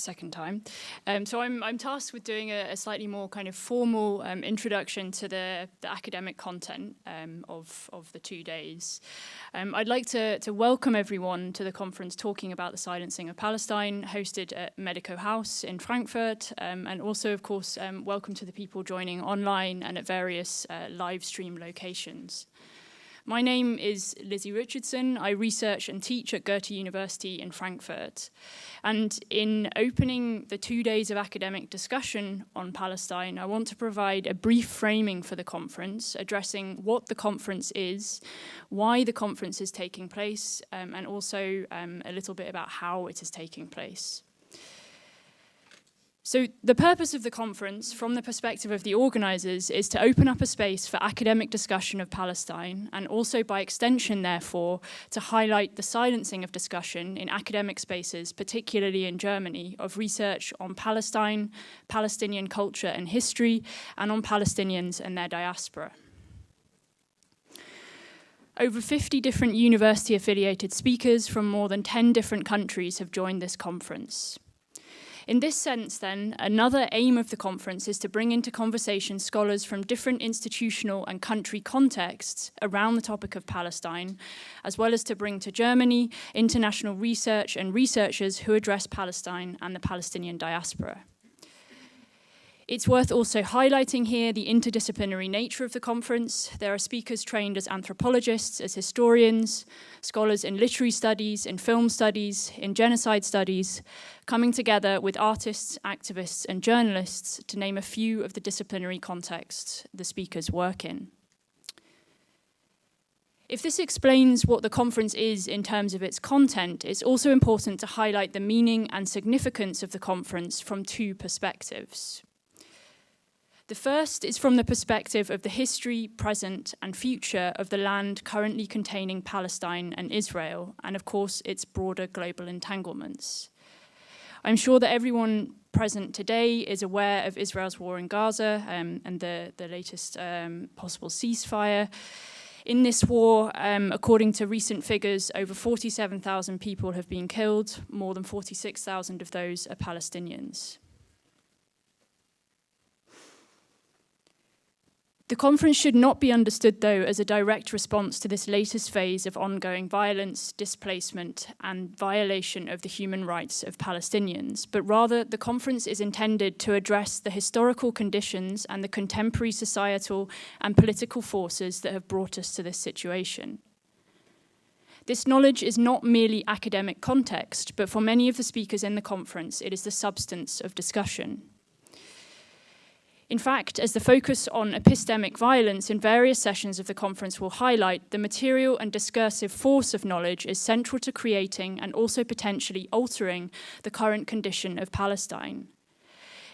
second time. So I'm tasked with doing a slightly more kind of formal introduction to the academic content of the 2 days. I'd like to welcome everyone to the conference talking about the silencing of Palestine, hosted at Medico House in Frankfurt, and also, of course, welcome to the people joining online and at various live stream locations. My name is Lizzie Richardson. I research and teach at Goethe University in Frankfurt. And in opening the 2 days of academic discussion on Palestine, I want to provide a brief framing for the conference, addressing what the conference is, why the conference is taking place, and also a little bit about how it is taking place. So the purpose of the conference, from the perspective of the organisers, is to open up a space for academic discussion of Palestine, and also by extension, therefore, to highlight the silencing of discussion in academic spaces, particularly in Germany, of research on Palestine, Palestinian culture and history, and on Palestinians and their diaspora. Over 50 different university-affiliated speakers from more than 10 different countries have joined this conference. In this sense, then, another aim of the conference is to bring into conversation scholars from different institutional and country contexts around the topic of Palestine, as well as to bring to Germany international research and researchers who address Palestine and the Palestinian diaspora. It's worth also highlighting here the interdisciplinary nature of the conference. There are speakers trained as anthropologists, as historians, scholars in literary studies, in film studies, in genocide studies, coming together with artists, activists, and journalists, to name a few of the disciplinary contexts the speakers work in. If this explains what the conference is in terms of its content, it's also important to highlight the meaning and significance of the conference from two perspectives. The first is from the perspective of the history, present, and future of the land currently containing Palestine and Israel, and of course its broader global entanglements. I'm sure that everyone present today is aware of Israel's war in Gaza and the latest possible ceasefire. In this war, according to recent figures, over 47,000 people have been killed. More than 46,000 of those are Palestinians. The conference should not be understood, though, as a direct response to this latest phase of ongoing violence, displacement, and violation of the human rights of Palestinians, but rather the conference is intended to address the historical conditions and the contemporary societal and political forces that have brought us to this situation. This knowledge is not merely academic context, but for many of the speakers in the conference, it is the substance of discussion. In fact, as the focus on epistemic violence in various sessions of the conference will highlight, the material and discursive force of knowledge is central to creating and also potentially altering the current condition of Palestine.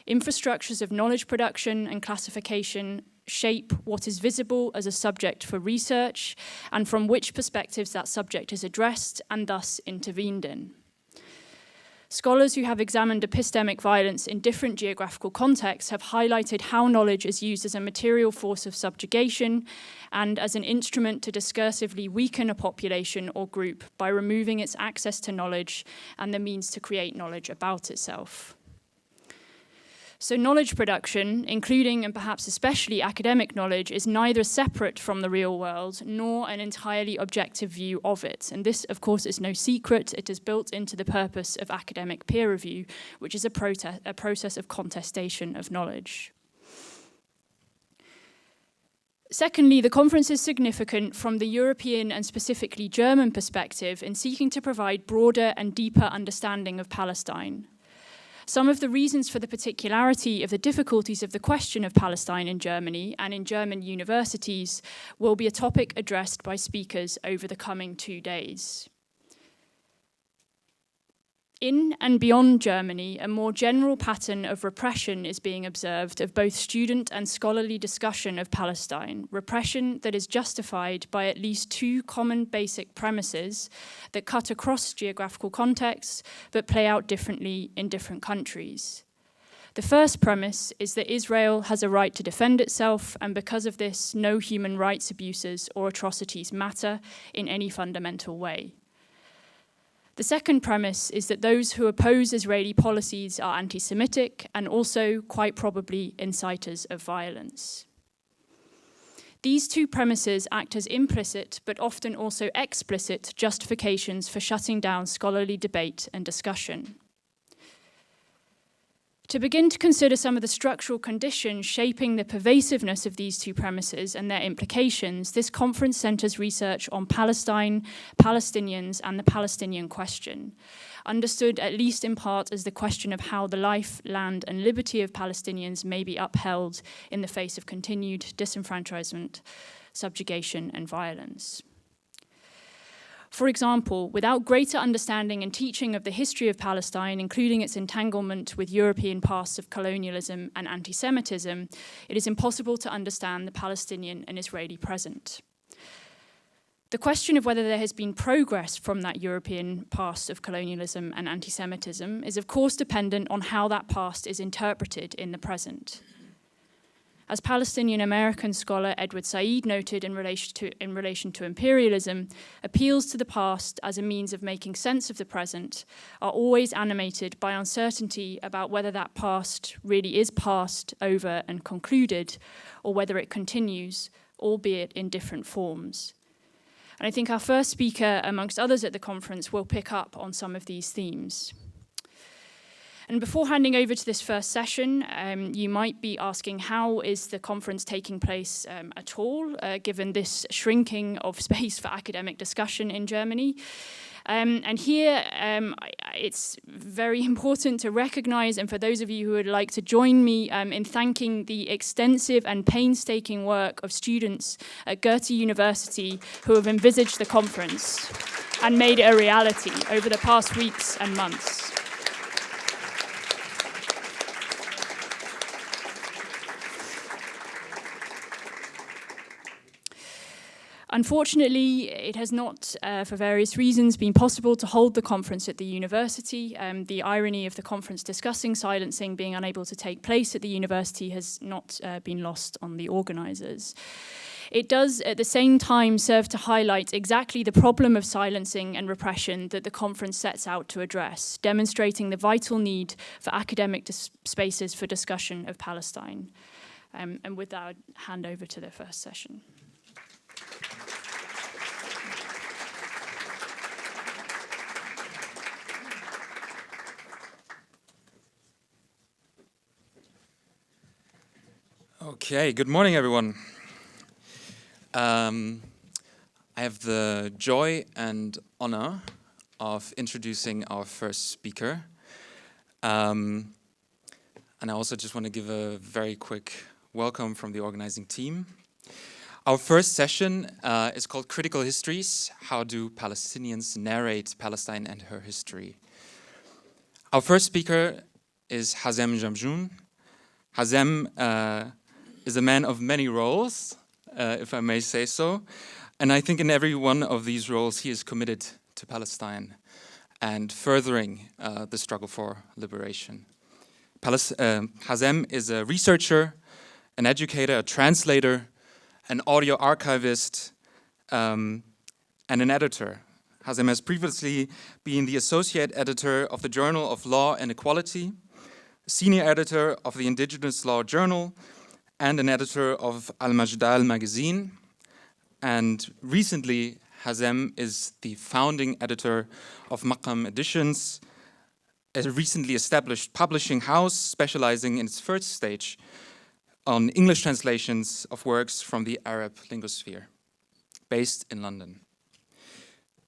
Infrastructures of knowledge production and classification shape what is visible as a subject for research and from which perspectives that subject is addressed and thus intervened in. Scholars who have examined epistemic violence in different geographical contexts have highlighted how knowledge is used as a material force of subjugation and as an instrument to discursively weaken a population or group by removing its access to knowledge and the means to create knowledge about itself. So knowledge production, including and perhaps especially academic knowledge, is neither separate from the real world nor an entirely objective view of it. And this, of course, is no secret. It is built into the purpose of academic peer review, which is a process of contestation of knowledge. Secondly, the conference is significant from the European and specifically German perspective in seeking to provide broader and deeper understanding of Palestine. Some of the reasons for the particularity of the difficulties of the question of Palestine in Germany and in German universities will be a topic addressed by speakers over the coming 2 days. In and beyond Germany, a more general pattern of repression is being observed of both student and scholarly discussion of Palestine, repression that is justified by at least two common basic premises that cut across geographical contexts but play out differently in different countries. The first premise is that Israel has a right to defend itself, and because of this, no human rights abuses or atrocities matter in any fundamental way. The second premise is that those who oppose Israeli policies are anti-Semitic and also quite probably inciters of violence. These two premises act as implicit, but often also explicit, justifications for shutting down scholarly debate and discussion. To begin to consider some of the structural conditions shaping the pervasiveness of these two premises and their implications, this conference centers research on Palestine, Palestinians, and the Palestinian Question, understood at least in part as the question of how the life, land, and liberty of Palestinians may be upheld in the face of continued disenfranchisement, subjugation, and violence. For example, without greater understanding and teaching of the history of Palestine, including its entanglement with European pasts of colonialism and anti-Semitism, it is impossible to understand the Palestinian and Israeli present. The question of whether there has been progress from that European past of colonialism and anti-Semitism is of course dependent on how that past is interpreted in the present. As Palestinian-American scholar Edward Said noted in relation to imperialism, appeals to the past as a means of making sense of the present are always animated by uncertainty about whether that past really is passed over and concluded, or whether it continues, albeit in different forms. And I think our first speaker, amongst others at the conference, will pick up on some of these themes. And before handing over to this first session, you might be asking, how is the conference taking place at all, given this shrinking of space for academic discussion in Germany? And here, it's very important to recognize, and for those of you who would like to join me in thanking the extensive and painstaking work of students at Goethe University who have envisaged the conference and made it a reality over the past weeks and months. Unfortunately, it has not, for various reasons, been possible to hold the conference at the university. The irony of the conference discussing silencing being unable to take place at the university has not been lost on the organisers. It does, at the same time, serve to highlight exactly the problem of silencing and repression that the conference sets out to address, demonstrating the vital need for academic spaces for discussion of Palestine. And with that, I'd hand over to the first session. Okay, good morning, everyone. I have the joy and honor of introducing our first speaker. And I also just want to give a very quick welcome from the organizing team. Our first session is called Critical Histories: How do Palestinians narrate Palestine and her history? Our first speaker is Hazem Jamjoum. Hazem is a man of many roles, if I may say so. And I think in every one of these roles, he is committed to Palestine and furthering the struggle for liberation. Hazem is a researcher, an educator, a translator, an audio archivist, and an editor. Hazem has previously been the associate editor of the Journal of Law and Equality, senior editor of the Indigenous Law Journal, and an editor of Al-Majdal magazine. And recently, Hazem is the founding editor of Maqam Editions, a recently established publishing house specializing in its first stage on English translations of works from the Arab linguosphere, based in London.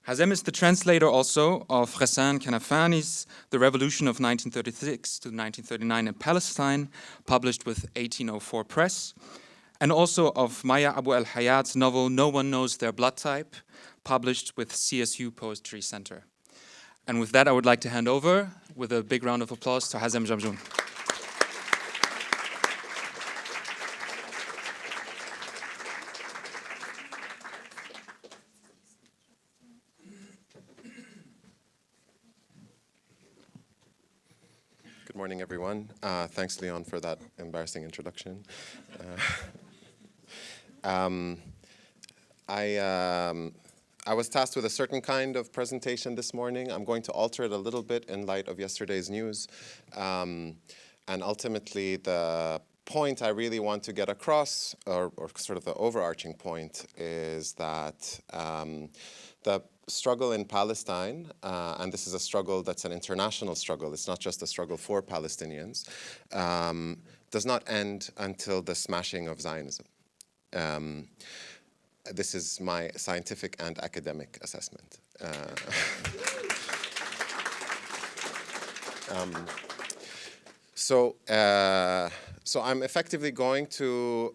Hazem is the translator also of Ghassan Kanafani's The Revolution of 1936 to 1939 in Palestine, published with 1804 Press, and also of Maya Abu al-Hayat's novel No One Knows Their Blood Type, published with CSU Poetry Center. And with that, I would like to hand over with a big round of applause to Hazem Jamjoum. Good morning, everyone. Thanks, Leon, for that embarrassing introduction. I I was tasked with a certain kind of presentation this morning. I'm going to alter it a little bit in light of yesterday's news. And ultimately, the point I really want to get across, or sort of the overarching point, is that the struggle in Palestine, and this is a struggle that's an international struggle, it's not just a struggle for Palestinians, does not end until the smashing of Zionism. This is my scientific and academic assessment. So I'm effectively going to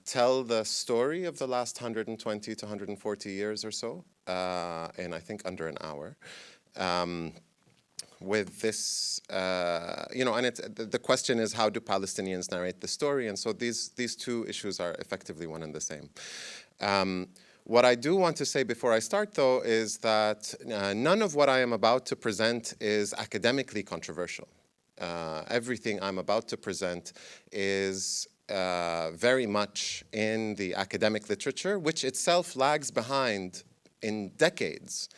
tell the story of the last 120 to 140 years or so in, I think, under an hour. With this, and the question is, how do Palestinians narrate the story? And so these two issues are effectively one and the same. What I do want to say before I start, though, is that none of what I am about to present is academically controversial. Everything I'm about to present is very much in the academic literature, which itself lags behind in decades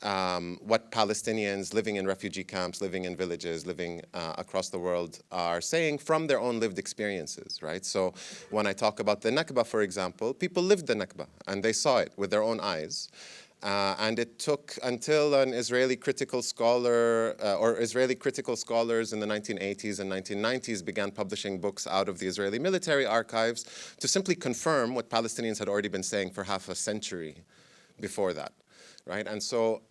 what Palestinians living in refugee camps, living in villages, living across the world are saying from their own lived experiences, right? So when I talk about the Nakba, for example, people lived the Nakba and they saw it with their own eyes. And it took until an Israeli critical scholar or Israeli critical scholars in the 1980s and 1990s began publishing books out of the Israeli military archives to simply confirm what Palestinians had already been saying for half a century before that. Right? And so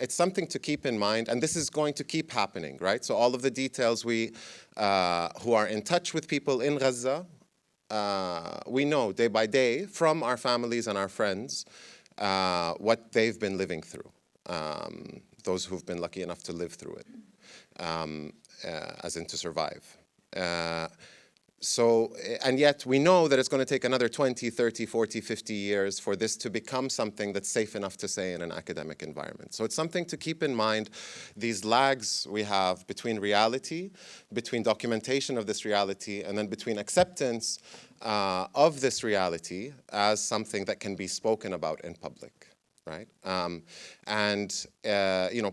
it's something to keep in mind, and this is going to keep happening, right? So all of the details we, who are in touch with people in Gaza, we know day by day from our families and our friends what they've been living through, those who've been lucky enough to live through it, as in to survive. And yet we know that it's going to take another 20, 30, 40, 50 years for this to become something that's safe enough to say in an academic environment. So it's something to keep in mind, these lags we have between reality, between documentation of this reality, and then between acceptance of this reality as something that can be spoken about in public. Right?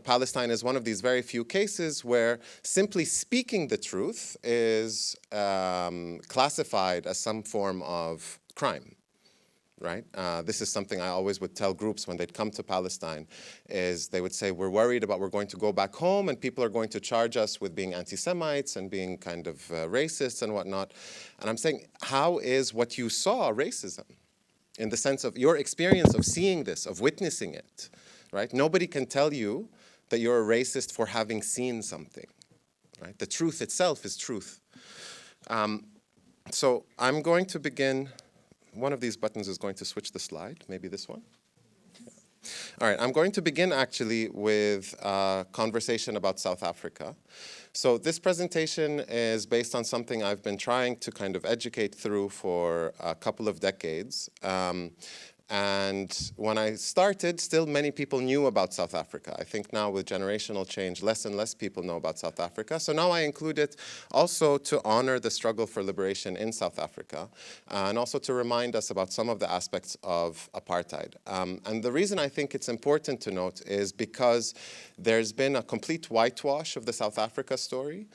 Palestine is one of these very few cases where simply speaking the truth is classified as some form of crime. Right? This is something I always would tell groups when they'd come to Palestine, is they would say, we're worried about we're going to go back home and people are going to charge us with being anti-Semites and being kind of racists and whatnot. And I'm saying, how is what you saw racism? In the sense of your experience of seeing this, of witnessing it, right? Nobody can tell you that you're a racist for having seen something, right? The truth itself is truth. So I'm going to begin, one of these buttons is going to switch the slide, maybe this one. All right, I'm going to begin actually with a conversation about South Africa. So this presentation is based on something I've been trying to kind of educate through for a couple of decades. And when I started, still many people knew about South Africa. I think now with generational change, less and less people know about South Africa. So now I include it also to honor the struggle for liberation in South Africa, and also to remind us about some of the aspects of apartheid. And the reason I think it's important to note is because there's been a complete whitewash of the South Africa story,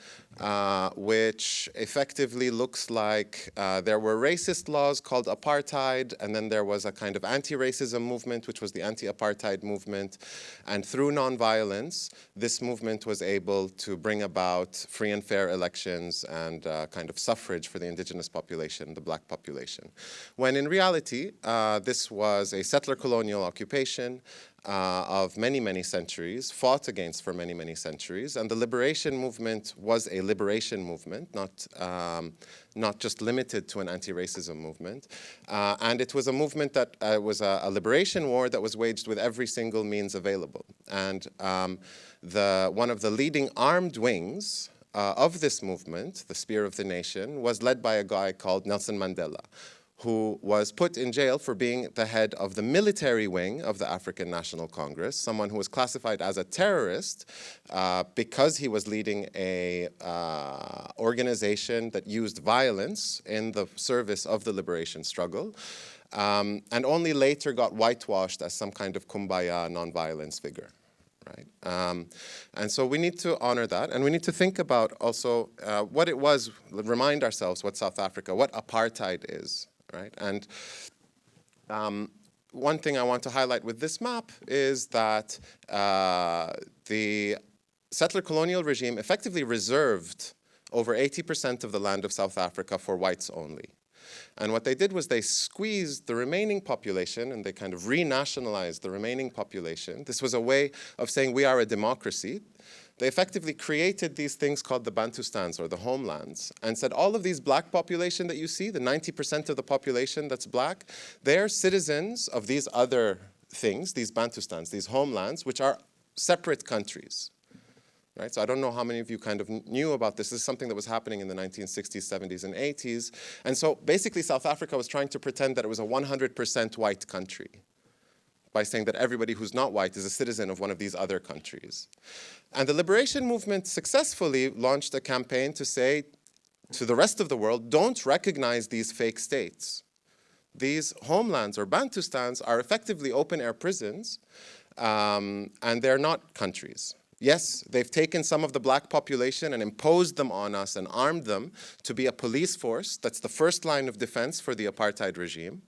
which effectively looks like there were racist laws called apartheid, and then there was a kind of anti-racism movement, which was the anti-apartheid movement. And through nonviolence, this movement was able to bring about free and fair elections and kind of suffrage for the indigenous population, the black population. When in reality, this was a settler colonial occupation of many, many centuries, fought against for many, many centuries. And the liberation movement was a liberation movement, not just limited to an anti-racism movement. And it was a movement that was a liberation war that was waged with every single means available. And one of the leading armed wings of this movement, the Spear of the Nation, was led by a guy called Nelson Mandela, who was put in jail for being the head of the military wing of the African National Congress, someone who was classified as a terrorist because he was leading a organization that used violence in the service of the liberation struggle. and only later got whitewashed as some kind of kumbaya nonviolence figure. Right? And so we need to honor that, and we need to think about also what it was, remind ourselves what South Africa, what apartheid is, right? And one thing I want to highlight with this map is that the settler colonial regime effectively reserved over 80% of the land of South Africa for whites only. And what they did was they squeezed the remaining population and they kind of renationalized the remaining population. This was a way of saying we are a democracy. They effectively created these things called the Bantustans or the homelands and said all of these black population that you see, the 90% of the population that's black, they're citizens of these other things, these Bantustans, these homelands, which are separate countries. Right? So I don't know how many of you kind of knew about this. This is something that was happening in the 1960s, 70s, and 80s. And so basically South Africa was trying to pretend that it was a 100% white country by saying that everybody who's not white is a citizen of one of these other countries. And the liberation movement successfully launched a campaign to say to the rest of the world, don't recognize these fake states. These homelands or Bantustans are effectively open-air prisons, and they're not countries. Yes, they've taken some of the black population and imposed them on us and armed them to be a police force. That's the first line of defense for the apartheid regime.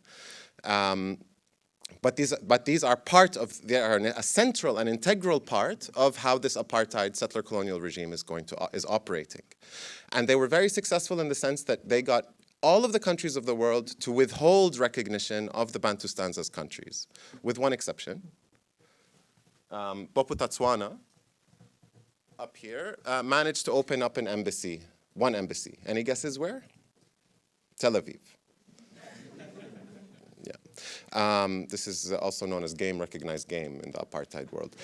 But these are part of, they are a central and integral part of how this apartheid settler colonial regime is operating. And they were very successful in the sense that they got all of the countries of the world to withhold recognition of the Bantustans as countries, with one exception. Bophuthatswana, up here, managed to open up an embassy, one embassy. Any guesses where? Tel Aviv. Yeah. This is also known as game, recognized game in the apartheid world.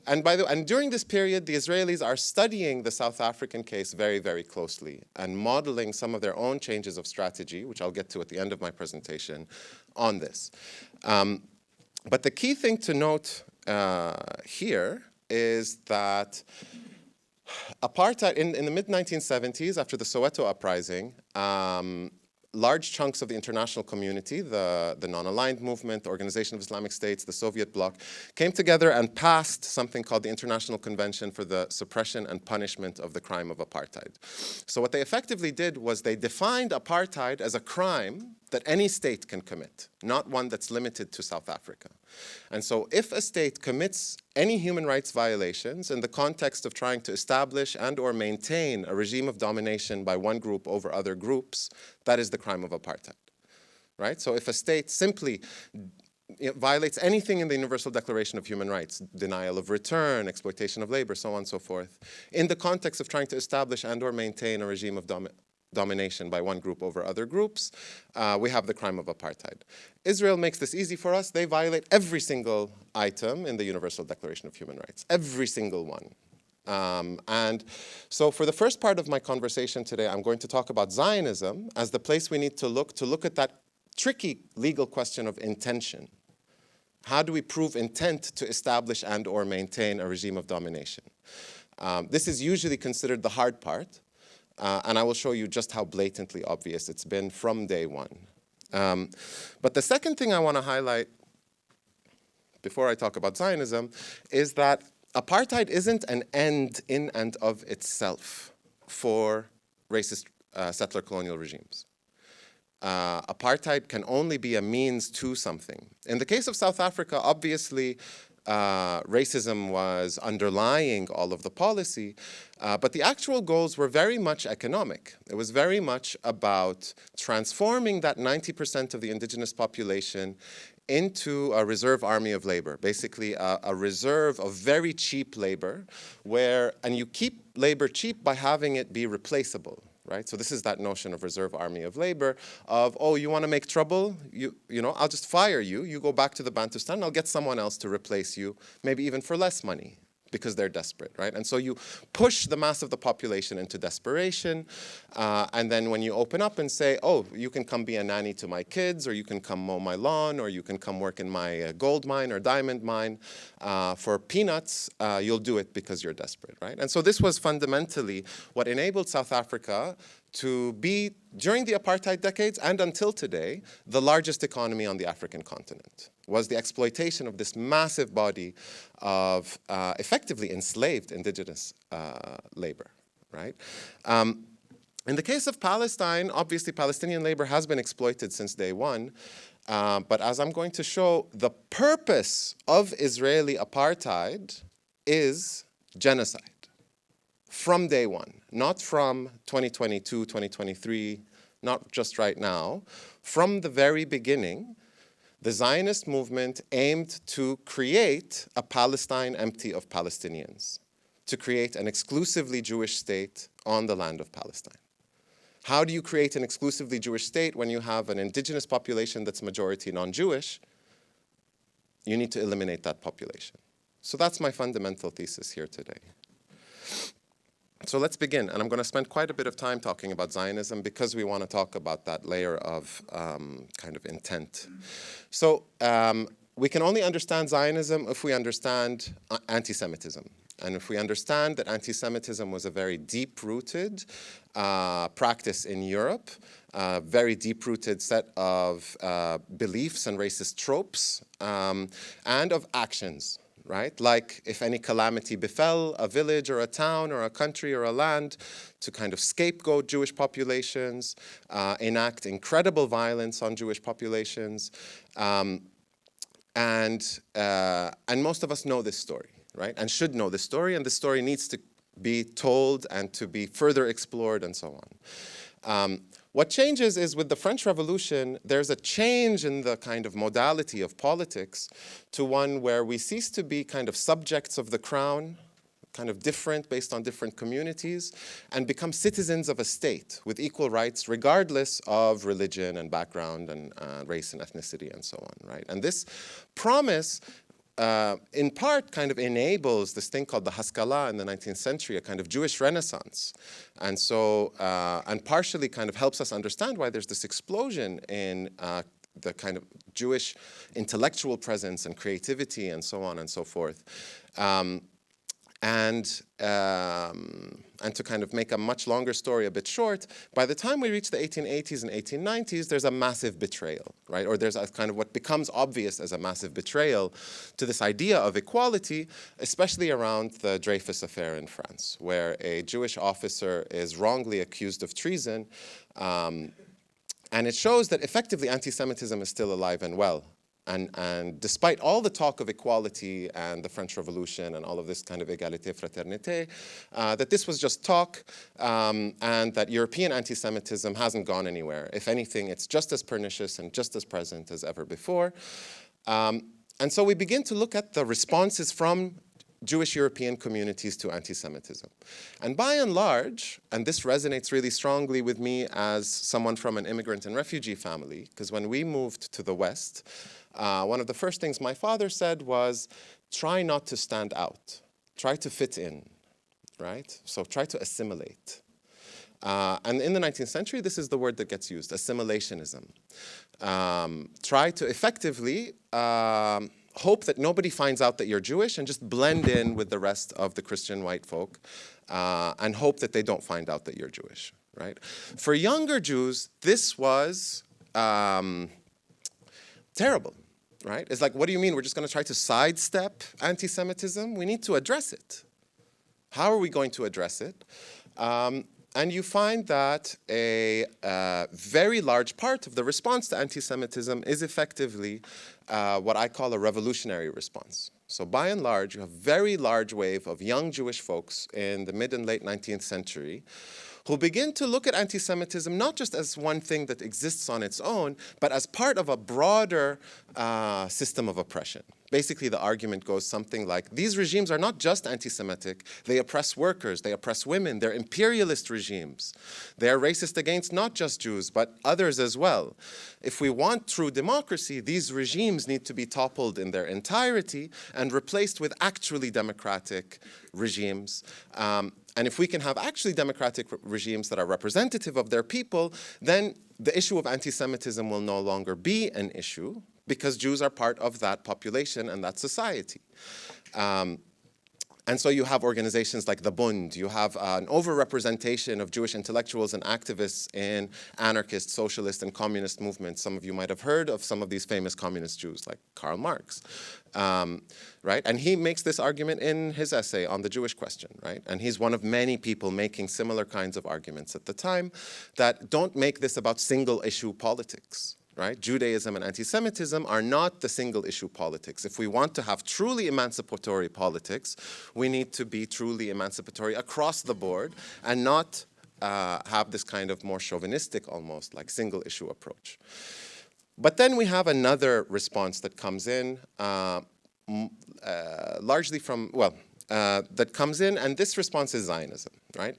And during this period, the Israelis are studying the South African case very, very closely and modeling some of their own changes of strategy, which I'll get to at the end of my presentation, on this. But the key thing to note here is that apartheid, in the mid-1970s, after the Soweto uprising, large chunks of the international community, the non-aligned movement, the Organization of Islamic States, the Soviet bloc, came together and passed something called the International Convention for the Suppression and Punishment of the Crime of Apartheid. So what they effectively did was they defined apartheid as a crime that any state can commit, not one that's limited to South Africa. And so if a state commits any human rights violations in the context of trying to establish and or maintain a regime of domination by one group over other groups, that is the crime of apartheid, right? So if a state simply violates anything in the Universal Declaration of Human Rights, denial of return, exploitation of labor, so on and so forth, in the context of trying to establish and or maintain a regime of domination by one group over other groups, we have the crime of apartheid. Israel makes this easy for us. They violate every single item in the Universal Declaration of Human Rights, every single one. And so for the first part of my conversation today, I'm going to talk about Zionism as the place we need to look at that tricky legal question of intention. How do we prove intent to establish and or maintain a regime of domination? This is usually considered the hard part. And I will show you just how blatantly obvious it's been from day one. But the second thing I want to highlight before I talk about Zionism is that apartheid isn't an end in and of itself for racist settler colonial regimes. Apartheid can only be a means to something. In the case of South Africa, obviously, racism was underlying all of the policy, but the actual goals were very much economic. It was very much about transforming that 90% of the indigenous population into a reserve army of labor, basically a reserve of very cheap labor, and you keep labor cheap by having it be replaceable. Right? So this is that notion of reserve army of labor of, oh, you want to make trouble? You know, I'll just fire you. You go back to the Bantustan. I'll get someone else to replace you, maybe even for less money because they're desperate, right? And so you push the mass of the population into desperation. And then when you open up and say, oh, you can come be a nanny to my kids, or you can come mow my lawn, or you can come work in my gold mine or diamond mine for peanuts, you'll do it because you're desperate, right? And so this was fundamentally what enabled South Africa to be, during the apartheid decades and until today, the largest economy on the African continent. Was the exploitation of this massive body of effectively enslaved indigenous labor, right? In the case of Palestine, obviously Palestinian labor has been exploited since day one, but as I'm going to show, the purpose of Israeli apartheid is genocide from day one, not from 2022, 2023, not just right now. From the very beginning, the Zionist movement aimed to create a Palestine empty of Palestinians, to create an exclusively Jewish state on the land of Palestine. How do you create an exclusively Jewish state when you have an indigenous population that's majority non-Jewish? You need to eliminate that population. So that's my fundamental thesis here today. So let's begin, and I'm going to spend quite a bit of time talking about Zionism because we want to talk about that layer of kind of intent. So we can only understand Zionism if we understand anti-Semitism. And if we understand that anti-Semitism was a very deep-rooted practice in Europe, a very deep-rooted set of beliefs and racist tropes, and of actions, right? Like if any calamity befell a village or a town or a country or a land, to kind of scapegoat Jewish populations, enact incredible violence on Jewish populations, and most of us know this story, right? And should know this story, and the story needs to be told and to be further explored and so on. What changes is with the French Revolution, there's a change in the kind of modality of politics to one where we cease to be kind of subjects of the crown, kind of different based on different communities, and become citizens of a state with equal rights regardless of religion and background and race and ethnicity and so on, right? And this promise in part kind of enables this thing called the Haskalah in the 19th century, a kind of Jewish renaissance. And so, and partially kind of helps us understand why there's this explosion in the kind of Jewish intellectual presence and creativity and so on and so forth. And to kind of make a much longer story a bit short, by the time we reach the 1880s and 1890s, there's a massive betrayal, right? Or there's a kind of what becomes obvious as a massive betrayal to this idea of equality, especially around the Dreyfus affair in France, where a Jewish officer is wrongly accused of treason. And it shows that effectively anti-Semitism is still alive and well. And despite all the talk of equality and the French Revolution and all of this kind of égalité, fraternité, that this was just talk, and that European anti-Semitism hasn't gone anywhere. If anything, it's just as pernicious and just as present as ever before. And so we begin to look at the responses from Jewish European communities to anti-Semitism. And by and large, and this resonates really strongly with me as someone from an immigrant and refugee family, because when we moved to the West, one of the first things my father said was, try not to stand out. Try to fit in, right? So try to assimilate. And in the 19th century, this is the word that gets used, assimilationism. Try to effectively hope that nobody finds out that you're Jewish and just blend in with the rest of the Christian white folk and hope that they don't find out that you're Jewish, right? For younger Jews, this was terrible, right? It's like, what do you mean? We're just going to try to sidestep anti-Semitism? We need to address it. How are we going to address it? And you find that a very large part of the response to anti-Semitism is effectively what I call a revolutionary response. So by and large, you have a very large wave of young Jewish folks in the mid and late 19th century who begin to look at anti-Semitism not just as one thing that exists on its own, but as part of a broader system of oppression. Basically, the argument goes something like, these regimes are not just anti-Semitic, they oppress workers, they oppress women, they're imperialist regimes. They are racist against not just Jews, but others as well. If we want true democracy, these regimes need to be toppled in their entirety and replaced with actually democratic regimes. And if we can have actually democratic regimes that are representative of their people, then the issue of anti-Semitism will no longer be an issue because Jews are part of that population and that society. And so you have organizations like the Bund, you have an overrepresentation of Jewish intellectuals and activists in anarchist, socialist, and communist movements. Some of you might have heard of some of these famous communist Jews, like Karl Marx, right? And he makes this argument in his essay on the Jewish question, right? And he's one of many people making similar kinds of arguments at the time that don't make this about single issue politics. Right? Judaism and anti-Semitism are not the single issue politics. If we want to have truly emancipatory politics, we need to be truly emancipatory across the board and not have this kind of more chauvinistic, almost like single issue approach. But then we have another response that comes in largely from, that comes in, and this response is Zionism, right?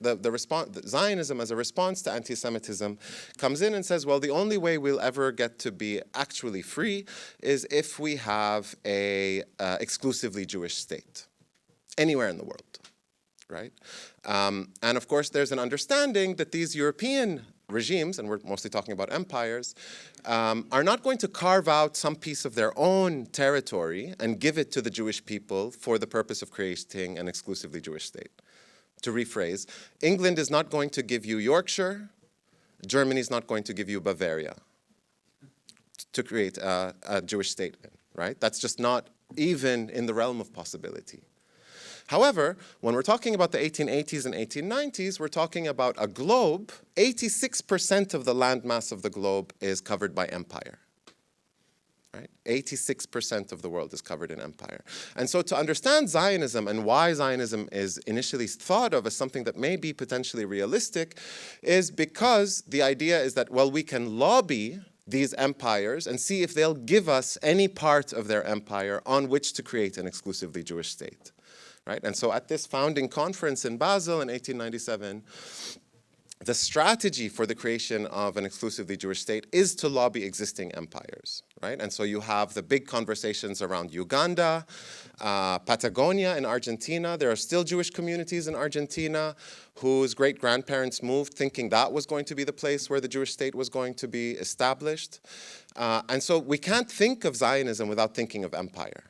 Zionism as a response to anti-Semitism comes in and says, well, the only way we'll ever get to be actually free is if we have a exclusively Jewish state anywhere in the world, right? And of course, there's an understanding that these European regimes, and we're mostly talking about empires, are not going to carve out some piece of their own territory and give it to the Jewish people for the purpose of creating an exclusively Jewish state. To rephrase, England is not going to give you Yorkshire, Germany is not going to give you Bavaria to create a Jewish state, right? That's just not even in the realm of possibility. However, when we're talking about the 1880s and 1890s, we're talking about a globe. 86% of the landmass of the globe is covered by empire. Right? 86% of the world is covered in empire. And so to understand Zionism and why Zionism is initially thought of as something that may be potentially realistic is because the idea is that, well, we can lobby these empires and see if they'll give us any part of their empire on which to create an exclusively Jewish state. Right? And so at this founding conference in Basel in 1897, the strategy for the creation of an exclusively Jewish state is to lobby existing empires. Right? And so you have the big conversations around Uganda, Patagonia in Argentina. There are still Jewish communities in Argentina whose great-grandparents moved thinking that was going to be the place where the Jewish state was going to be established. And so we can't think of Zionism without thinking of empire.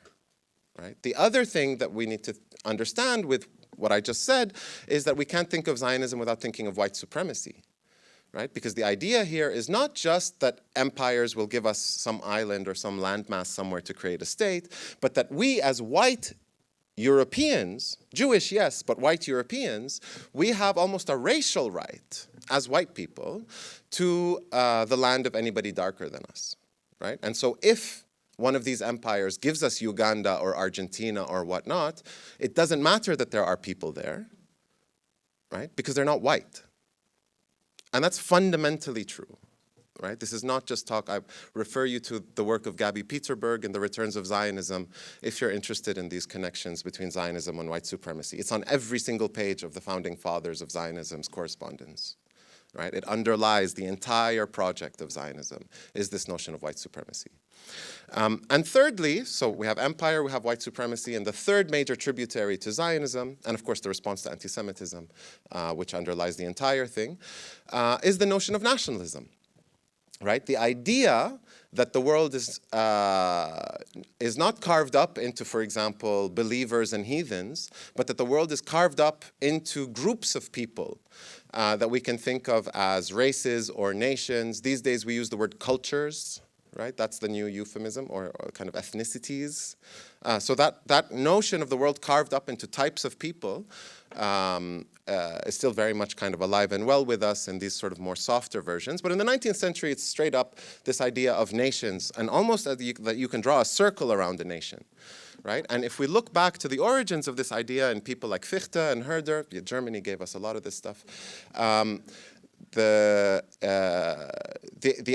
Right? The other thing that we need to understand with what I just said is that we can't think of Zionism without thinking of white supremacy, right? Because the idea here is not just that empires will give us some island or some landmass somewhere to create a state, but that we as white Europeans, Jewish, yes, but white Europeans, we have almost a racial right as white people to the land of anybody darker than us, right? And so if one of these empires gives us Uganda or Argentina or whatnot, it doesn't matter that there are people there, right? Because they're not white. And that's fundamentally true, right? This is not just talk. I refer you to the work of Gabby Peterberg and the Returns of Zionism if you're interested in these connections between Zionism and white supremacy. It's on every single page of the founding fathers of Zionism's correspondence. Right? It underlies the entire project of Zionism, is this notion of white supremacy. And thirdly, so we have empire, we have white supremacy, and the third major tributary to Zionism, and of course the response to anti-Semitism, which underlies the entire thing, is the notion of nationalism. Right? The idea that the world is not carved up into, for example, believers and heathens, but that the world is carved up into groups of people that we can think of as races or nations. These days we use the word cultures, right? That's the new euphemism, or kind of ethnicities. So that notion of the world carved up into types of people is still very much kind of alive and well with us in these sort of more softer versions. But in the 19th century, it's straight up this idea of nations, and almost that you can draw a circle around a nation. Right? And if we look back to the origins of this idea in people like Fichte and Herder, Germany gave us a lot of this stuff, the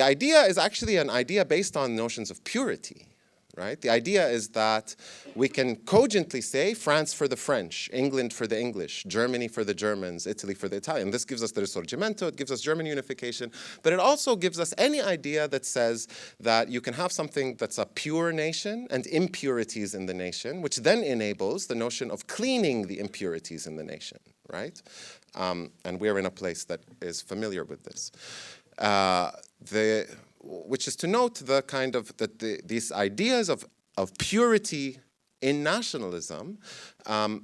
idea is actually an idea based on notions of purity. Right? The idea is that we can cogently say France for the French, England for the English, Germany for the Germans, Italy for the Italian. This gives us the Risorgimento, it gives us German unification, but it also gives us any idea that says that you can have something that's a pure nation and impurities in the nation, which then enables the notion of cleaning the impurities in the nation, right? And we're in a place that is familiar with this. Which is to note the kind of these ideas of purity in nationalism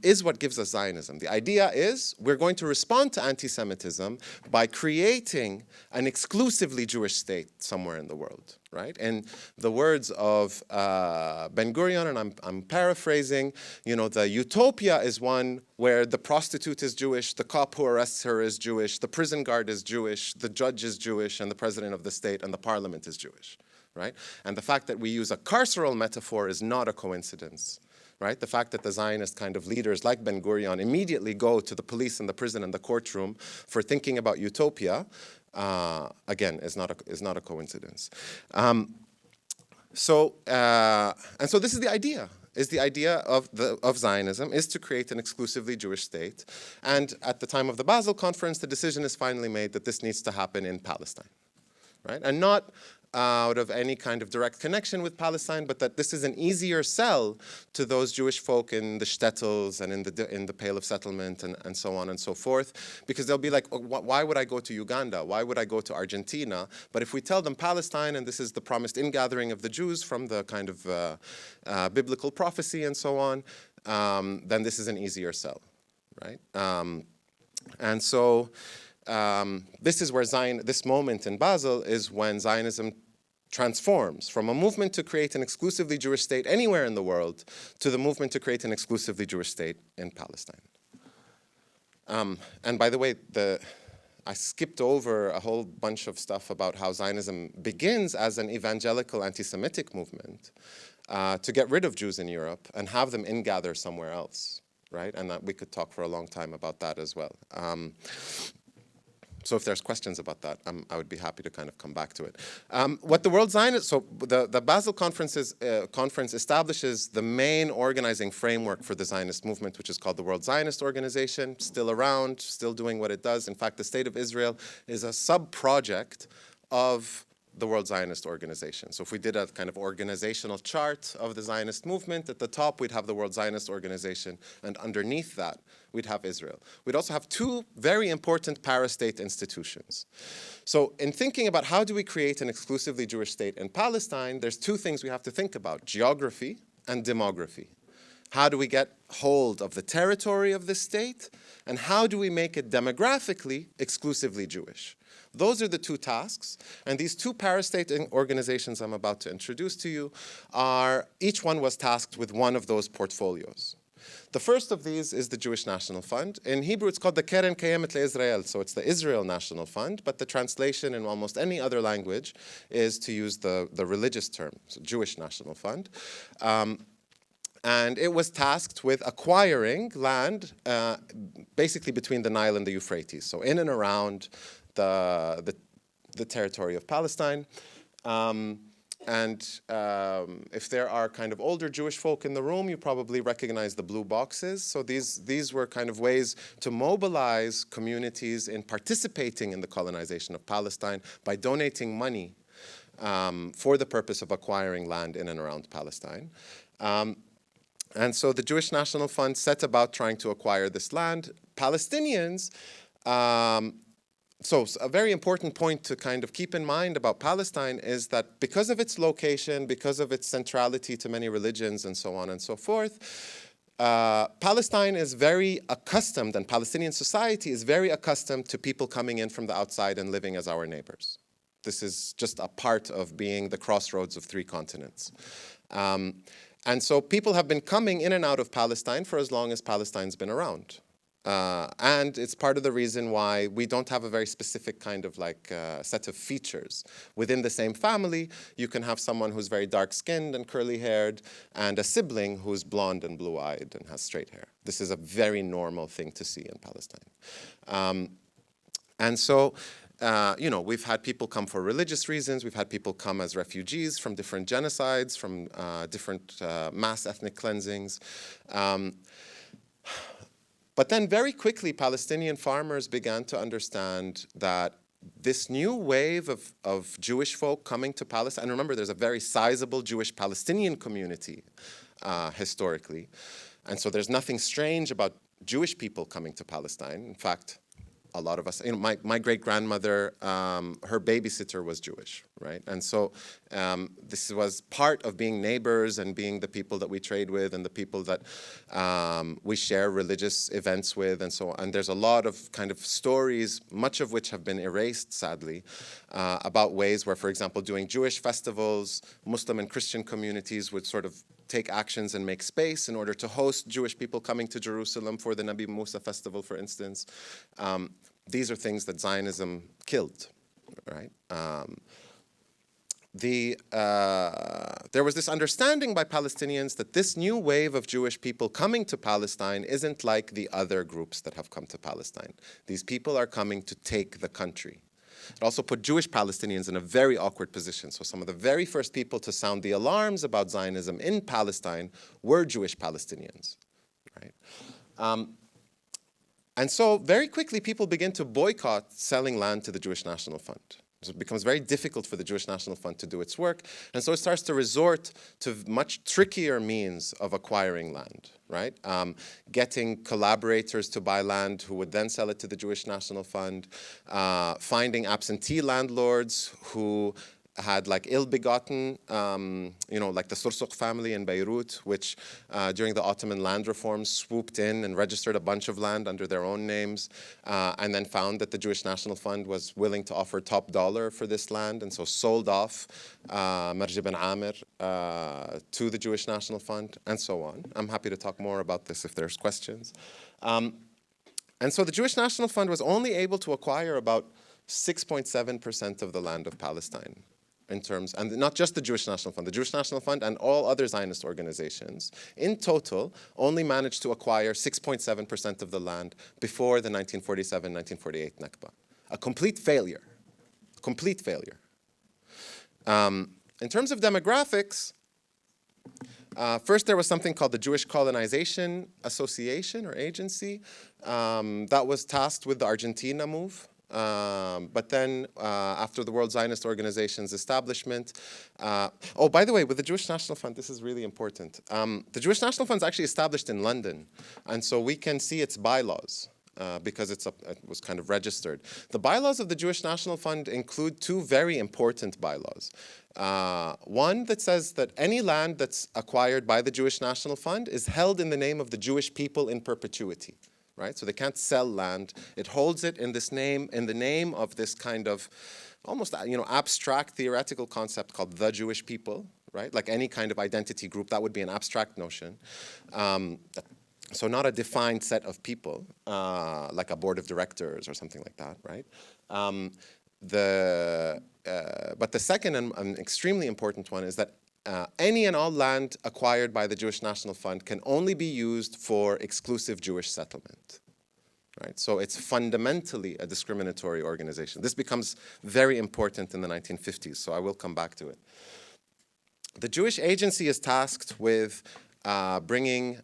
is what gives us Zionism. The idea is we're going to respond to anti-Semitism by creating an exclusively Jewish state somewhere in the world, right? In the words of Ben-Gurion, and I'm paraphrasing, you know, the utopia is one where the prostitute is Jewish, the cop who arrests her is Jewish, the prison guard is Jewish, the judge is Jewish, and the president of the state and the parliament is Jewish, right? And the fact that we use a carceral metaphor is not a coincidence. Right? The fact that the Zionist kind of leaders like Ben-Gurion immediately go to the police and the prison and the courtroom for thinking about utopia, again, is not a coincidence. And so this is the idea. Is the idea of Zionism is to create an exclusively Jewish state. And at the time of the Basel Conference, the decision is finally made that this needs to happen in Palestine, right? And not out of any kind of direct connection with Palestine, but that this is an easier sell to those Jewish folk in the shtetls and in the Pale of Settlement and so on and so forth, because they'll be like, oh, why would I go to Uganda? Why would I go to Argentina? But if we tell them Palestine, and this is the promised ingathering of the Jews from the kind of biblical prophecy and so on, then this is an easier sell, right? And so this is where this moment in Basel is when Zionism transforms from a movement to create an exclusively Jewish state anywhere in the world to the movement to create an exclusively Jewish state in Palestine. And by the way, I skipped over a whole bunch of stuff about how Zionism begins as an evangelical anti-Semitic movement to get rid of Jews in Europe and have them ingather somewhere else, right? And we could talk for a long time about that as well. So if there's questions about that, I would be happy to kind of come back to it. What the World Zionist, so the Basel conference establishes the main organizing framework for the Zionist movement, which is called the World Zionist Organization, still around, still doing what it does. In fact, the State of Israel is a sub-project of the World Zionist Organization. So if we did a kind of organizational chart of the Zionist movement, at the top we'd have the World Zionist Organization, and underneath that we'd have Israel. We'd also have two very important para-state institutions. So in thinking about how do we create an exclusively Jewish state in Palestine, there's two things we have to think about: geography and demography. How do we get hold of the territory of this state, and how do we make it demographically exclusively Jewish? Those are the two tasks, and these two para-state organizations I'm about to introduce to you each one was tasked with one of those portfolios. The first of these is the Jewish National Fund. In Hebrew, it's called the Keren Kayemet LeIsrael, so it's the Israel National Fund, but the translation in almost any other language is to use the religious term, so Jewish National Fund. And it was tasked with acquiring land basically between the Nile and the Euphrates, so in and around the territory of Palestine. If there are kind of older Jewish folk in the room, you probably recognize the blue boxes. So these were kind of ways to mobilize communities in participating in the colonization of Palestine by donating money for the purpose of acquiring land in and around Palestine. And so the Jewish National Fund set about trying to acquire this land. Palestinians, so a very important point to kind of keep in mind about Palestine is that because of its location, because of its centrality to many religions and so on and so forth, Palestine is very accustomed, and Palestinian society is very accustomed to people coming in from the outside and living as our neighbors. This is just a part of being the crossroads of three continents. And so people have been coming in and out of Palestine for as long as Palestine's been around. And it's part of the reason why we don't have a very specific kind of like set of features. Within the same family, you can have someone who's very dark-skinned and curly-haired, and a sibling who's blonde and blue-eyed and has straight hair. This is a very normal thing to see in Palestine. And so, we've had people come for religious reasons. We've had people come as refugees from different genocides, from different mass ethnic cleansings. But then very quickly, Palestinian farmers began to understand that this new wave of Jewish folk coming to Palestine, and remember, there's a very sizable Jewish Palestinian community historically, and so there's nothing strange about Jewish people coming to Palestine. In fact, a lot of us, my great-grandmother, her babysitter was Jewish, right? And so this was part of being neighbors and being the people that we trade with and the people that we share religious events with and so on. And there's a lot of kind of stories, much of which have been erased, sadly, about ways where, for example, doing Jewish festivals, Muslim and Christian communities would sort of take actions and make space in order to host Jewish people coming to Jerusalem for the Nabi Musa festival, for instance. These are things that Zionism killed, right? There was this understanding by Palestinians that this new wave of Jewish people coming to Palestine isn't like the other groups that have come to Palestine. These people are coming to take the country. It also put Jewish Palestinians in a very awkward position. So some of the very first people to sound the alarms about Zionism in Palestine were Jewish Palestinians, right? And so very quickly people begin to boycott selling land to the Jewish National Fund. So it becomes very difficult for the Jewish National Fund to do its work. And so it starts to resort to much trickier means of acquiring land, right? Getting collaborators to buy land who would then sell it to the Jewish National Fund, finding absentee landlords who had like ill-begotten, like the Sursuk family in Beirut, which during the Ottoman land reforms swooped in and registered a bunch of land under their own names, and then found that the Jewish National Fund was willing to offer top dollar for this land, and so sold off Marj ibn Amir to the Jewish National Fund, and so on. I'm happy to talk more about this if there's questions. And so the Jewish National Fund was only able to acquire about 6.7% of the land of Palestine. In terms, and not just the Jewish National Fund, the Jewish National Fund and all other Zionist organizations, in total, only managed to acquire 6.7% of the land before the 1947-1948 Nakba. A complete failure, complete failure. In terms of demographics, first there was something called the Jewish Colonization Association or Agency that was tasked with the Argentina move. But then after the World Zionist Organization's establishment, by the way, with the Jewish National Fund, this is really important. The Jewish National Fund is actually established in London, and so we can see its bylaws because it was kind of registered. The bylaws of the Jewish National Fund include two very important bylaws. One that says that any land that's acquired by the Jewish National Fund is held in the name of the Jewish people in perpetuity. Right? So they can't sell land. It holds it in this name, in the name of this kind of almost abstract theoretical concept called the Jewish people, right? Like any kind of identity group, that would be an abstract notion. So not a defined set of people, like a board of directors or something like that, right? But the second and extremely important one is that any and all land acquired by the Jewish National Fund can only be used for exclusive Jewish settlement, right? So it's fundamentally a discriminatory organization. This becomes very important in the 1950s, so I will come back to it. The Jewish Agency is tasked with bringing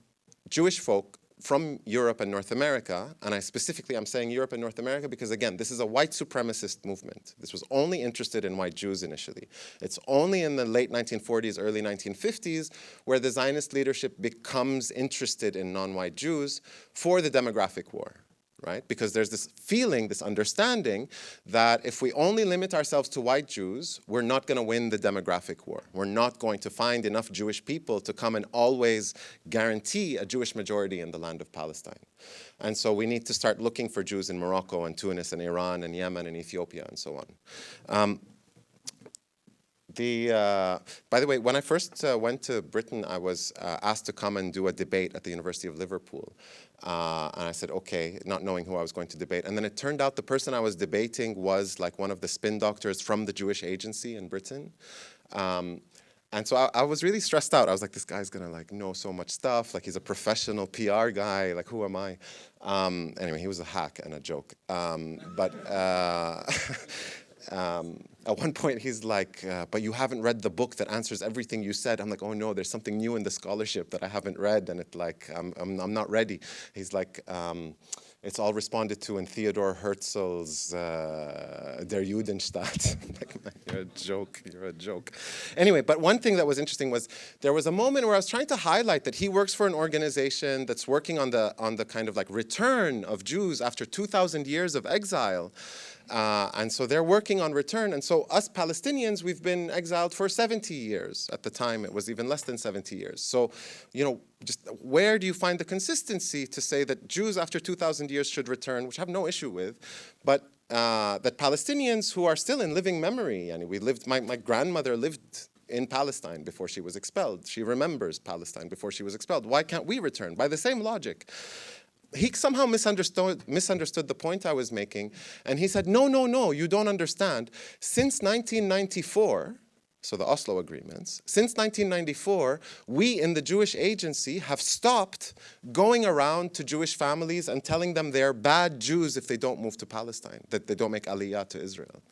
Jewish folk from Europe and North America, and I'm saying Europe and North America because, again, this is a white supremacist movement. This was only interested in white Jews initially. It's only in the late 1940s, early 1950s, where the Zionist leadership becomes interested in non-white Jews for the demographic war, right? Because there's this feeling, this understanding that if we only limit ourselves to white Jews, we're not going to win the demographic war. We're not going to find enough Jewish people to come and always guarantee a Jewish majority in the land of Palestine. And so we need to start looking for Jews in Morocco and Tunis and Iran and Yemen and Ethiopia and so on. By the way, when I first went to Britain, I was asked to come and do a debate at the University of Liverpool. And I said, okay, not knowing who I was going to debate. And then it turned out the person I was debating was like one of the spin doctors from the Jewish Agency in Britain. And so I was really stressed out. I was like, this guy's gonna like know so much stuff. Like he's a professional PR guy. Like who am I? Anyway, he was a hack and a joke. At one point, he's like, but you haven't read the book that answers everything you said. I'm like, oh no, there's something new in the scholarship that I haven't read, and I'm not ready. He's like, It's all responded to in Theodor Herzl's Der Judenstaat. You're a joke, you're a joke. Anyway, but one thing that was interesting was there was a moment where I was trying to highlight that he works for an organization that's working on the kind of like return of Jews after 2,000 years of exile. And so they're working on return. And so us Palestinians, we've been exiled for 70 years. At the time, it was even less than 70 years. So, you know, just where do you find the consistency to say that Jews after 2,000 years should return, which I have no issue with, but that Palestinians who are still in living memory, and my grandmother lived in Palestine before she was expelled. She remembers Palestine before she was expelled. Why can't we return? By the same logic. He somehow misunderstood the point I was making, and he said, no, you don't understand. Since 1994, so the Oslo agreements, since 1994, we in the Jewish Agency have stopped going around to Jewish families and telling them they're bad Jews if they don't move to Palestine, that they don't make aliyah to Israel.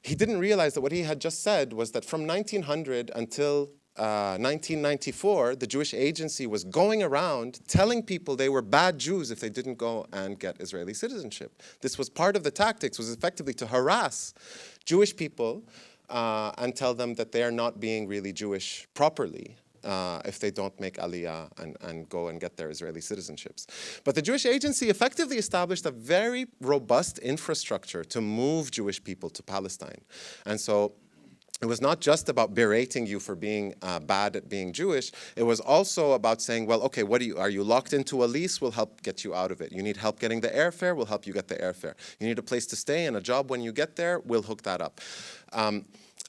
He didn't realize that what he had just said was that from 1900 until 1994, the Jewish Agency was going around telling people they were bad Jews if they didn't go and get Israeli citizenship. This was part of the tactics, was effectively to harass Jewish people and tell them that they are not being really Jewish properly if they don't make aliyah and go and get their Israeli citizenships. But the Jewish Agency effectively established a very robust infrastructure to move Jewish people to Palestine. And so it was not just about berating you for being bad at being Jewish. It was also about saying, well, okay, are you locked into a lease? We'll help get you out of it. You need help getting the airfare? We'll help you get the airfare. You need a place to stay and a job when you get there? We'll hook that up.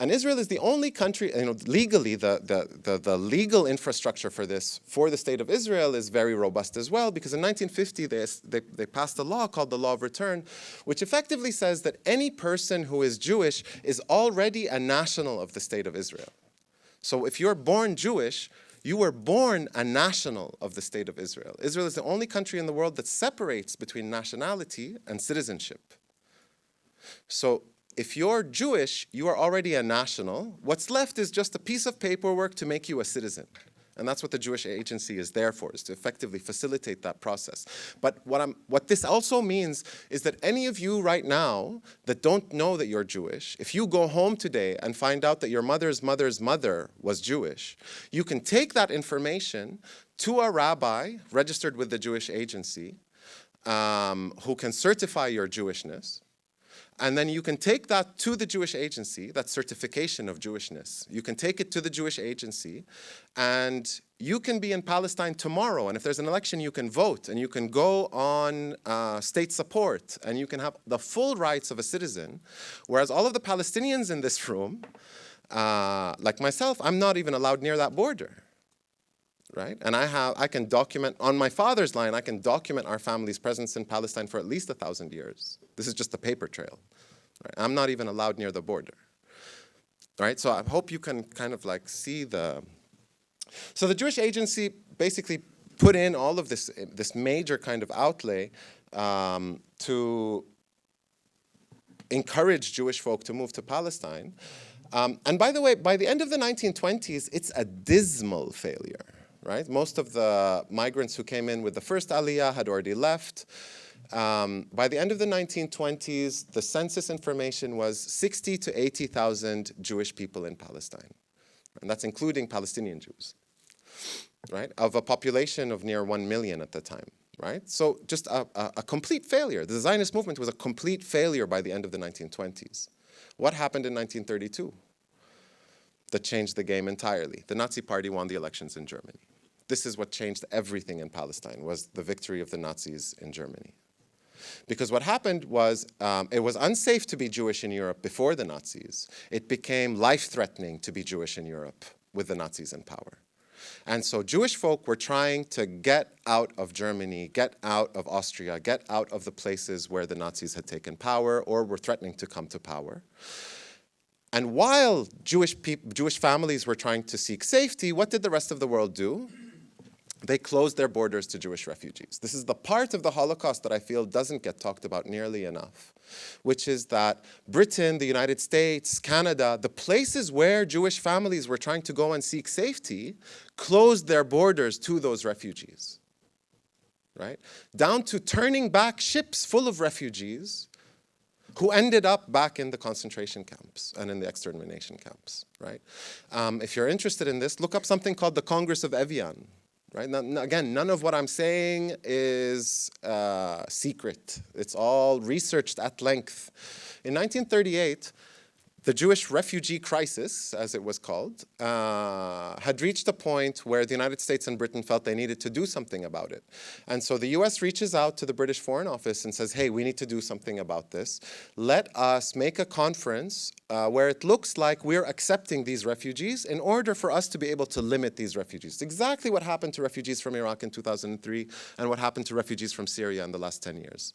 And Israel is the only country, legally, the legal infrastructure for this, for the state of Israel, is very robust as well, because in 1950 they passed a law called the Law of Return, which effectively says that any person who is Jewish is already a national of the state of Israel. So if you're born Jewish, you were born a national of the state of Israel. Israel is the only country in the world that separates between nationality and citizenship. So if you're Jewish, you are already a national. What's left is just a piece of paperwork to make you a citizen. And that's what the Jewish Agency is there for, is to effectively facilitate that process. But what this also means is that any of you right now that don't know that you're Jewish, if you go home today and find out that your mother's mother's mother was Jewish, you can take that information to a rabbi registered with the Jewish Agency who can certify your Jewishness. And then you can take that to the Jewish Agency, that certification of Jewishness. You can take it to the Jewish Agency, and you can be in Palestine tomorrow. And if there's an election, you can vote, and you can go on state support, and you can have the full rights of a citizen. Whereas all of the Palestinians in this room, like myself, I'm not even allowed near that border. Right? And I can document, on my father's line, I can document our family's presence in Palestine for at least 1,000 years. This is just a paper trail. Right? I'm not even allowed near the border. Right? So I hope you can kind of like see the... So the Jewish Agency basically put in all of this major kind of outlay to encourage Jewish folk to move to Palestine. And by the way, by the end of the 1920s, it's a dismal failure. Right? Most of the migrants who came in with the first aliyah had already left. By the end of the 1920s, the census information was 60 to 80,000 Jewish people in Palestine. And that's including Palestinian Jews, right? Of a population of near 1 million at the time, right? So just a complete failure. The Zionist movement was a complete failure by the end of the 1920s. What happened in 1932? That changed the game entirely. The Nazi Party won the elections in Germany. This is what changed everything in Palestine, was the victory of the Nazis in Germany. Because what happened was, it was unsafe to be Jewish in Europe before the Nazis. It became life-threatening to be Jewish in Europe with the Nazis in power. And so Jewish folk were trying to get out of Germany, get out of Austria, get out of the places where the Nazis had taken power or were threatening to come to power. And while Jewish families were trying to seek safety, what did the rest of the world do? They closed their borders to Jewish refugees. This is the part of the Holocaust that I feel doesn't get talked about nearly enough, which is that Britain, the United States, Canada, the places where Jewish families were trying to go and seek safety, closed their borders to those refugees. right? Down to turning back ships full of refugees who ended up back in the concentration camps and in the extermination camps, right? If you're interested in this, look up something called the Congress of Evian, right? Now, again, none of what I'm saying is secret. It's all researched at length. In 1938, the Jewish refugee crisis, as it was called, had reached a point where the United States and Britain felt they needed to do something about it. And so the US reaches out to the British Foreign Office and says, hey, we need to do something about this. Let us make a conference where it looks like we're accepting these refugees in order for us to be able to limit these refugees. It's exactly what happened to refugees from Iraq in 2003 and what happened to refugees from Syria in the last 10 years.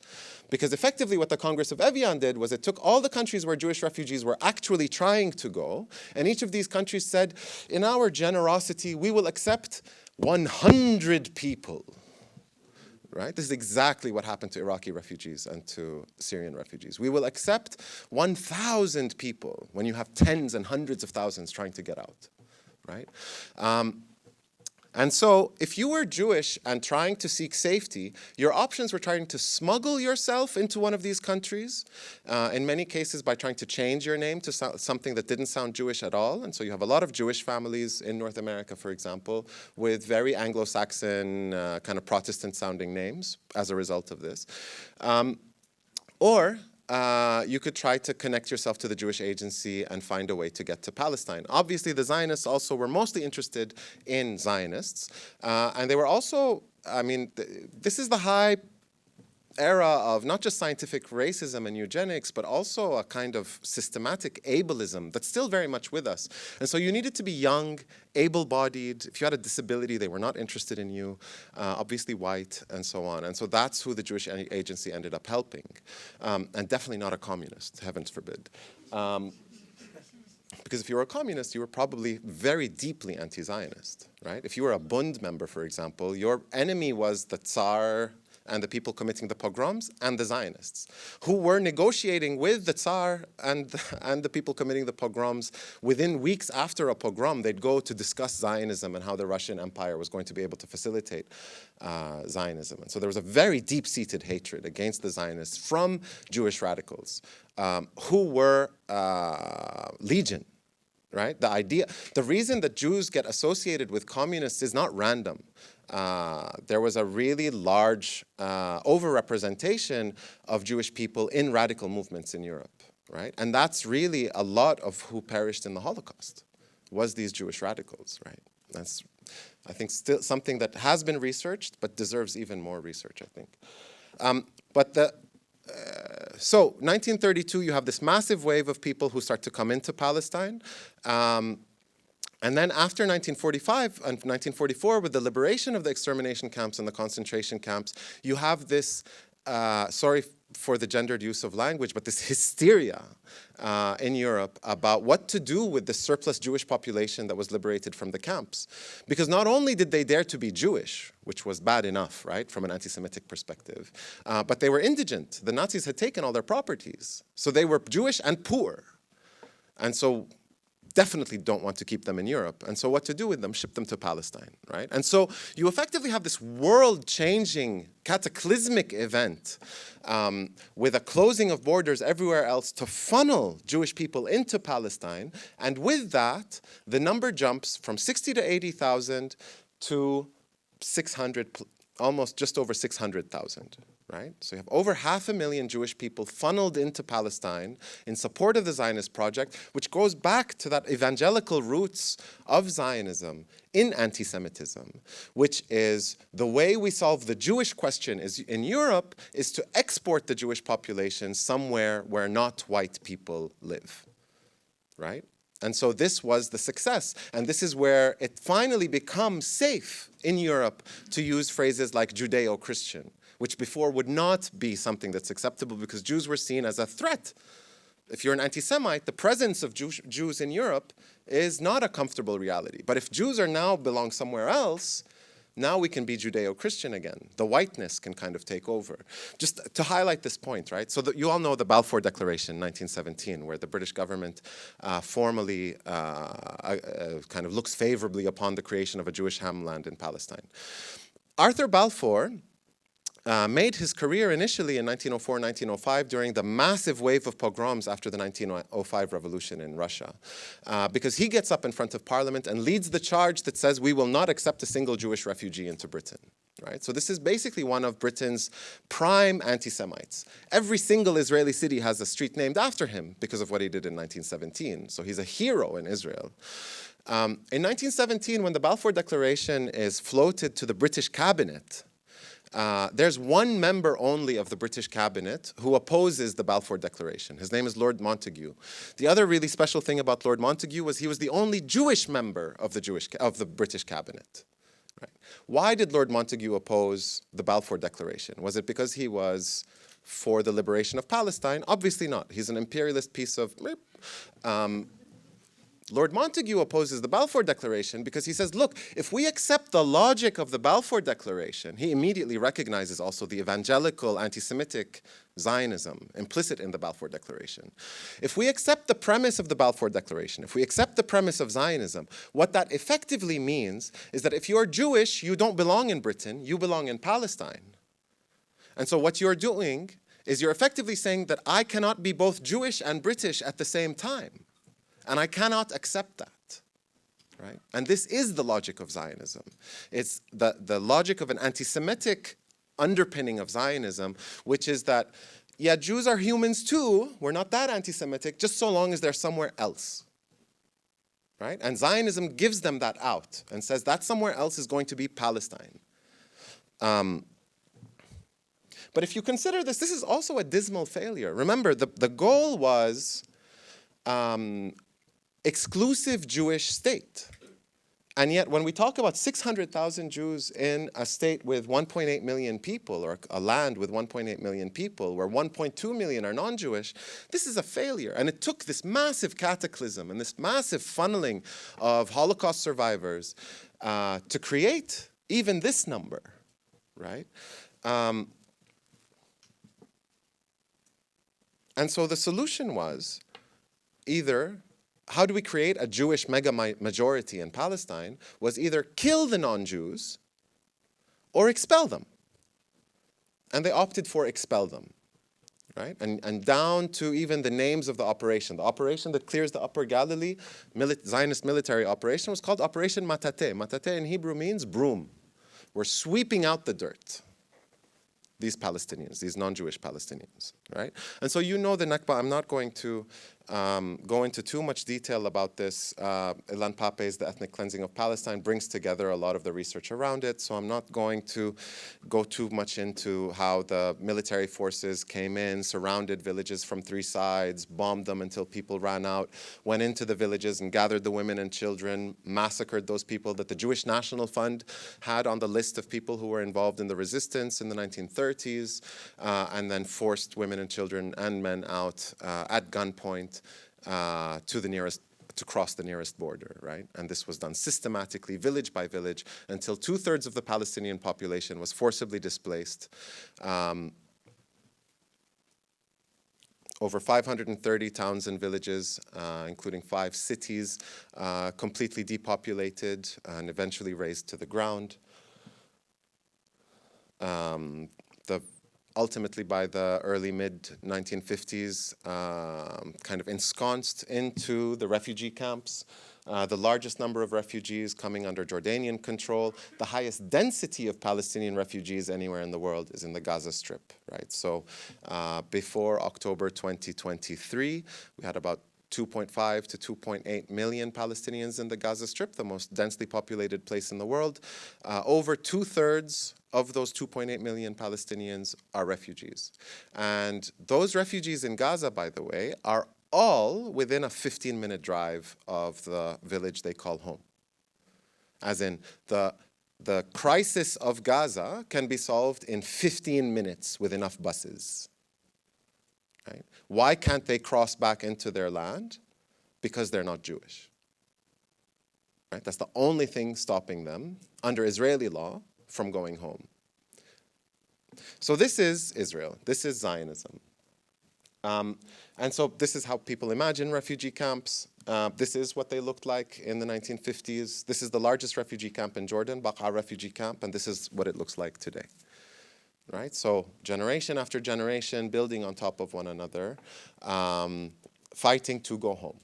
Because effectively what the Congress of Evian did was it took all the countries where Jewish refugees were actually trying to go, and each of these countries said, in our generosity, we will accept 100 people. Right? This is exactly what happened to Iraqi refugees and to Syrian refugees. We will accept 1,000 people when you have tens and hundreds of thousands trying to get out, right? And so if you were Jewish and trying to seek safety, your options were trying to smuggle yourself into one of these countries, in many cases by trying to change your name to something that didn't sound Jewish at all. And so you have a lot of Jewish families in North America, for example, with very Anglo-Saxon kind of Protestant-sounding names as a result of this. Or you could try to connect yourself to the Jewish agency and find a way to get to Palestine. Obviously, the Zionists also were mostly interested in Zionists. And they were also, I mean, this is the high era of not just scientific racism and eugenics, but also a kind of systematic ableism that's still very much with us. And so you needed to be young, able-bodied. If you had a disability, they were not interested in you, obviously white, and so on. And so that's who the Jewish agency ended up helping. And definitely not a communist, heavens forbid. Because if you were a communist, you were probably very deeply anti-Zionist, right? If you were a Bund member, for example, your enemy was the Tsar and the people committing the pogroms, and the Zionists, who were negotiating with the Tsar and the people committing the pogroms. Within weeks after a pogrom, they'd go to discuss Zionism and how the Russian Empire was going to be able to facilitate Zionism. And so there was a very deep-seated hatred against the Zionists from Jewish radicals who were legion. Right? The reason that Jews get associated with communists is not random. There was a really large overrepresentation of Jewish people in radical movements in Europe, right? And that's really a lot of who perished in the Holocaust, was these Jewish radicals, right? That's, I think, still something that has been researched, but deserves even more research, I think. So 1932, you have this massive wave of people who start to come into Palestine. And then after 1945 and 1944, with the liberation of the extermination camps and the concentration camps, you have this, sorry for the gendered use of language, but this hysteria in Europe about what to do with the surplus Jewish population that was liberated from the camps. Because not only did they dare to be Jewish, which was bad enough, right, from an anti-Semitic perspective, but they were indigent. The Nazis had taken all their properties. So they were Jewish and poor. And so definitely don't want to keep them in Europe. And so what to do with them? Ship them to Palestine, right? And so you effectively have this world-changing, cataclysmic event with a closing of borders everywhere else to funnel Jewish people into Palestine. And with that, the number jumps from 60 to 80,000 to 600, almost just over 600,000. Right? So you have over 500,000 Jewish people funneled into Palestine in support of the Zionist project, which goes back to that evangelical roots of Zionism in anti-Semitism, which is the way we solve the Jewish question is in Europe is to export the Jewish population somewhere where not white people live. Right? And so this was the success. And this is where it finally becomes safe in Europe to use phrases like Judeo-Christian, which before would not be something that's acceptable because Jews were seen as a threat. If you're an anti-Semite, the presence of Jews in Europe is not a comfortable reality. But if Jews are now belong somewhere else, now we can be Judeo-Christian again. The whiteness can kind of take over. Just to highlight this point, right? So you all know the Balfour Declaration, 1917, where the British government formally kind of looks favorably upon the creation of a Jewish homeland in Palestine. Arthur Balfour made his career initially in 1904, 1905 during the massive wave of pogroms after the 1905 revolution in Russia. Because he gets up in front of parliament and leads the charge that says we will not accept a single Jewish refugee into Britain. Right? So this is basically one of Britain's prime anti-Semites. Every single Israeli city has a street named after him because of what he did in 1917. So he's a hero in Israel. In 1917, when the Balfour Declaration is floated to the British cabinet, there's one member only of the British cabinet who opposes the Balfour Declaration. His name is Lord Montagu. The other really special thing about Lord Montagu was he was the only Jewish member of the British cabinet. Right. Why did Lord Montagu oppose the Balfour Declaration? Was it because he was for the liberation of Palestine? Obviously not. He's an imperialist piece of... Lord Montagu opposes the Balfour Declaration because he says, look, if we accept the logic of the Balfour Declaration, he immediately recognizes also the evangelical anti-Semitic Zionism implicit in the Balfour Declaration. If we accept the premise of the Balfour Declaration, if we accept the premise of Zionism, what that effectively means is that if you're Jewish, you don't belong in Britain, you belong in Palestine. And so what you're doing is you're effectively saying that I cannot be both Jewish and British at the same time. And I cannot accept that, right? And this is the logic of Zionism. It's the logic of an anti-Semitic underpinning of Zionism, which is that, yeah, Jews are humans too. We're not that anti-Semitic, just so long as they're somewhere else, right? And Zionism gives them that out and says that somewhere else is going to be Palestine. But if you consider this is also a dismal failure. Remember, the goal was exclusive Jewish state. And yet when we talk about 600,000 Jews in a state with 1.8 million people, or a land with 1.8 million people, where 1.2 million are non-Jewish, this is a failure. And it took this massive cataclysm and this massive funneling of Holocaust survivors to create even this number, right? And so the solution was either, how do we create a Jewish mega majority in Palestine, was either kill the non-Jews or expel them. And they opted for expel them, right? And down to even the names of the operation. The operation that clears the Upper Galilee, Zionist military operation, was called Operation Matate. Matate in Hebrew means broom. We're sweeping out the dirt. These Palestinians, these non-Jewish Palestinians, right? And so you know the Nakba. I'm not going to go into too much detail about this. Ilan Pape's The Ethnic Cleansing of Palestine brings together a lot of the research around it, so I'm not going to go too much into how the military forces came in, surrounded villages from three sides, bombed them until people ran out, went into the villages and gathered the women and children, massacred those people that the Jewish National Fund had on the list of people who were involved in the resistance in the 1930s, and then forced women and children and men out at gunpoint to cross the nearest border, right? And this was done systematically, village by village, until 2/3 of the Palestinian population was forcibly displaced. Over 530 towns and villages, including 5 cities, completely depopulated and eventually razed to the ground. Ultimately, by the early mid-1950s, kind of ensconced into the refugee camps, the largest number of refugees coming under Jordanian control. The highest density of Palestinian refugees anywhere in the world is in the Gaza Strip, right? So before October 2023, we had about 2.5 to 2.8 million Palestinians in the Gaza Strip, the most densely populated place in the world. Over 2/3 of those 2.8 million Palestinians are refugees. And those refugees in Gaza, by the way, are all within a 15-minute drive of the village they call home. As in, the crisis of Gaza can be solved in 15 minutes with enough buses. Right? Why can't they cross back into their land? Because they're not Jewish. Right? That's the only thing stopping them, under Israeli law, from going home. So this is Israel. This is Zionism. And so this is how people imagine refugee camps. This is what they looked like in the 1950s. This is the largest refugee camp in Jordan, Baqa refugee camp, and this is what it looks like today. right? So generation after generation, building on top of one another, fighting to go home,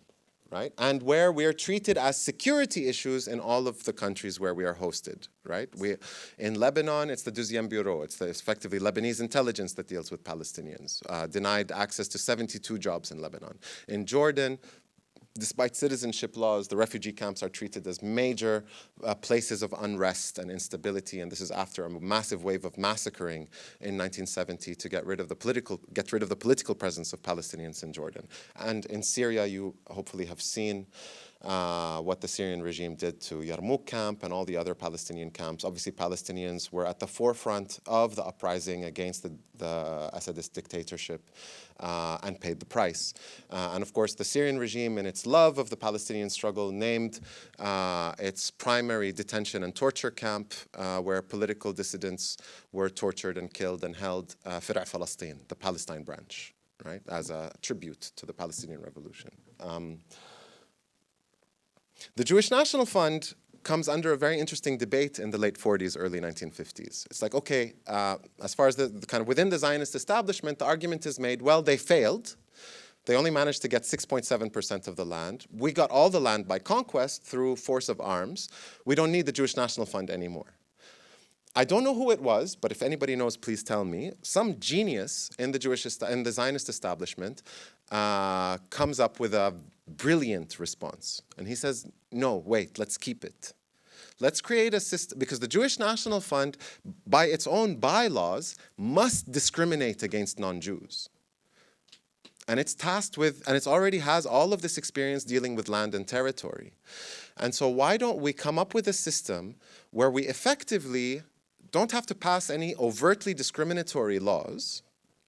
right? And where we are treated as security issues in all of the countries where we are hosted, right? In Lebanon, it's the Deuxième Bureau. It's effectively Lebanese intelligence that deals with Palestinians, denied access to 72 jobs in Lebanon. In Jordan, despite citizenship laws, the refugee camps are treated as major places of unrest and instability, and this is after a massive wave of massacring in 1970 to get rid of the political presence of Palestinians in Jordan. And in Syria, you hopefully have seen what the Syrian regime did to Yarmouk camp and all the other Palestinian camps. Obviously, Palestinians were at the forefront of the uprising against the Assadist dictatorship and paid the price. And of course, the Syrian regime, in its love of the Palestinian struggle, named its primary detention and torture camp where political dissidents were tortured and killed and held Fir' Palestine, the Palestine branch, right, as a tribute to the Palestinian revolution. The Jewish National Fund comes under a very interesting debate in the late 40s, early 1950s. It's like, okay, as far as the kind of within the Zionist establishment, the argument is made, well, they failed. They only managed to get 6.7% of the land. We got all the land by conquest through force of arms. We don't need the Jewish National Fund anymore. I don't know who it was, but if anybody knows, please tell me. Some genius in the Zionist establishment comes up with a brilliant response. And he says, no, wait, let's keep it. Let's create a system, because the Jewish National Fund, by its own bylaws, must discriminate against non-Jews. And it's tasked with, and it already has all of this experience dealing with land and territory. And so why don't we come up with a system where we effectively don't have to pass any overtly discriminatory laws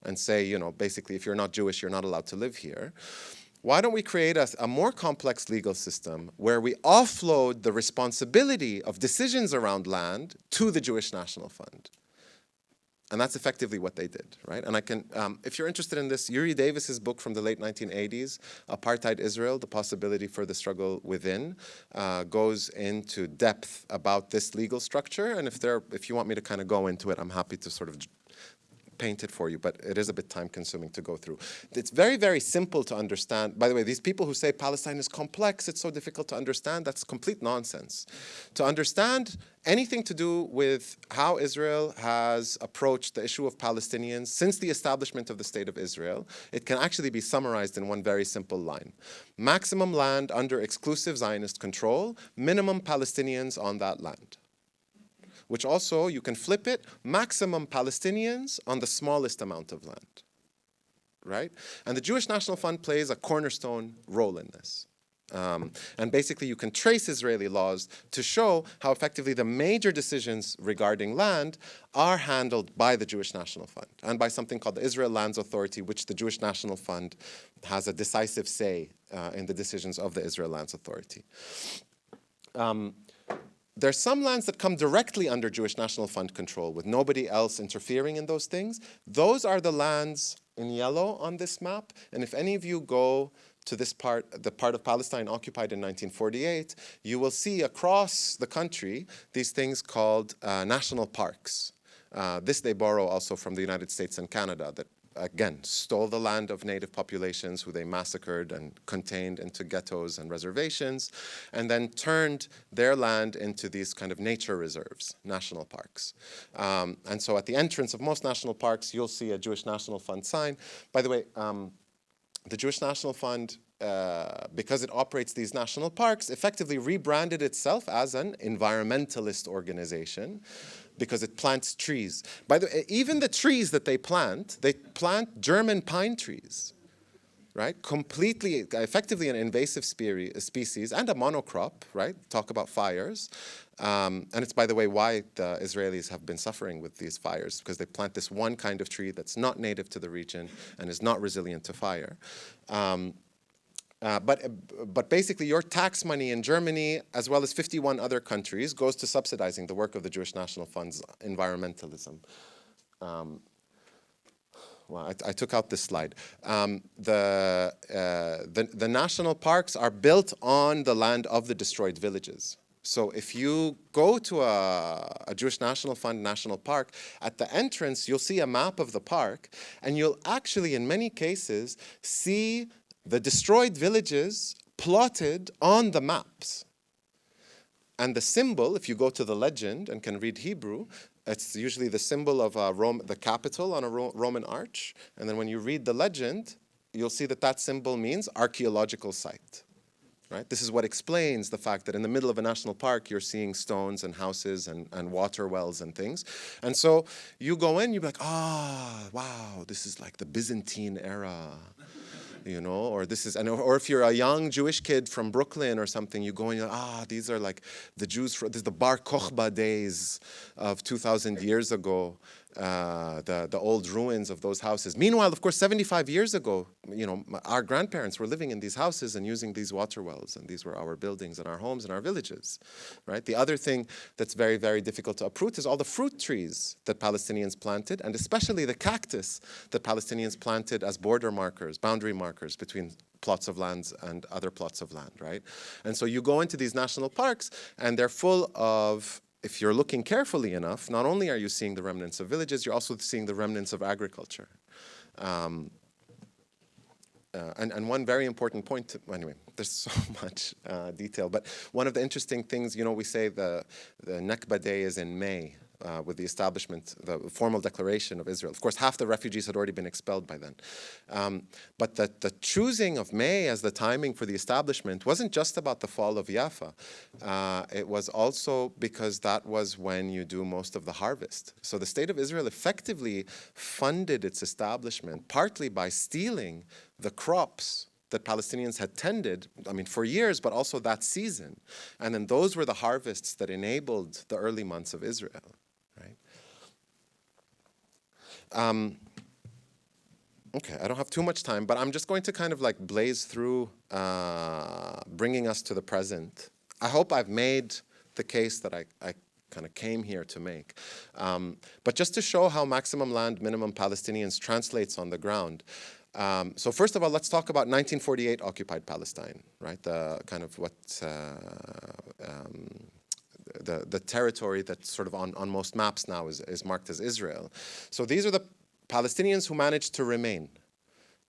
and say, you know, basically, if you're not Jewish, you're not allowed to live here. Why don't we create a more complex legal system where we offload the responsibility of decisions around land to the Jewish National Fund? And that's effectively what they did, right? And I can, if you're interested in this, Yuri Davis's book from the late 1980s, Apartheid Israel, The Possibility for the Struggle Within, goes into depth about this legal structure. And if you want me to kind of go into it, I'm happy to sort of paint it for you, but it is a bit time-consuming to go through. It's very, very simple to understand. By the way, these people who say Palestine is complex, it's so difficult to understand, that's complete nonsense. To understand anything to do with how Israel has approached the issue of Palestinians since the establishment of the State of Israel, it can actually be summarized in one very simple line. Maximum land under exclusive Zionist control, minimum Palestinians on that land. Which also, you can flip it, maximum Palestinians on the smallest amount of land, right? And the Jewish National Fund plays a cornerstone role in this. And basically, you can trace Israeli laws to show how effectively the major decisions regarding land are handled by the Jewish National Fund and by something called the Israel Lands Authority, which the Jewish National Fund has a decisive say in the decisions of the Israel Lands Authority. There's some lands that come directly under Jewish National Fund control with nobody else interfering in those things. Those are the lands in yellow on this map. And if any of you go to this part, the part of Palestine occupied in 1948, you will see across the country these things called national parks. This they borrow also from the United States and Canada that again, stole the land of native populations who they massacred and contained into ghettos and reservations, and then turned their land into these kind of nature reserves, national parks. And so at the entrance of most national parks, you'll see a Jewish National Fund sign. By the way, the Jewish National Fund, because it operates these national parks, effectively rebranded itself as an environmentalist organization, because it plants trees. By the way, even the trees that they plant German pine trees, right? Completely, effectively an invasive species and a monocrop, right? Talk about fires. And it's, by the way, why the Israelis have been suffering with these fires, because they plant this one kind of tree that's not native to the region and is not resilient to fire. But basically, your tax money in Germany, as well as 51 other countries, goes to subsidizing the work of the Jewish National Fund's environmentalism. Well, I took out this slide. The national parks are built on the land of the destroyed villages. So if you go to a Jewish National Fund national park, at the entrance you'll see a map of the park, and you'll actually, in many cases, see the destroyed villages plotted on the maps. And the symbol, if you go to the legend and can read Hebrew, it's usually the symbol of the capital on a Roman arch. And then when you read the legend, you'll see that that symbol means archaeological site. Right? This is what explains the fact that in the middle of a national park, you're seeing stones and houses and water wells and things. And so you go in, you're like, wow, this is like the Byzantine era. You know, or this is, or if you're a young Jewish kid from Brooklyn or something, you go and you're like, these are like the Jews, this is the Bar Kokhba days of 2,000 years ago, the old ruins of those houses. Meanwhile, of course, 75 years ago, you know, our grandparents were living in these houses and using these water wells, and these were our buildings and our homes and our villages, right? The other thing that's very, very difficult to uproot is all the fruit trees that Palestinians planted, and especially the cactus that Palestinians planted as border markers, boundary markers between plots of lands and other plots of land, right? And so you go into these national parks, and they're full of, if you're looking carefully enough, not only are you seeing the remnants of villages, you're also seeing the remnants of agriculture. And one very important point, anyway, there's so much detail, but one of the interesting things, you know, we say the Nakba Day is in May, with the establishment, the formal declaration of Israel. Of course, half the refugees had already been expelled by then. But the choosing of May as the timing for the establishment wasn't just about the fall of Jaffa. It was also because that was when you do most of the harvest. So the state of Israel effectively funded its establishment partly by stealing the crops that Palestinians had tended, I mean, for years, but also that season. And then those were the harvests that enabled the early months of Israel. Okay, I don't have too much time, but I'm just going to kind of like blaze through bringing us to the present. I hope I've made the case that I kind of came here to make. But just to show how maximum land, minimum Palestinians translates on the ground. So first of all, let's talk about 1948 occupied Palestine, right? The kind of what the territory that's sort of on most maps now is marked as Israel. So these are the Palestinians who managed to remain,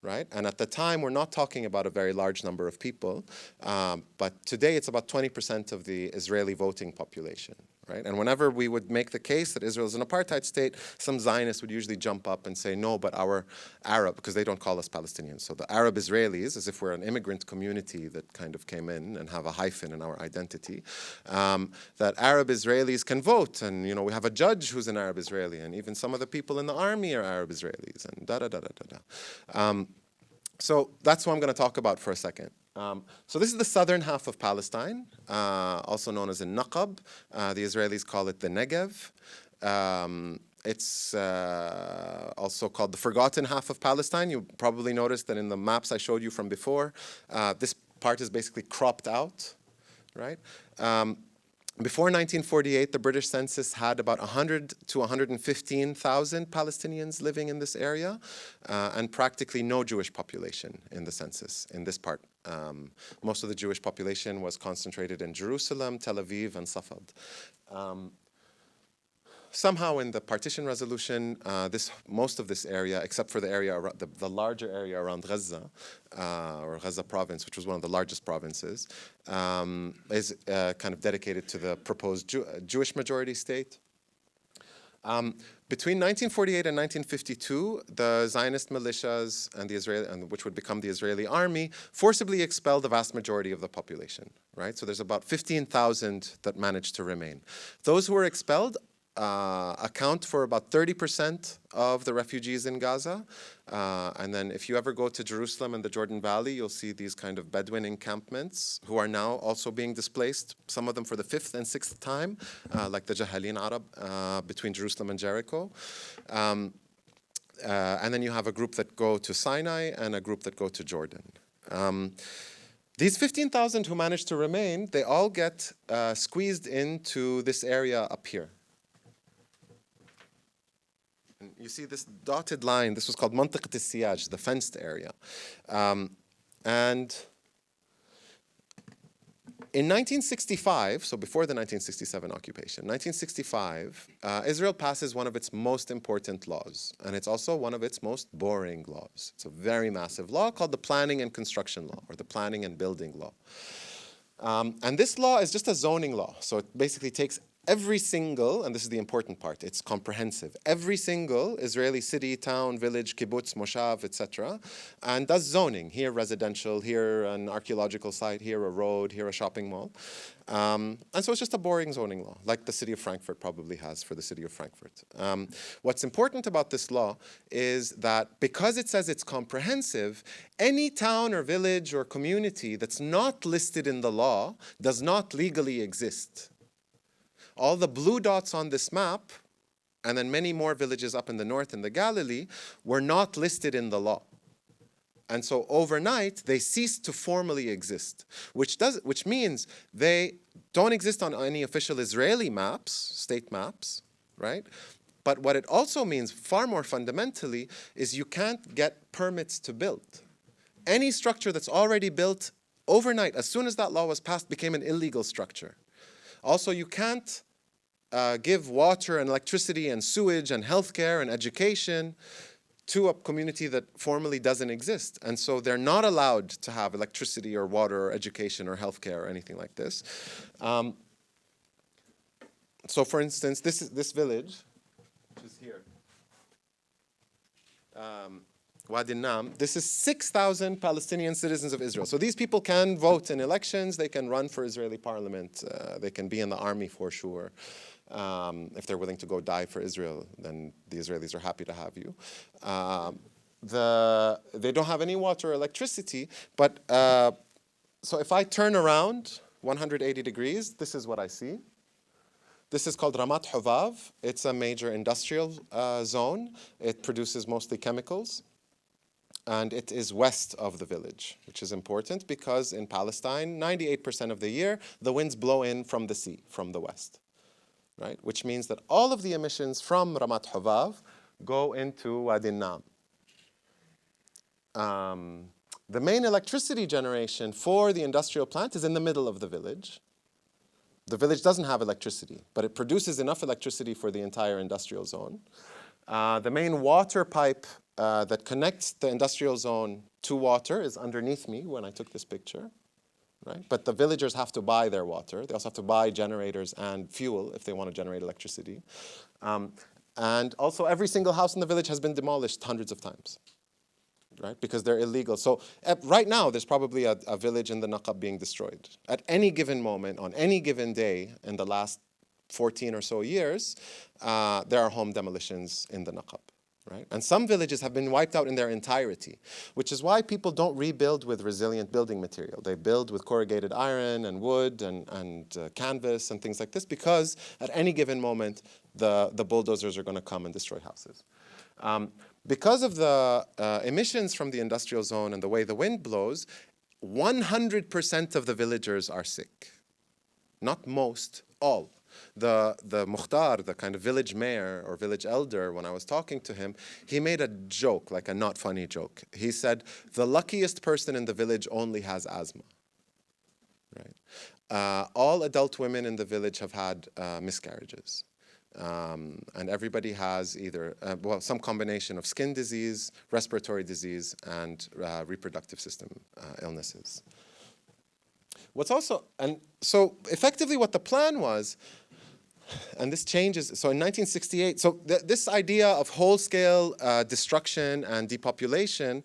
right? And at the time, we're not talking about a very large number of people, but today it's about 20% of the Israeli voting population, right? And whenever we would make the case that Israel is an apartheid state, some Zionists would usually jump up and say, no, but our Arab, because they don't call us Palestinians, so the Arab Israelis, as if we're an immigrant community that kind of came in and have a hyphen in our identity, that Arab Israelis can vote, and you know, we have a judge who's an Arab Israeli, and even some of the people in the army are Arab Israelis, and da-da-da-da-da-da. So that's what I'm going to talk about for a second. So this is the southern half of Palestine, also known as the Naqab. The Israelis call it the Negev. It's also called the forgotten half of Palestine. You probably noticed that in the maps I showed you from before, this part is basically cropped out, right? Before 1948, the British census had about 100 to 115,000 Palestinians living in this area, and practically no Jewish population in the census in this part. Most of the Jewish population was concentrated in Jerusalem, Tel Aviv, and Safad. Somehow in the partition resolution, most of this area, except for the area, the larger area around Gaza, or Gaza province, which was one of the largest provinces, is kind of dedicated to the proposed Jewish majority state. Between 1948 and 1952, the Zionist militias and which would become the Israeli army, forcibly expelled the vast majority of the population, right? So there's about 15,000 that managed to remain. Those who were expelled account for about 30% of the refugees in Gaza. And then if you ever go to Jerusalem and the Jordan Valley, you'll see these kind of Bedouin encampments who are now also being displaced, some of them for the 5th and 6th time, like the Jahalin Arab between Jerusalem and Jericho. And then you have a group that go to Sinai and a group that go to Jordan. These 15,000 who managed to remain, they all get squeezed into this area up here. You see this dotted line, this was called Mantiqat al-Siyaj, the fenced area. And In 1965, so before the 1967 occupation, 1965, Israel passes one of its most important laws, and it's also one of its most boring laws. It's a very massive law called the Planning and Construction Law, or the Planning and Building Law. And this law is just a zoning law, so it basically takes every single, and this is the important part, it's comprehensive, every single Israeli city, town, village, kibbutz, moshav, etc., and does zoning. Here residential, here an archaeological site, here a road, here a shopping mall. And so it's just a boring zoning law, like the city of Frankfurt probably has for the city of Frankfurt. What's important about this law is that because it says it's comprehensive, any town or village or community that's not listed in the law does not legally exist. All the blue dots on this map, and then many more villages up in the north in the Galilee, were not listed in the law. And so overnight, they ceased to formally exist, which means they don't exist on any official Israeli maps, state maps, right? But what it also means, far more fundamentally, is you can't get permits to build. Any structure that's already built overnight, as soon as that law was passed, became an illegal structure. Also, you can't give water and electricity and sewage and healthcare and education to a community that formally doesn't exist. And so they're not allowed to have electricity or water or education or healthcare or anything like this. So for instance, this village, which is here, Wadi Nam, this is 6,000 Palestinian citizens of Israel. So these people can vote in elections, they can run for Israeli parliament, they can be in the army for sure. If they're willing to go die for Israel, then the Israelis are happy to have you. They don't have any water or electricity, but so if I turn around 180 degrees, this is what I see. This is called Ramat Huvav. It's a major industrial zone. It produces mostly chemicals. And it is west of the village, which is important because in Palestine, 98% of the year, the winds blow in from the sea, from the west, right? Which means that all of the emissions from Ramat Huvav go into Wadi Nam. The main electricity generation for the industrial plant is in the middle of the village. The village doesn't have electricity, but it produces enough electricity for the entire industrial zone. The main water pipe that connects the industrial zone to water is underneath me when I took this picture, right? But the villagers have to buy their water. They also have to buy generators and fuel if they want to generate electricity. And also every single house in the village has been demolished hundreds of times, right? Because they're illegal. So right now, there's probably a village in the Naqab being destroyed. At any given moment, on any given day in the last 14 or so years, there are home demolitions in the Naqab. Right? And some villages have been wiped out in their entirety, which is why people don't rebuild with resilient building material. They build with corrugated iron and wood and canvas and things like this because at any given moment, the bulldozers are going to come and destroy houses. Because of the emissions from the industrial zone and the way the wind blows, 100% of the villagers are sick. Not most, all. The Mukhtar, the kind of village mayor or village elder, when I was talking to him, he made a joke, like a not funny joke. He said, the luckiest person in the village only has asthma. Right? All adult women in the village have had miscarriages. And everybody has either, some combination of skin disease, respiratory disease, and reproductive system illnesses. What's also, and so effectively what the plan was, and this changes, so in 1968, so this idea of whole-scale destruction and depopulation,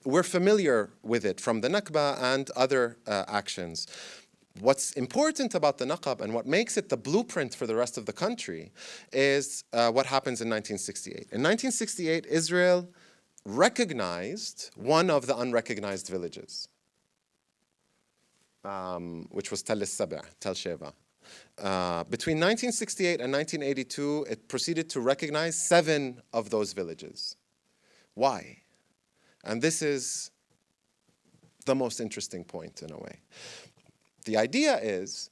we're familiar with it from the Nakba and other actions. What's important about the Naqab and what makes it the blueprint for the rest of the country is what happens in 1968. In 1968, Israel recognized one of the unrecognized villages, which was Tel Saba, Tel Sheva. Between 1968 and 1982, it proceeded to recognize 7 of those villages. Why? And this is the most interesting point in a way. The idea is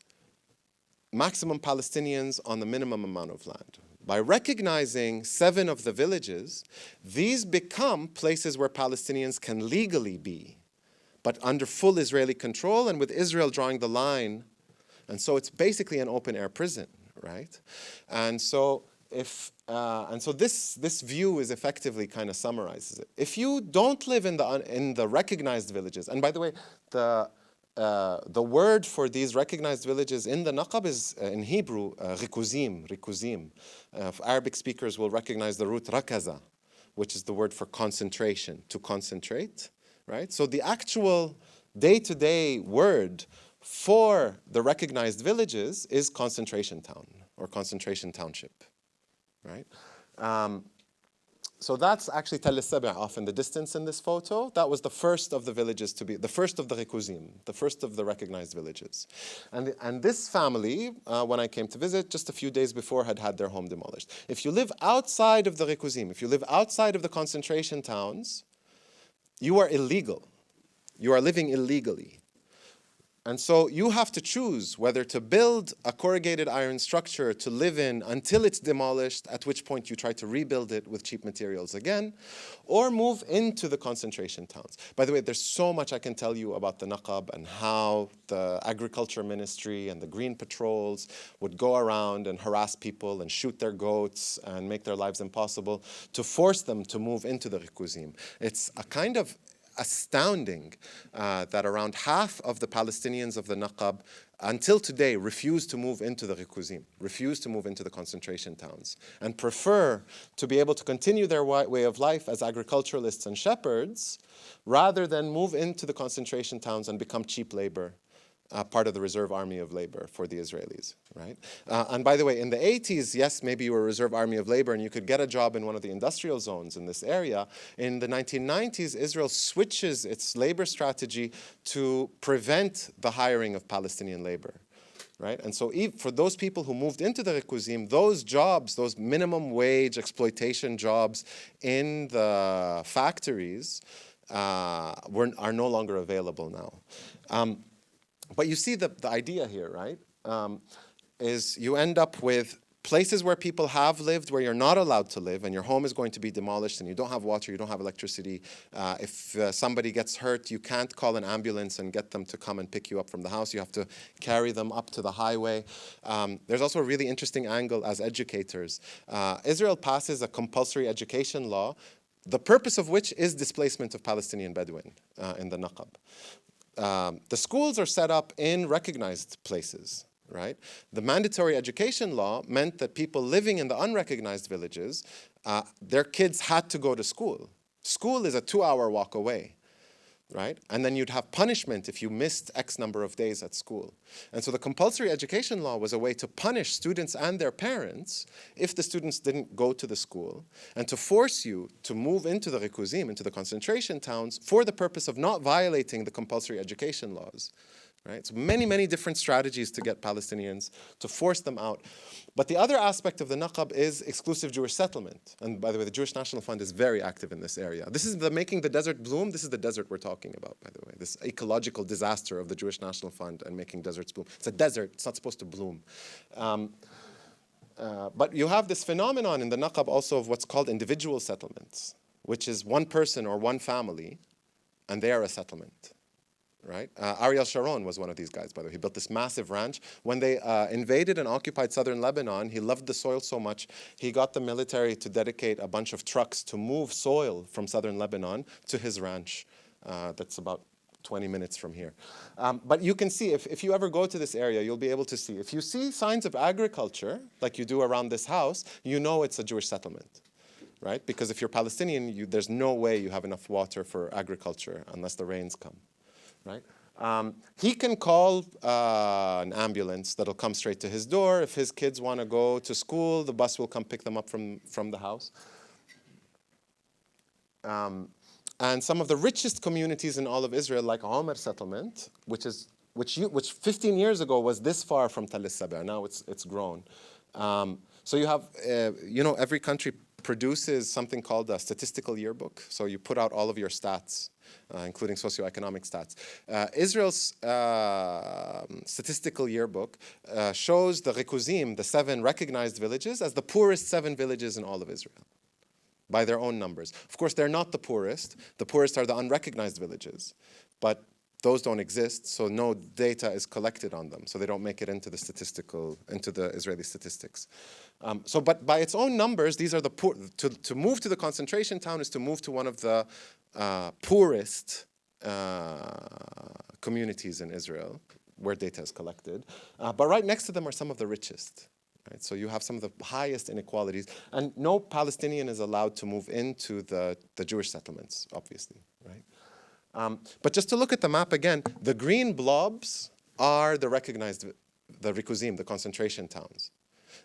maximum Palestinians on the minimum amount of land. By recognizing 7 of the villages, these become places where Palestinians can legally be. but under full Israeli control and with Israel drawing the line. And so it's basically an open-air prison, right? And so this view is effectively kind of summarizes it. If you don't live in the recognized villages, and by the way, the word for these recognized villages in the Naqab is in Hebrew, rikuzim. Arabic speakers will recognize the root rakaza, which is the word for concentration, to concentrate, right? So the actual day-to-day word for the recognized villages is concentration town or concentration township, right? So that's actually Tel Sabi off in the distance in this photo. That was the first of the villages to be, the first of the rikuzim, the first of the recognized villages. And this family, when I came to visit just a few days before, had their home demolished. If you live outside of the rikuzim, if you live outside of the concentration towns, you are illegal. You are living illegally. And so you have to choose whether to build a corrugated iron structure to live in until it's demolished, at which point you try to rebuild it with cheap materials again, or move into the concentration towns. By the way, there's so much I can tell you about the Naqab and how the agriculture ministry and the green patrols would go around and harass people and shoot their goats and make their lives impossible to force them to move into the rikuzim. It's a kind of astounding that around half of the Palestinians of the Naqab until today refuse to move into the rikuzim, refuse to move into the concentration towns, and prefer to be able to continue their way of life as agriculturalists and shepherds rather than move into the concentration towns and become cheap labor, part of the reserve army of labor for the Israelis, right? And by the way, in the 80s, yes, maybe you were a reserve army of labor and you could get a job in one of the industrial zones in this area. In the 1990s, Israel switches its labor strategy to prevent the hiring of Palestinian labor, right? And so for those people who moved into the rikuzim, those jobs, those minimum wage exploitation jobs in the factories are no longer available now. But you see the idea here, right? Is you end up with places where people have lived where you're not allowed to live and your home is going to be demolished and you don't have water, you don't have electricity. If somebody gets hurt, you can't call an ambulance and get them to come and pick you up from the house. You have to carry them up to the highway. There's also a really interesting angle as educators. Israel passes a compulsory education law, the purpose of which is displacement of Palestinian Bedouin in the Naqab. The schools are set up in recognized places, right? The mandatory education law meant that people living in the unrecognized villages, their kids had to go to school. School is a 2-hour walk away, right? And then you'd have punishment if you missed X number of days at school. And so the compulsory education law was a way to punish students and their parents if the students didn't go to the school, and to force you to move into the rikuzim, into the concentration towns, for the purpose of not violating the compulsory education laws. Right? So many different strategies to get Palestinians, to force them out. But the other aspect of the Naqab is exclusive Jewish settlement. And by the way, the Jewish National Fund is very active in this area. This is the making the desert bloom. This is the desert we're talking about, by the way. This ecological disaster of the Jewish National Fund and making deserts bloom. It's a desert. It's not supposed to bloom. But you have this phenomenon in the Naqab also of what's called individual settlements, which is one person or one family, and they are a settlement. Right? Ariel Sharon was one of these guys, by the way. He built this massive ranch. When they invaded and occupied southern Lebanon, he loved the soil so much, he got the military to dedicate a bunch of trucks to move soil from southern Lebanon to his ranch. That's about 20 minutes from here. But you can see, if you ever go to this area, you'll be able to see. If you see signs of agriculture, like you do around this house, you know it's a Jewish settlement. Right? Because if you're Palestinian, there's no way you have enough water for agriculture unless the rains come. Right? He can call an ambulance that'll come straight to his door. If his kids want to go to school, the bus will come pick them up from the house. And some of the richest communities in all of Israel, like Omer settlement, which 15 years ago was this far from Tel Sabi. Now it's grown. So you have, every country produces something called a statistical yearbook. So you put out all of your stats, including socioeconomic stats. Israel's statistical yearbook shows the Rikuzim, the 7 recognized villages, as the poorest 7 villages in all of Israel, by their own numbers. Of course, they're not the poorest. The poorest are the unrecognized villages. But those don't exist, so no data is collected on them, so they don't make it into the Israeli statistics. But by its own numbers, these are the poor. To move to the concentration town is to move to one of the poorest communities in Israel, where data is collected. But right next to them are some of the richest. Right? So you have some of the highest inequalities, and no Palestinian is allowed to move into the Jewish settlements, obviously, right? But just to look at the map again, the green blobs are the recognized, the rikuzim, the concentration towns.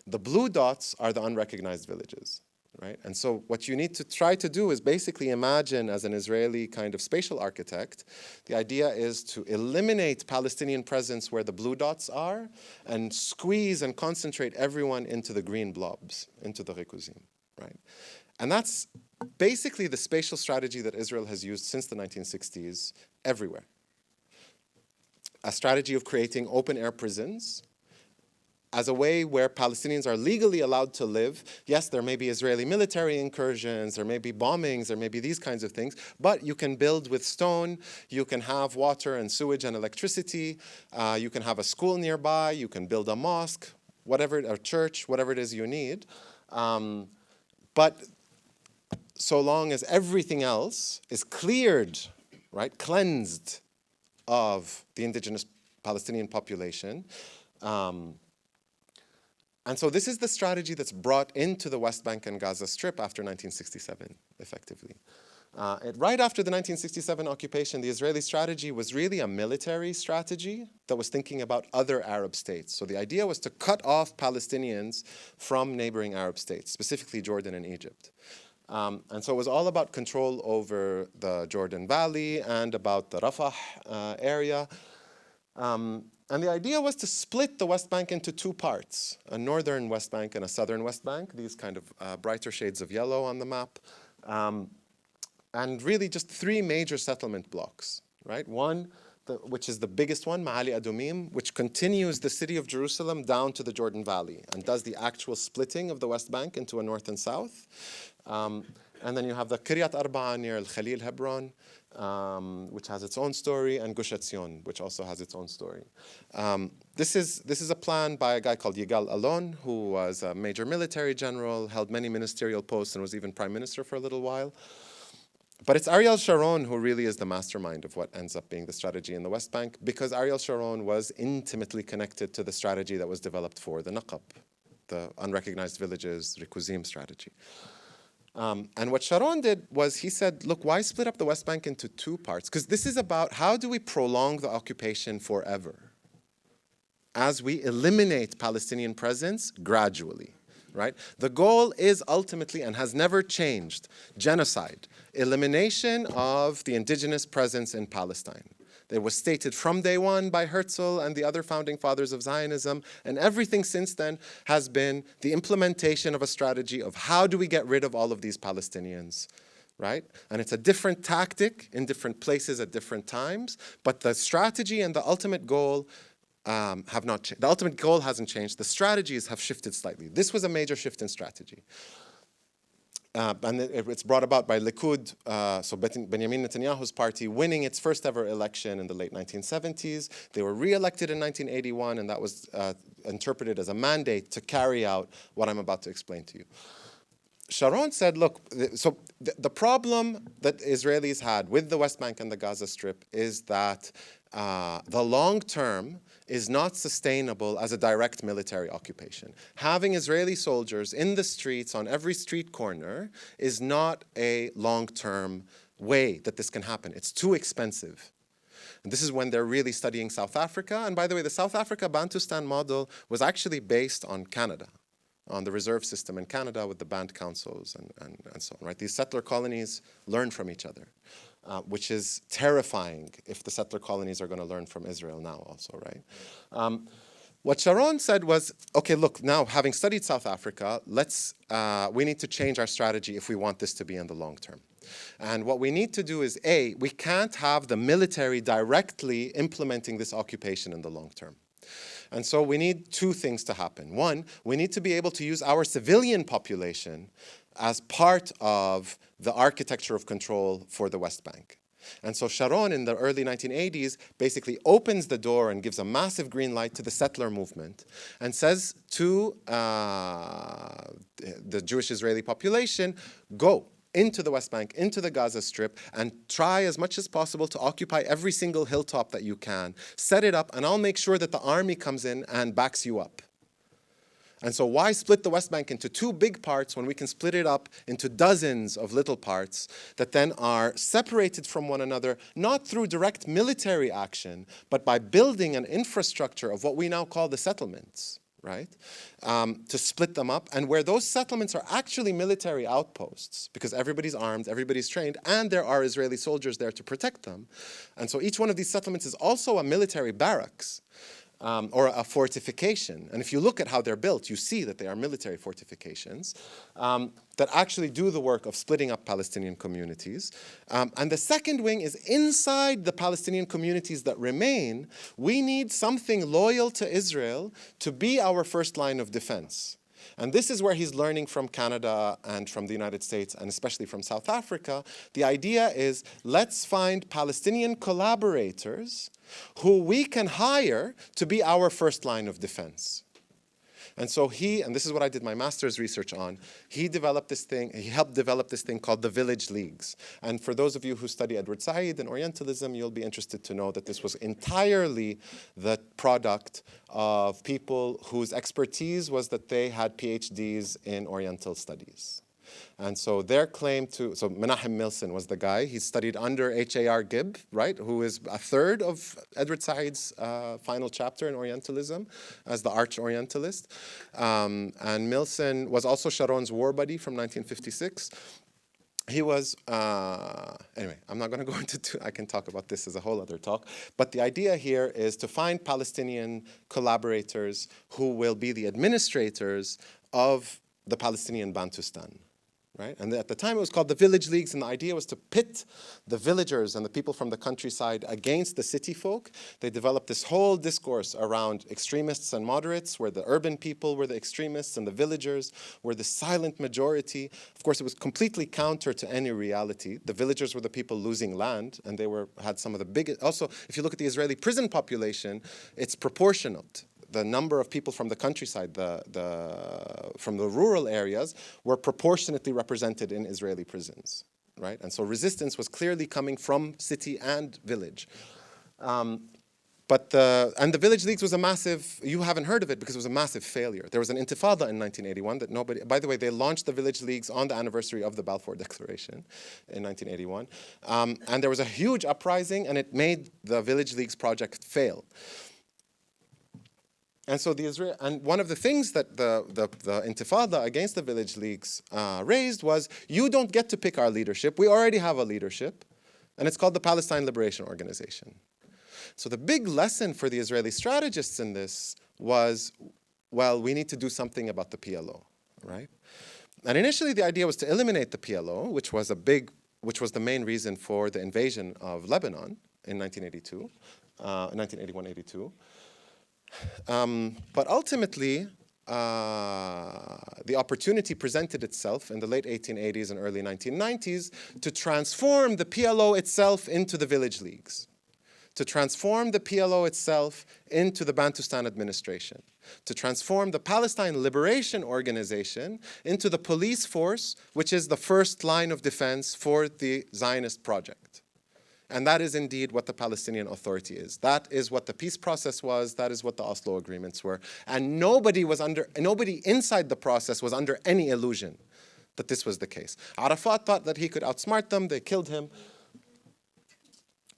The blue dots are the unrecognized villages, right? And so what you need to try to do is basically imagine, as an Israeli kind of spatial architect, the idea is to eliminate Palestinian presence where the blue dots are and squeeze and concentrate everyone into the green blobs, into the rikuzim, right? And that's basically the spatial strategy that Israel has used since the 1960s everywhere. A strategy of creating open-air prisons as a way where Palestinians are legally allowed to live. Yes, there may be Israeli military incursions, there may be bombings, there may be these kinds of things, but you can build with stone, you can have water and sewage and electricity, you can have a school nearby, you can build a mosque, whatever, a church, whatever it is you need. But so long as everything else is cleared, right, cleansed of the indigenous Palestinian population. And so this is the strategy that's brought into the West Bank and Gaza Strip after 1967, effectively. Right after the 1967 occupation, the Israeli strategy was really a military strategy that was thinking about other Arab states. So the idea was to cut off Palestinians from neighboring Arab states, specifically Jordan and Egypt. And so it was all about control over the Jordan Valley and about the Rafah area. And the idea was to split the West Bank into two parts, a northern West Bank and a southern West Bank, these kind of brighter shades of yellow on the map. And really just three major settlement blocks, right? One, which is the biggest one, Ma'ali Adumim, which continues the city of Jerusalem down to the Jordan Valley and does the actual splitting of the West Bank into a north and south. And then you have the Kiryat Arba'a near Al-Khalil, Hebron, which has its own story, and Gush Etzion, which also has its own story. This is a plan by a guy called Yigal Alon, who was a major military general, held many ministerial posts, and was even prime minister for a little while. But it's Ariel Sharon who really is the mastermind of what ends up being the strategy in the West Bank, because Ariel Sharon was intimately connected to the strategy that was developed for the Naqab, the unrecognized villages, Rikuzim strategy. And what Sharon did was he said, look, why split up the West Bank into two parts? Because this is about how do we prolong the occupation forever as we eliminate Palestinian presence gradually, right? The goal is ultimately, and has never changed, genocide, elimination of the indigenous presence in Palestine. It was stated from day one by Herzl and the other founding fathers of Zionism, and everything since then has been the implementation of a strategy of how do we get rid of all of these Palestinians, right? And it's a different tactic in different places at different times, but the strategy and the ultimate goal have not changed. The ultimate goal hasn't changed. The strategies have shifted slightly. This was a major shift in strategy. And it's brought about by Likud, so Benjamin Netanyahu's party, winning its first ever election in the late 1970s. They were re-elected in 1981, and that was interpreted as a mandate to carry out what I'm about to explain to you. Sharon said, look, so the problem that Israelis had with the West Bank and the Gaza Strip is that the long term is not sustainable as a direct military occupation. Having Israeli soldiers in the streets on every street corner is not a long-term way that this can happen. It's too expensive. And this is when they're really studying South Africa. And by the way, the South Africa Bantustan model was actually based on Canada, on the reserve system in Canada with the band councils and so on, right? These settler colonies learn from each other. Which is terrifying if the settler colonies are going to learn from Israel now also, right? What Sharon said was, okay, look, now having studied South Africa, we need to change our strategy if we want this to be in the long term. And what we need to do is, A, we can't have the military directly implementing this occupation in the long term. And so we need two things to happen. One, we need to be able to use our civilian population as part of the architecture of control for the West Bank. And so Sharon in the early 1980s basically opens the door and gives a massive green light to the settler movement and says to the Jewish Israeli population, go into the West Bank, into the Gaza Strip, and try as much as possible to occupy every single hilltop that you can. Set it up, and I'll make sure that the army comes in and backs you up. And so why split the West Bank into two big parts when we can split it up into dozens of little parts that then are separated from one another, not through direct military action, but by building an infrastructure of what we now call the settlements, right? To split them up, and where those settlements are actually military outposts, because everybody's armed, everybody's trained, and there are Israeli soldiers there to protect them. And so each one of these settlements is also a military barracks. Or a fortification. And if you look at how they're built, you see that they are military fortifications that actually do the work of splitting up Palestinian communities. And the second wing is inside the Palestinian communities that remain, we need something loyal to Israel to be our first line of defense. And this is where he's learning from Canada and from the United States, and especially from South Africa. The idea is, let's find Palestinian collaborators who we can hire to be our first line of defense. And so and this is what I did my master's research on, he helped develop this thing called the village leagues. And for those of you who study Edward Said and Orientalism, you'll be interested to know that this was entirely the product of people whose expertise was that they had PhDs in Oriental studies. And so their claim so Menachem Milson was the guy. He studied under H.A.R. Gibb, right, who is a third of Edward Said's final chapter in Orientalism as the arch-Orientalist. And Milson was also Sharon's war buddy from 1956. He was, anyway, I'm not going to go into I can talk about this as a whole other talk. But the idea here is to find Palestinian collaborators who will be the administrators of the Palestinian Bantustan. Right? And at the time it was called the village leagues, and the idea was to pit the villagers and the people from the countryside against the city folk. They developed this whole discourse around extremists and moderates, where the urban people were the extremists and the villagers were the silent majority. Of course, it was completely counter to any reality. The villagers were the people losing land, and they had some of the biggest. Also, if you look at the Israeli prison population, it's proportionate. The number of people from the countryside, from the rural areas, were proportionately represented in Israeli prisons, right? And so resistance was clearly coming from city and village. And the village leagues was a massive, you haven't heard of it because it was a massive failure. There was an intifada in 1981 that nobody, by the way, they launched the village leagues on the anniversary of the Balfour Declaration in 1981. And there was a huge uprising, and it made the village leagues project fail. And so one of the things that the intifada against the village leagues raised was, you don't get to pick our leadership. We already have a leadership, and it's called the Palestine Liberation Organization. So the big lesson for the Israeli strategists in this was, well, we need to do something about the PLO, right? And initially the idea was to eliminate the PLO, which was the main reason for the invasion of Lebanon in 1981-82. But ultimately, the opportunity presented itself in the late 1880s and early 1990s to transform the PLO itself into the village leagues, to transform the PLO itself into the Bantustan administration, to transform the Palestine Liberation Organization into the police force, which is the first line of defense for the Zionist project. And that is indeed what the Palestinian Authority is. That is what the peace process was. That is what the Oslo agreements were. And nobody inside the process was under any illusion that this was the case. Arafat thought that he could outsmart them. They killed him.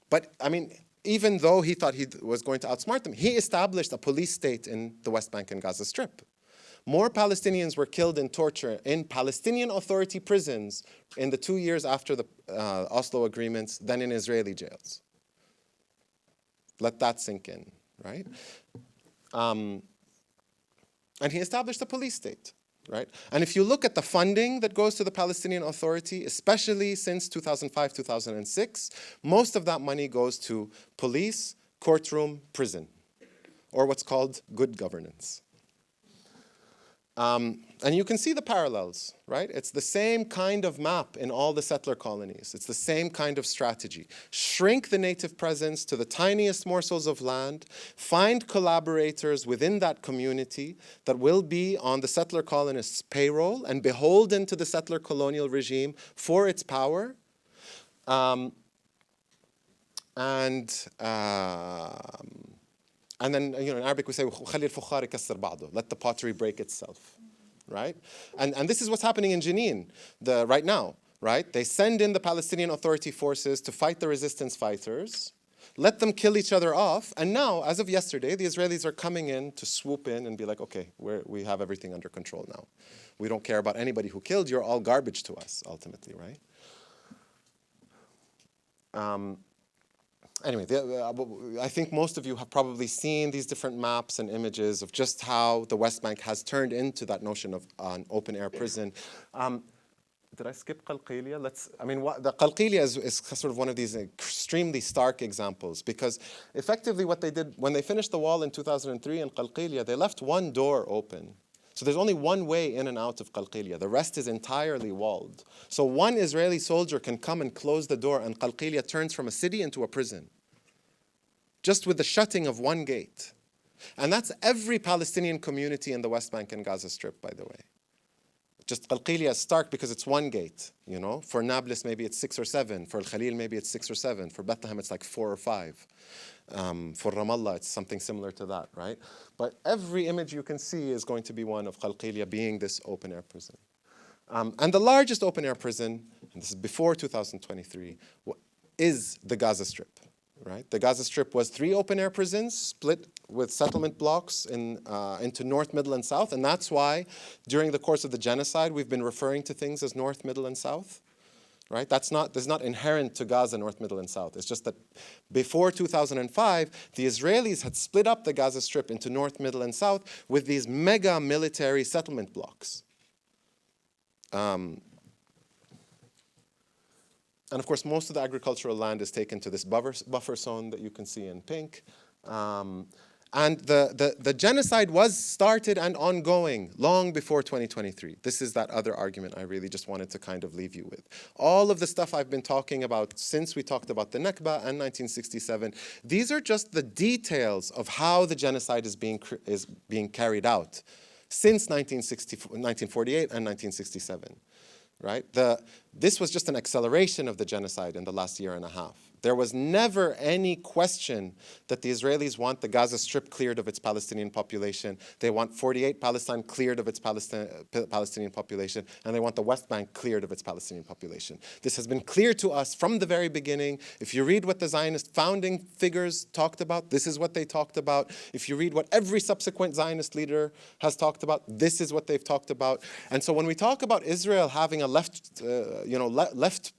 But, I mean, even though he thought he was going to outsmart them, he established a police state in the West Bank and Gaza Strip. More Palestinians were killed in torture in Palestinian Authority prisons in the 2 years after the Oslo agreements than in Israeli jails. Let that sink in, right? And he established a police state, right? And if you look at the funding that goes to the Palestinian Authority, especially since 2005, 2006, most of that money goes to police, courtroom, prison, or what's called good governance. And you can see the parallels, right? It's the same kind of map in all the settler colonies. It's the same kind of strategy. Shrink the native presence to the tiniest morsels of land, find collaborators within that community that will be on the settler colonists' payroll and beholden to the settler colonial regime for its power. And then, in Arabic we say, let the pottery break itself. Right? And this is what's happening in Jenin right now, right? They send in the Palestinian Authority forces to fight the resistance fighters, let them kill each other off, and now, as of yesterday, the Israelis are coming in to swoop in and be like, okay, we have everything under control now. We don't care about anybody who killed, you're all garbage to us, ultimately, right? Anyway, I think most of you have probably seen these different maps and images of just how the West Bank has turned into that notion of an open-air prison. Did I skip Qalqilia? The Qalqilia is sort of one of these extremely stark examples, because effectively what they did, when they finished the wall in 2003 in Qalqilia, they left one door open. So there's only one way in and out of Qalqilia. The rest is entirely walled. So one Israeli soldier can come and close the door, and Qalqilia turns from a city into a prison, just with the shutting of one gate. And that's every Palestinian community in the West Bank and Gaza Strip, by the way. Just Qalqilia is stark because it's one gate, For Nablus, maybe it's 6 or 7. For Al-Khalil, maybe it's 6 or 7. For Bethlehem, it's like 4 or 5. For Ramallah, it's something similar to that, right? But every image you can see is going to be one of Qalqilia being this open-air prison. And the largest open-air prison, and this is before 2023, is the Gaza Strip, right? The Gaza Strip was 3 open-air prisons split with settlement blocks into North, Middle, and South, and that's why during the course of the genocide we've been referring to things as North, Middle, and South. Right? That's not inherent to Gaza, North, Middle, and South. It's just that before 2005, the Israelis had split up the Gaza Strip into North, Middle, and South with these mega military settlement blocks. And of course, most of the agricultural land is taken to this buffer zone that you can see in pink. And the genocide was started and ongoing long before 2023. This is that other argument I really just wanted to kind of leave you with. All of the stuff I've been talking about since we talked about the Nakba and 1967, these are just the details of how the genocide is being carried out since 1948 and 1967. Right? This was just an acceleration of the genocide in the last year and a half. There was never any question that the Israelis want the Gaza Strip cleared of its Palestinian population. They want 48 Palestine cleared of its Palestinian population, and they want the West Bank cleared of its Palestinian population. This has been clear to us from the very beginning. If you read what the Zionist founding figures talked about, this is what they talked about. If you read what every subsequent Zionist leader has talked about, this is what they've talked about. And so when we talk about Israel having a left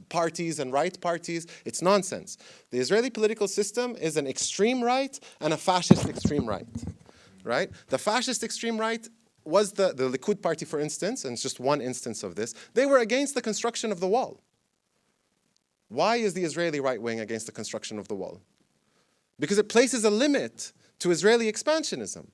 parties and right parties, it's nonsense. The Israeli political system is an extreme right and a fascist extreme right, right? The fascist extreme right was the Likud party, for instance, and it's just one instance of this. They were against the construction of the wall. Why is the Israeli right wing against the construction of the wall? Because it places a limit to Israeli expansionism.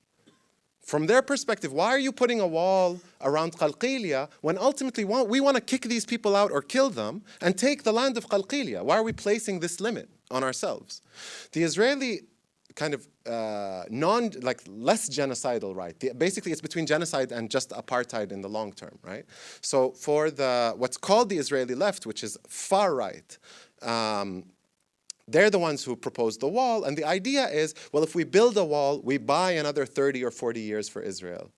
From their perspective, why are you putting a wall around Qalqilia when ultimately we want to kick these people out or kill them and take the land of Qalqilia? Why are we placing this limit on ourselves? The Israeli kind of less genocidal right, basically it's between genocide and just apartheid in the long term, right? So for what's called the Israeli left, which is far right, they're the ones who proposed the wall, and the idea is, well, if we build a wall, we buy another 30 or 40 years for Israel,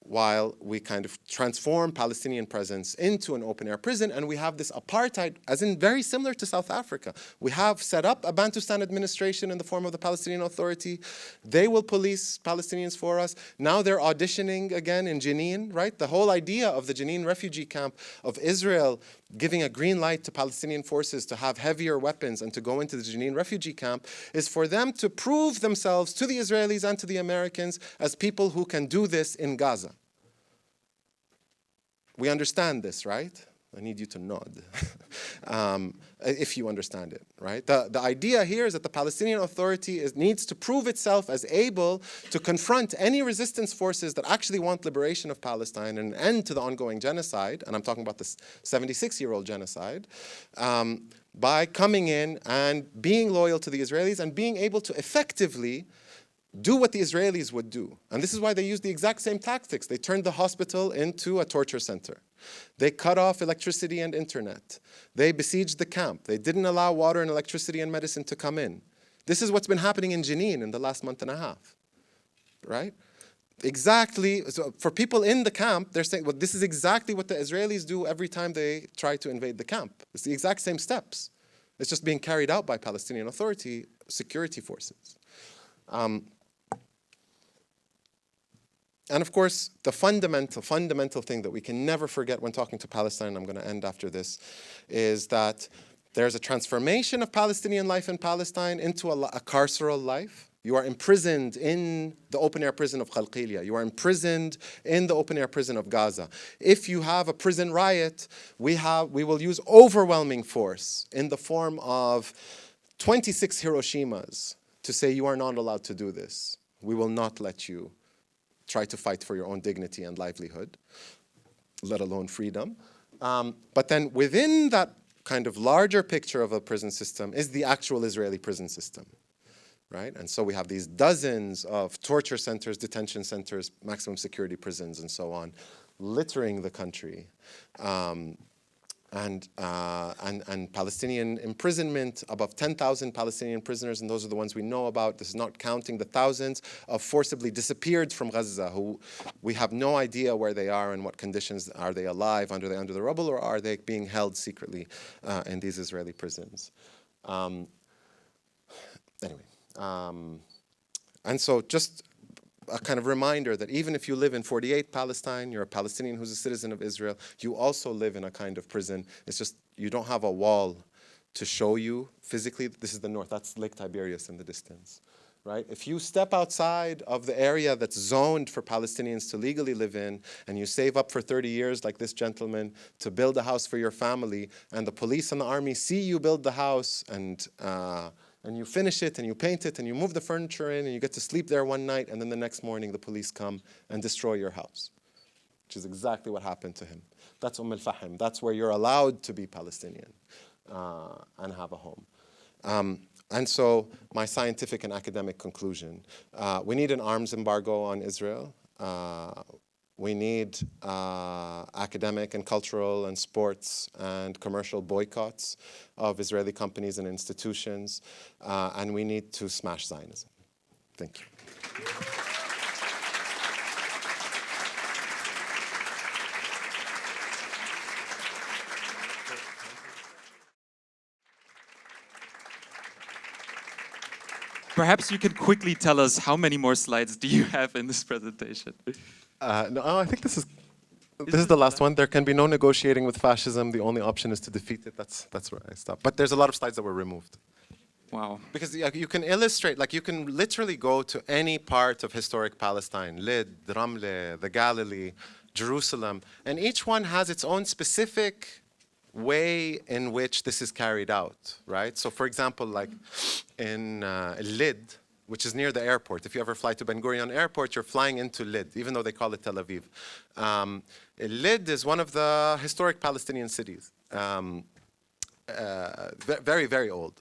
while we kind of transform Palestinian presence into an open-air prison, and we have this apartheid, as in very similar to South Africa. We have set up a Bantustan administration in the form of the Palestinian Authority. They will police Palestinians for us. Now they're auditioning again in Jenin, right? The whole idea of the Jenin refugee camp, of Israel giving a green light to Palestinian forces to have heavier weapons and to go into the Jenin refugee camp, is for them to prove themselves to the Israelis and to the Americans as people who can do this in Gaza. We understand this, right? I need you to nod if you understand it, right? The idea here is that the Palestinian Authority needs to prove itself as able to confront any resistance forces that actually want liberation of Palestine and an end to the ongoing genocide, and I'm talking about this 76-year-old genocide, by coming in and being loyal to the Israelis and being able to effectively do what the Israelis would do. And this is why they use the exact same tactics. They turned the hospital into a torture center. They cut off electricity and internet. They besieged the camp. They didn't allow water and electricity and medicine to come in. This is what's been happening in Jenin in the last month and a half, right? Exactly. So for people in the camp, they're saying, well, this is exactly what the Israelis do every time they try to invade the camp. It's the exact same steps. It's just being carried out by Palestinian Authority security forces. And of course, the fundamental thing that we can never forget when talking to Palestine, and I'm going to end after this, is that there's a transformation of Palestinian life in Palestine into a carceral life. You are imprisoned in the open-air prison of Khalqilia. You are imprisoned in the open-air prison of Gaza. If you have a prison riot, we will use overwhelming force in the form of 26 Hiroshimas to say you are not allowed to do this. We will not let you try to fight for your own dignity and livelihood, let alone freedom. But then within that kind of larger picture of a prison system is the actual Israeli prison system, right? And so we have these dozens of torture centers, detention centers, maximum security prisons, and so on, littering the country. And Palestinian imprisonment, above 10,000 Palestinian prisoners, and those are the ones we know about. This is not counting the thousands of forcibly disappeared from Gaza, who we have no idea where they are and what conditions. Are they alive? Are they under the rubble, or are they being held secretly in these Israeli prisons? And so just a kind of reminder that even if you live in 48 Palestine, you're a Palestinian who's a citizen of Israel, you also live in a kind of prison. It's just you don't have a wall to show you physically. This is the north. That's Lake Tiberias in the distance, right? If you step outside of the area that's zoned for Palestinians to legally live in, and you save up for 30 years like this gentleman to build a house for your family, and the police and the army see you build the house, and you finish it, and you paint it, and you move the furniture in, and you get to sleep there one night, and then the next morning the police come and destroy your house, which is exactly what happened to him. That's al-Fahim. That's where you're allowed to be Palestinian and have a home. And so my scientific and academic conclusion, we need an arms embargo on Israel. We need academic and cultural and sports and commercial boycotts of Israeli companies and institutions. And we need to smash Zionism. Thank you. Perhaps you can quickly tell us how many more slides do you have in this presentation? No, I think this is the last one. There can be no negotiating with fascism. The only option is to defeat it. That's where I stop. But there's a lot of slides that were removed. Wow. Because you can illustrate, like you can literally go to any part of historic Palestine, Lid, Ramle, the Galilee, Jerusalem, and each one has its own specific way in which this is carried out, right? So for example, like in Lid, which is near the airport. If you ever fly to Ben Gurion Airport, you're flying into Lid, even though they call it Tel Aviv. Lid is one of the historic Palestinian cities. Very, very old.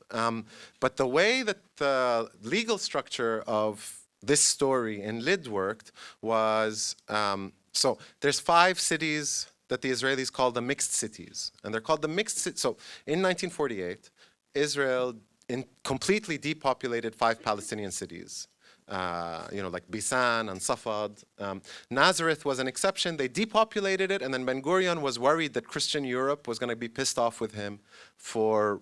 But the way that the legal structure of this story in Lid worked was, so there's 5 cities that the Israelis call the mixed cities. And they're called the mixed cities. So in 1948, Israel completely depopulated 5 Palestinian cities. Like Bisan and Safad. Nazareth was an exception. They depopulated it, and then Ben Gurion was worried that Christian Europe was going to be pissed off with him for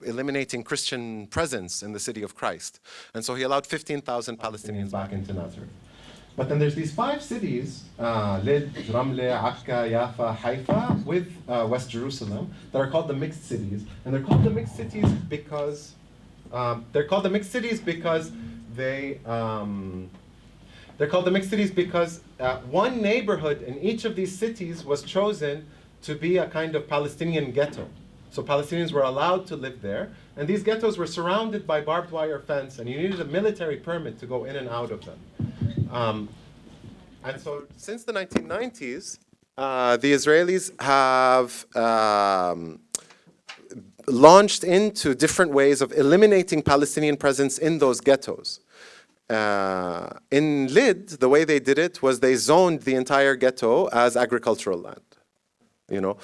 eliminating Christian presence in the city of Christ. And so he allowed 15,000 Palestinians back into Nazareth. But then there's these 5 cities, Lid, Ramle, Akka, Jaffa, Haifa, with West Jerusalem, that are called the mixed cities. And they're called the mixed cities because they're called the mixed cities because one neighborhood in each of these cities was chosen to be a kind of Palestinian ghetto. So Palestinians were allowed to live there, and these ghettos were surrounded by barbed wire fence, and you needed a military permit to go in and out of them. And so since the 1990s, the Israelis have launched into different ways of eliminating Palestinian presence in those ghettos. In Lid, the way they did it was they zoned the entire ghetto as agricultural land. You know,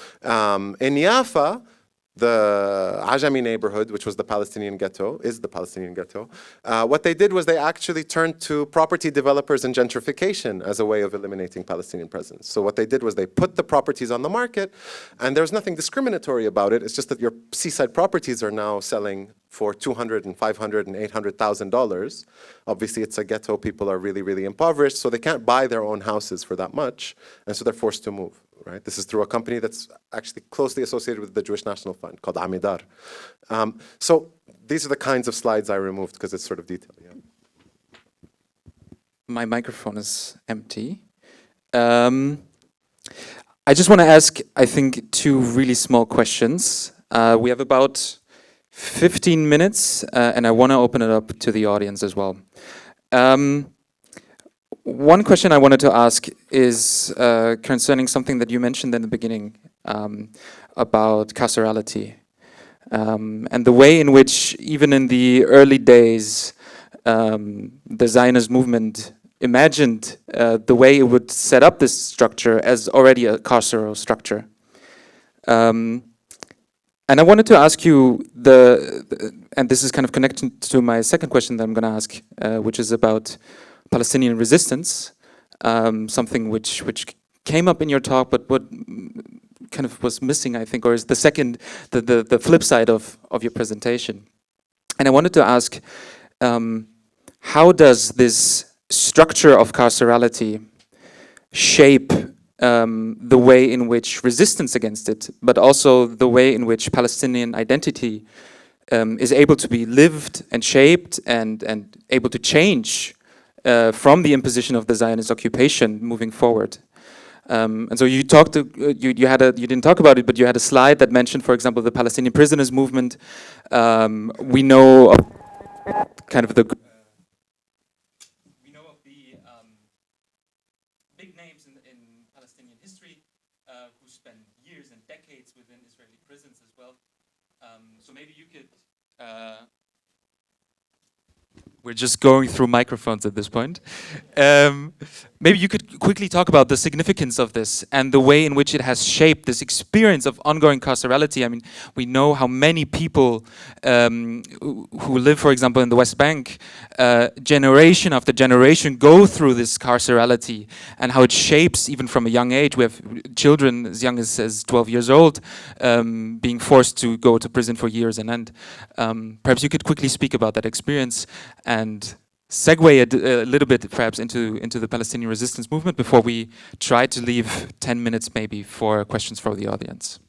in Yafa, the Ajami neighborhood, which was the Palestinian ghetto, is the Palestinian ghetto, what they did was they actually turned to property developers and gentrification as a way of eliminating Palestinian presence. So what they did was they put the properties on the market, and there's nothing discriminatory about it. It's just that your seaside properties are now selling for $200,000 and $500,000 and $800,000. Obviously, it's a ghetto. People are really, really impoverished, so they can't buy their own houses for that much, and so they're forced to move. Right? This is through a company that's actually closely associated with the Jewish National Fund called Amidar. So these are the kinds of slides I removed because it's sort of detailed. Yeah. My microphone is empty. I just want to ask, I think, two really small questions. We have about 15 minutes, and I want to open it up to the audience as well. One question I wanted to ask is concerning something that you mentioned in the beginning about carcerality and the way in which, even in the early days, the Zionist movement imagined the way it would set up this structure as already a carceral structure. And I wanted to ask you, and this is kind of connected to my second question that I'm going to ask, which is about Palestinian resistance, something which came up in your talk, but what kind of was missing, I think, or is the flip side of your presentation. And I wanted to ask, how does this structure of carcerality shape the way in which resistance against it, but also the way in which Palestinian identity is able to be lived and shaped and able to change from the imposition of the Zionist occupation moving forward. And so you talked to, you didn't talk about it, but you had a slide that mentioned, for example, the Palestinian prisoners movement. We know of kind of the big names in Palestinian history who spent years and decades within Israeli prisons as well. So maybe you could. We're just going through microphones at this point. Maybe you could quickly talk about the significance of this and the way in which it has shaped this experience of ongoing carcerality. I mean, we know how many people who live, for example, in the West Bank, generation after generation go through this carcerality and how it shapes even from a young age. We have children as young as 12 years old being forced to go to prison for years on end. Perhaps you could quickly speak about that experience and segue a little bit perhaps into the Palestinian resistance movement before we try to leave 10 minutes maybe for questions from the audience.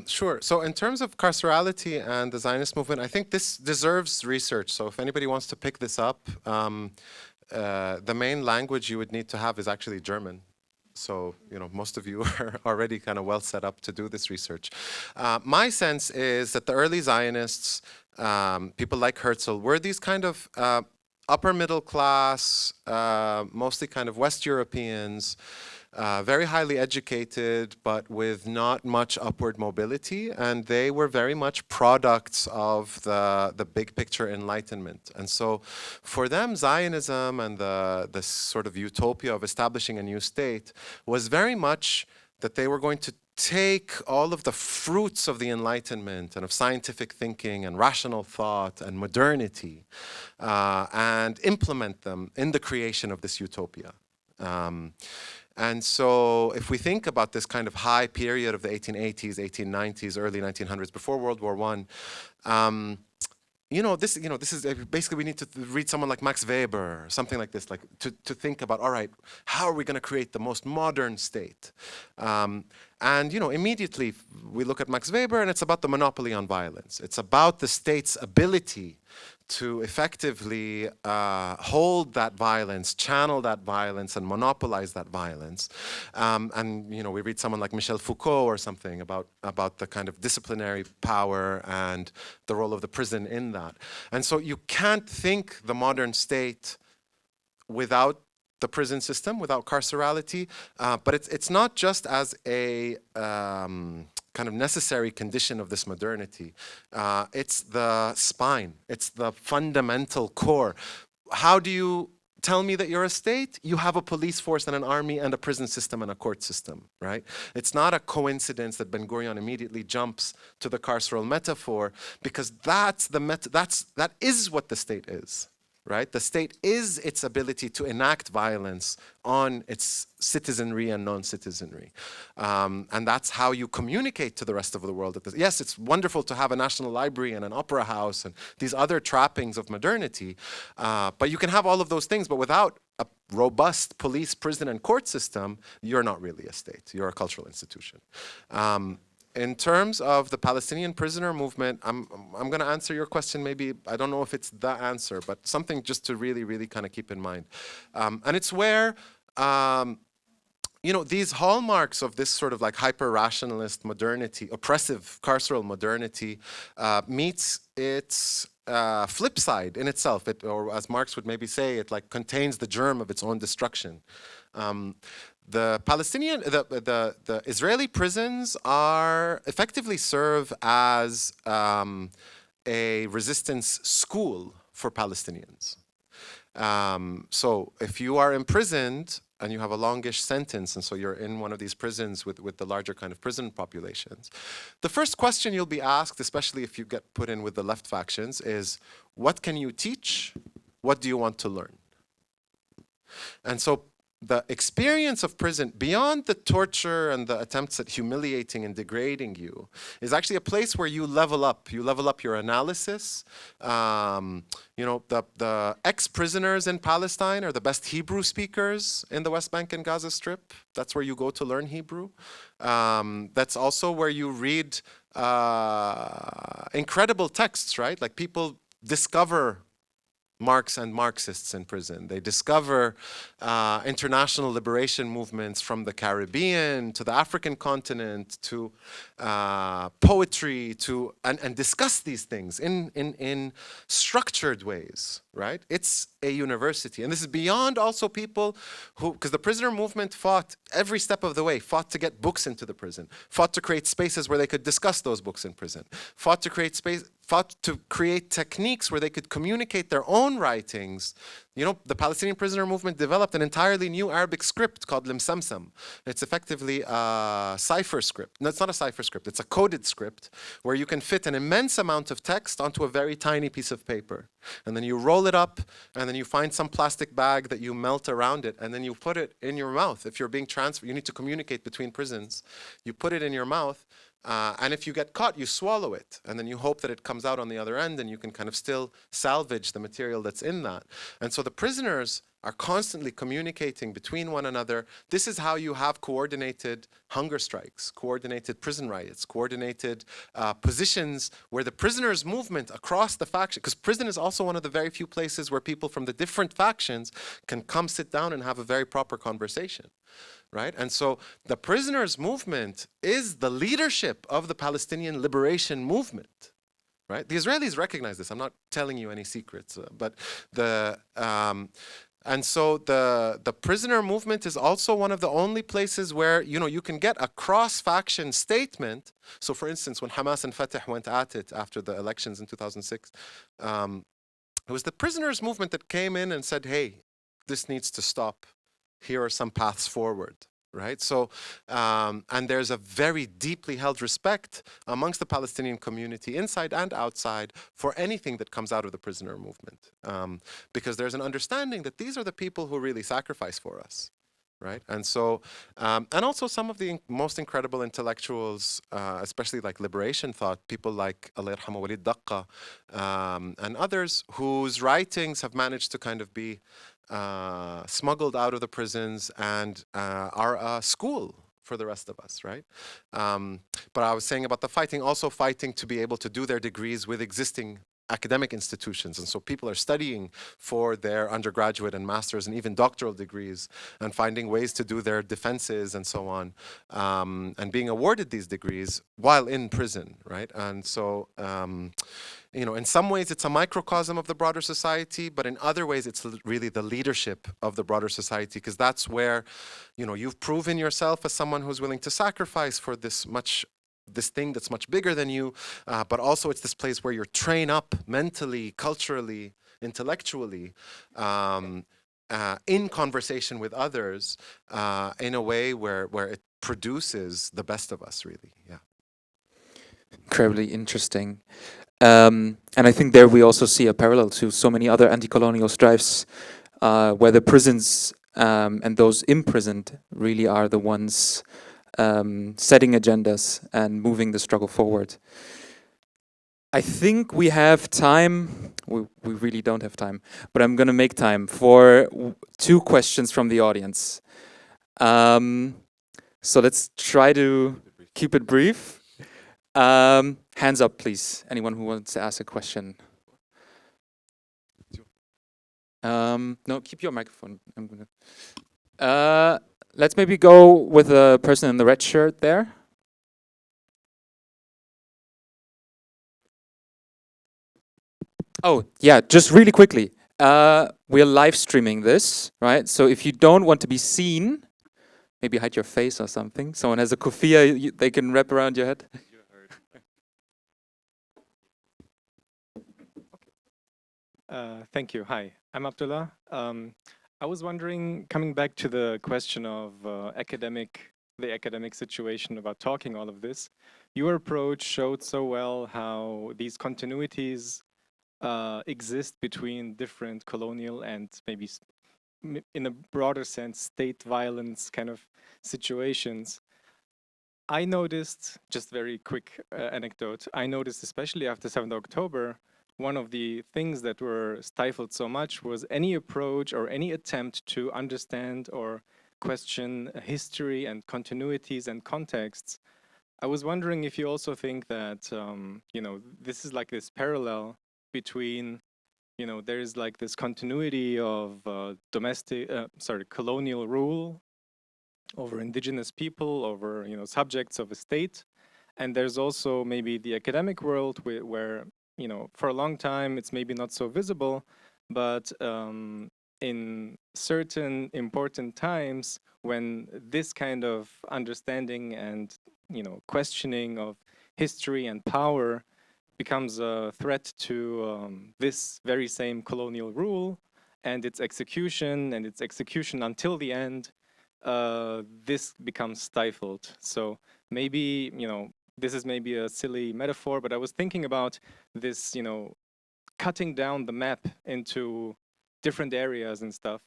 Sure. So in terms of carcerality and the Zionist movement, I think this deserves research. So if anybody wants to pick this up, the main language you would need to have is actually German. So, you know, most of you are already kind of well set up to do this research. My sense is that the early Zionists, people like Herzl, were these kind of upper middle class, mostly kind of West Europeans, very highly educated, but with not much upward mobility. And they were very much products of the big picture Enlightenment. And so for them, Zionism and the sort of utopia of establishing a new state was very much that they were going to take all of the fruits of the Enlightenment and of scientific thinking and rational thought and modernity and implement them in the creation of this utopia. And so if we think about this kind of high period of the 1880s, 1890s, early 1900s, before World War I, this is basically we need to read someone like Max Weber or something like this, like to think about, all right, how are we going to create the most modern state? And immediately we look at Max Weber and it's about the monopoly on violence. It's about the state's ability to effectively hold that violence, channel that violence, and monopolize that violence. And we read someone like Michel Foucault or something about the kind of disciplinary power and the role of the prison in that. And so you can't think the modern state without the prison system, without carcerality, but it's not just as a kind of necessary condition of this modernity. It's the spine, it's the fundamental core. How do you tell me that you're a state? You have a police force and an army and a prison system and a court system, right? It's not a coincidence that Ben Gurion immediately jumps to the carceral metaphor, because that is what the state is. Right? The state is its ability to enact violence on its citizenry and non-citizenry. And that's how you communicate to the rest of the world. Yes, it's wonderful to have a national library and an opera house and these other trappings of modernity, but you can have all of those things, but without a robust police, prison, and court system, you're not really a state. You're a cultural institution. In terms of the Palestinian prisoner movement, I'm going to answer your question. Maybe, I don't know if it's the answer, but something just to really, really kind of keep in mind. And it's where, these hallmarks of this sort of like hyper-rationalist modernity, oppressive carceral modernity, meets its flip side in itself. Or as Marx would maybe say, it like contains the germ of its own destruction. The Israeli prisons effectively serve as a resistance school for Palestinians. So if you are imprisoned and you have a longish sentence, and so you're in one of these prisons with the larger kind of prison populations, the first question you'll be asked, especially if you get put in with the left factions, is what can you teach? What do you want to learn? And so the experience of prison, beyond the torture and the attempts at humiliating and degrading you, is actually a place where you level up. You level up your analysis. The ex-prisoners in Palestine are the best Hebrew speakers in the West Bank and Gaza Strip. That's where you go to learn Hebrew. That's also where you read incredible texts, right? Like people discover Marx and Marxists in prison. They discover international liberation movements from the Caribbean to the African continent to poetry and discuss these things in structured ways, right? It's a university. And this is beyond also people who, because the prisoner movement fought every step of the way, fought to get books into the prison, fought to create spaces where they could discuss those books in prison, fought to create techniques where they could communicate their own writings. The Palestinian prisoner movement developed an entirely new Arabic script called Limsamsam. It's effectively a cipher script. No, it's not a cipher script. It's a coded script where you can fit an immense amount of text onto a very tiny piece of paper. And then you roll it up, and then you find some plastic bag that you melt around it, and then you put it in your mouth. If you're being transferred, you need to communicate between prisons. You put it in your mouth, and if you get caught, you swallow it, and then you hope that it comes out on the other end, and you can kind of still salvage the material that's in that. And so the prisoners are constantly communicating between one another. This is how you have coordinated hunger strikes, coordinated prison riots, coordinated positions where the prisoners' movement across the faction, because prison is also one of the very few places where people from the different factions can come sit down and have a very proper conversation. Right? And so the prisoners' movement is the leadership of the Palestinian liberation movement. Right? The Israelis recognize this. I'm not telling you any secrets, but and so the prisoner movement is also one of the only places where you can get a cross-faction statement. So, for instance, when Hamas and Fatah went at it after the elections in 2006, it was the prisoners' movement that came in and said, "Hey, this needs to stop. Here are some paths forward." Right? So, and there's a very deeply held respect amongst the Palestinian community, inside and outside, for anything that comes out of the prisoner movement. Because there's an understanding that these are the people who really sacrifice for us. Right? And so, and also some of the most incredible intellectuals, especially like liberation thought, people like Allah Yarhamu Walid Daqqa, and others whose writings have managed to kind of be smuggled out of the prisons and are a school for the rest of us, right? But I was saying about the fighting, also fighting to be able to do their degrees with existing academic institutions. And so people are studying for their undergraduate and master's and even doctoral degrees and finding ways to do their defenses and so on, and being awarded these degrees while in prison, right? And so, you know, in some ways it's a microcosm of the broader society, but in other ways it's really the leadership of the broader society, because that's where, you know, you've proven yourself as someone who's willing to sacrifice for this thing that's much bigger than you, but also it's this place where you're trained up mentally, culturally, intellectually, in conversation with others, in a way where it produces the best of us, really. Yeah. Incredibly interesting. And I think there we also see a parallel to so many other anti-colonial strives, where the prisons and those imprisoned really are the ones setting agendas and moving the struggle forward. I think we have time. We really don't have time, but I'm going to make time for 2 questions from the audience. So let's try to keep it brief. Hands up, please. Anyone who wants to ask a question. No, keep your microphone. I'm gonna. Let's maybe go with the person in the red shirt there. Oh, yeah, just really quickly. We're live streaming this, right? So if you don't want to be seen, maybe hide your face or something. Someone has a kufiya they can wrap around your head. Thank you. Hi, I'm Abdullah. I was wondering, coming back to the question of the academic situation about talking all of this, your approach showed so well how these continuities exist between different colonial and maybe in a broader sense, state violence kind of situations. I noticed, just very quick anecdote, I noticed especially after 7th October, one of the things that were stifled so much was any approach or any attempt to understand or question history and continuities and contexts. I was wondering if you also think that, you know, this is like this parallel between, you know, there is like this continuity of colonial rule over indigenous people, over, you know, subjects of a state. And there's also maybe the academic world where, you know, for a long time, it's maybe not so visible, but in certain important times when this kind of understanding and, you know, questioning of history and power becomes a threat to this very same colonial rule and its execution until the end, this becomes stifled. So maybe, you know, this is maybe a silly metaphor, but I was thinking about this, you know, cutting down the map into different areas and stuff,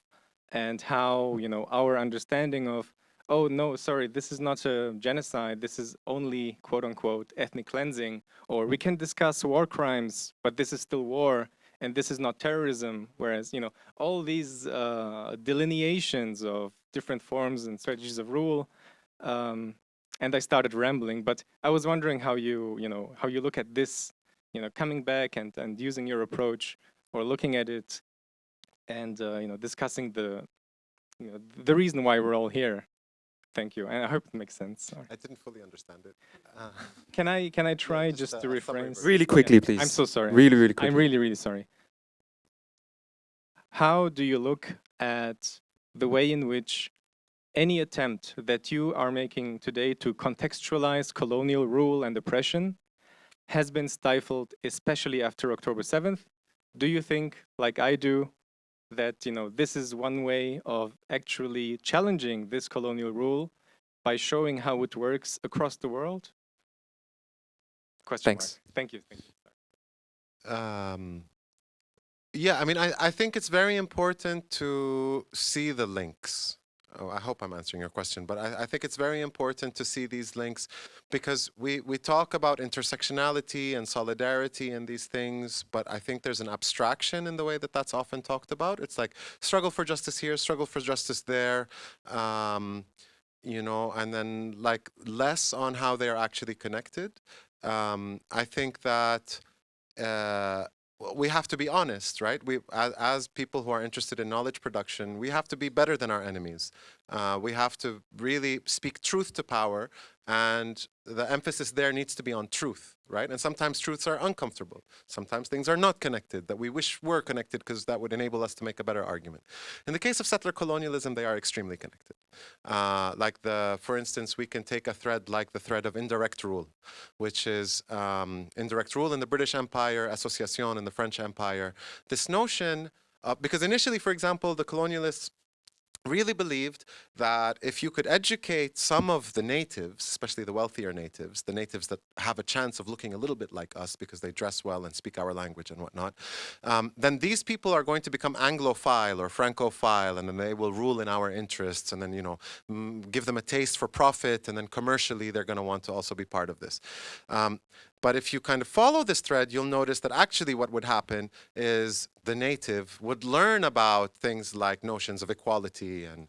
and how, you know, our understanding of, oh no, sorry, this is not a genocide, this is only quote unquote ethnic cleansing, or we can discuss war crimes, but this is still war, and this is not terrorism. Whereas, you know, all these delineations of different forms and strategies of rule, and I started rambling, but I was wondering how you know, how you look at this, you know, coming back and using your approach or looking at it and, you know, discussing the, you know, the reason why we're all here. Thank you, and I hope it makes sense. Sorry. I didn't fully understand it. Can I try just to rephrase? Really quickly, please. I'm so sorry. Really quickly. I'm really sorry. How do you look at the way in which any attempt that you are making today to contextualize colonial rule and oppression has been stifled, especially after October 7th? Do you think, like I do, that, you know, this is one way of actually challenging this colonial rule by showing how it works across the world? Thanks. Thank you. Yeah, I mean, I think it's very important to see the links. Oh, I hope I'm answering your question, but I think it's very important to see these links because we talk about intersectionality and solidarity and these things, but I think there's an abstraction in the way that that's often talked about. It's like struggle for justice here, struggle for justice there, you know, and then like less on how they're actually connected. I think that we have to be honest, right? As people who are interested in knowledge production, we have to be better than our enemies. We have to really speak truth to power, and the emphasis there needs to be on truth, right? And sometimes truths are uncomfortable. Sometimes things are not connected that we wish were connected because that would enable us to make a better argument. In the case of settler colonialism, they are extremely connected. For instance, we can take a thread like the thread of indirect rule, which is indirect rule in the British Empire, association in the French Empire. This notion, because initially, for example, the colonialists really believed that if you could educate some of the natives, especially the wealthier natives, the natives that have a chance of looking a little bit like us because they dress well and speak our language and whatnot, then these people are going to become Anglophile or Francophile, and then they will rule in our interests, and then, you know, give them a taste for profit, and then commercially they're going to want to also be part of this. But if you kind of follow this thread, you'll notice that actually what would happen is the native would learn about things like notions of equality and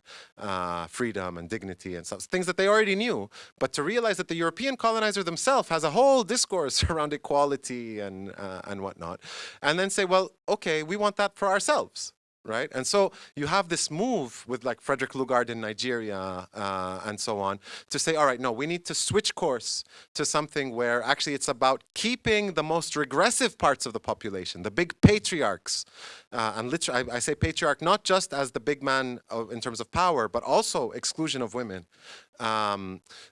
freedom and dignity and stuff, things that they already knew. But to realize that the European colonizer themselves has a whole discourse around equality and whatnot, and then say, well, okay, we want that for ourselves. Right? And so you have this move with like Frederick Lugard in Nigeria and so on to say, all right, no, we need to switch course to something where actually it's about keeping the most regressive parts of the population, the big patriarchs. And literally, I say patriarch not just as the big man in terms of power, but also exclusion of women.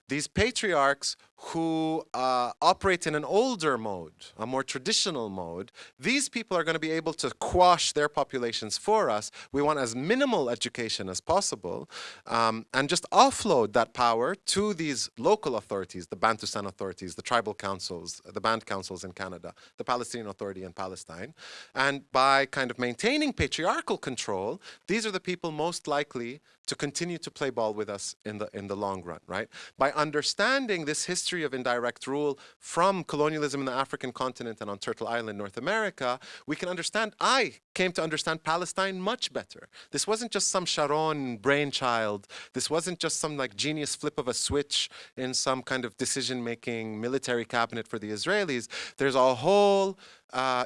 These patriarchs who operate in an older mode, a more traditional mode, these people are going to be able to quash their populations for us. We want as minimal education as possible, and just offload that power to these local authorities, the Bantustan authorities, the tribal councils, the band councils in Canada, the Palestinian Authority in Palestine. And by kind of maintaining patriarchal control, these are the people most likely to continue to play ball with us in the long run, right? By understanding this history of indirect rule from colonialism in the African continent and on Turtle Island, North America, we can understand, I came to understand Palestine much better. This wasn't just some Sharon brainchild. This wasn't just some like genius flip of a switch in some kind of decision-making military cabinet for the Israelis. There's a whole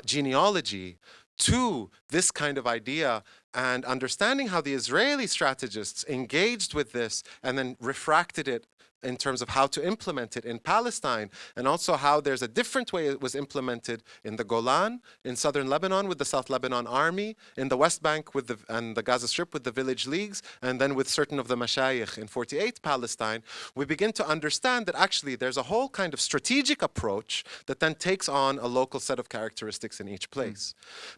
genealogy to this kind of idea, and understanding how the Israeli strategists engaged with this and then refracted it in terms of how to implement it in Palestine, and also how there's a different way it was implemented in the Golan, in southern Lebanon with the South Lebanon Army, in the West Bank with and the Gaza Strip with the village leagues, and then with certain of the mashayikh in 48 Palestine, we begin to understand that actually there's a whole kind of strategic approach that then takes on a local set of characteristics in each place.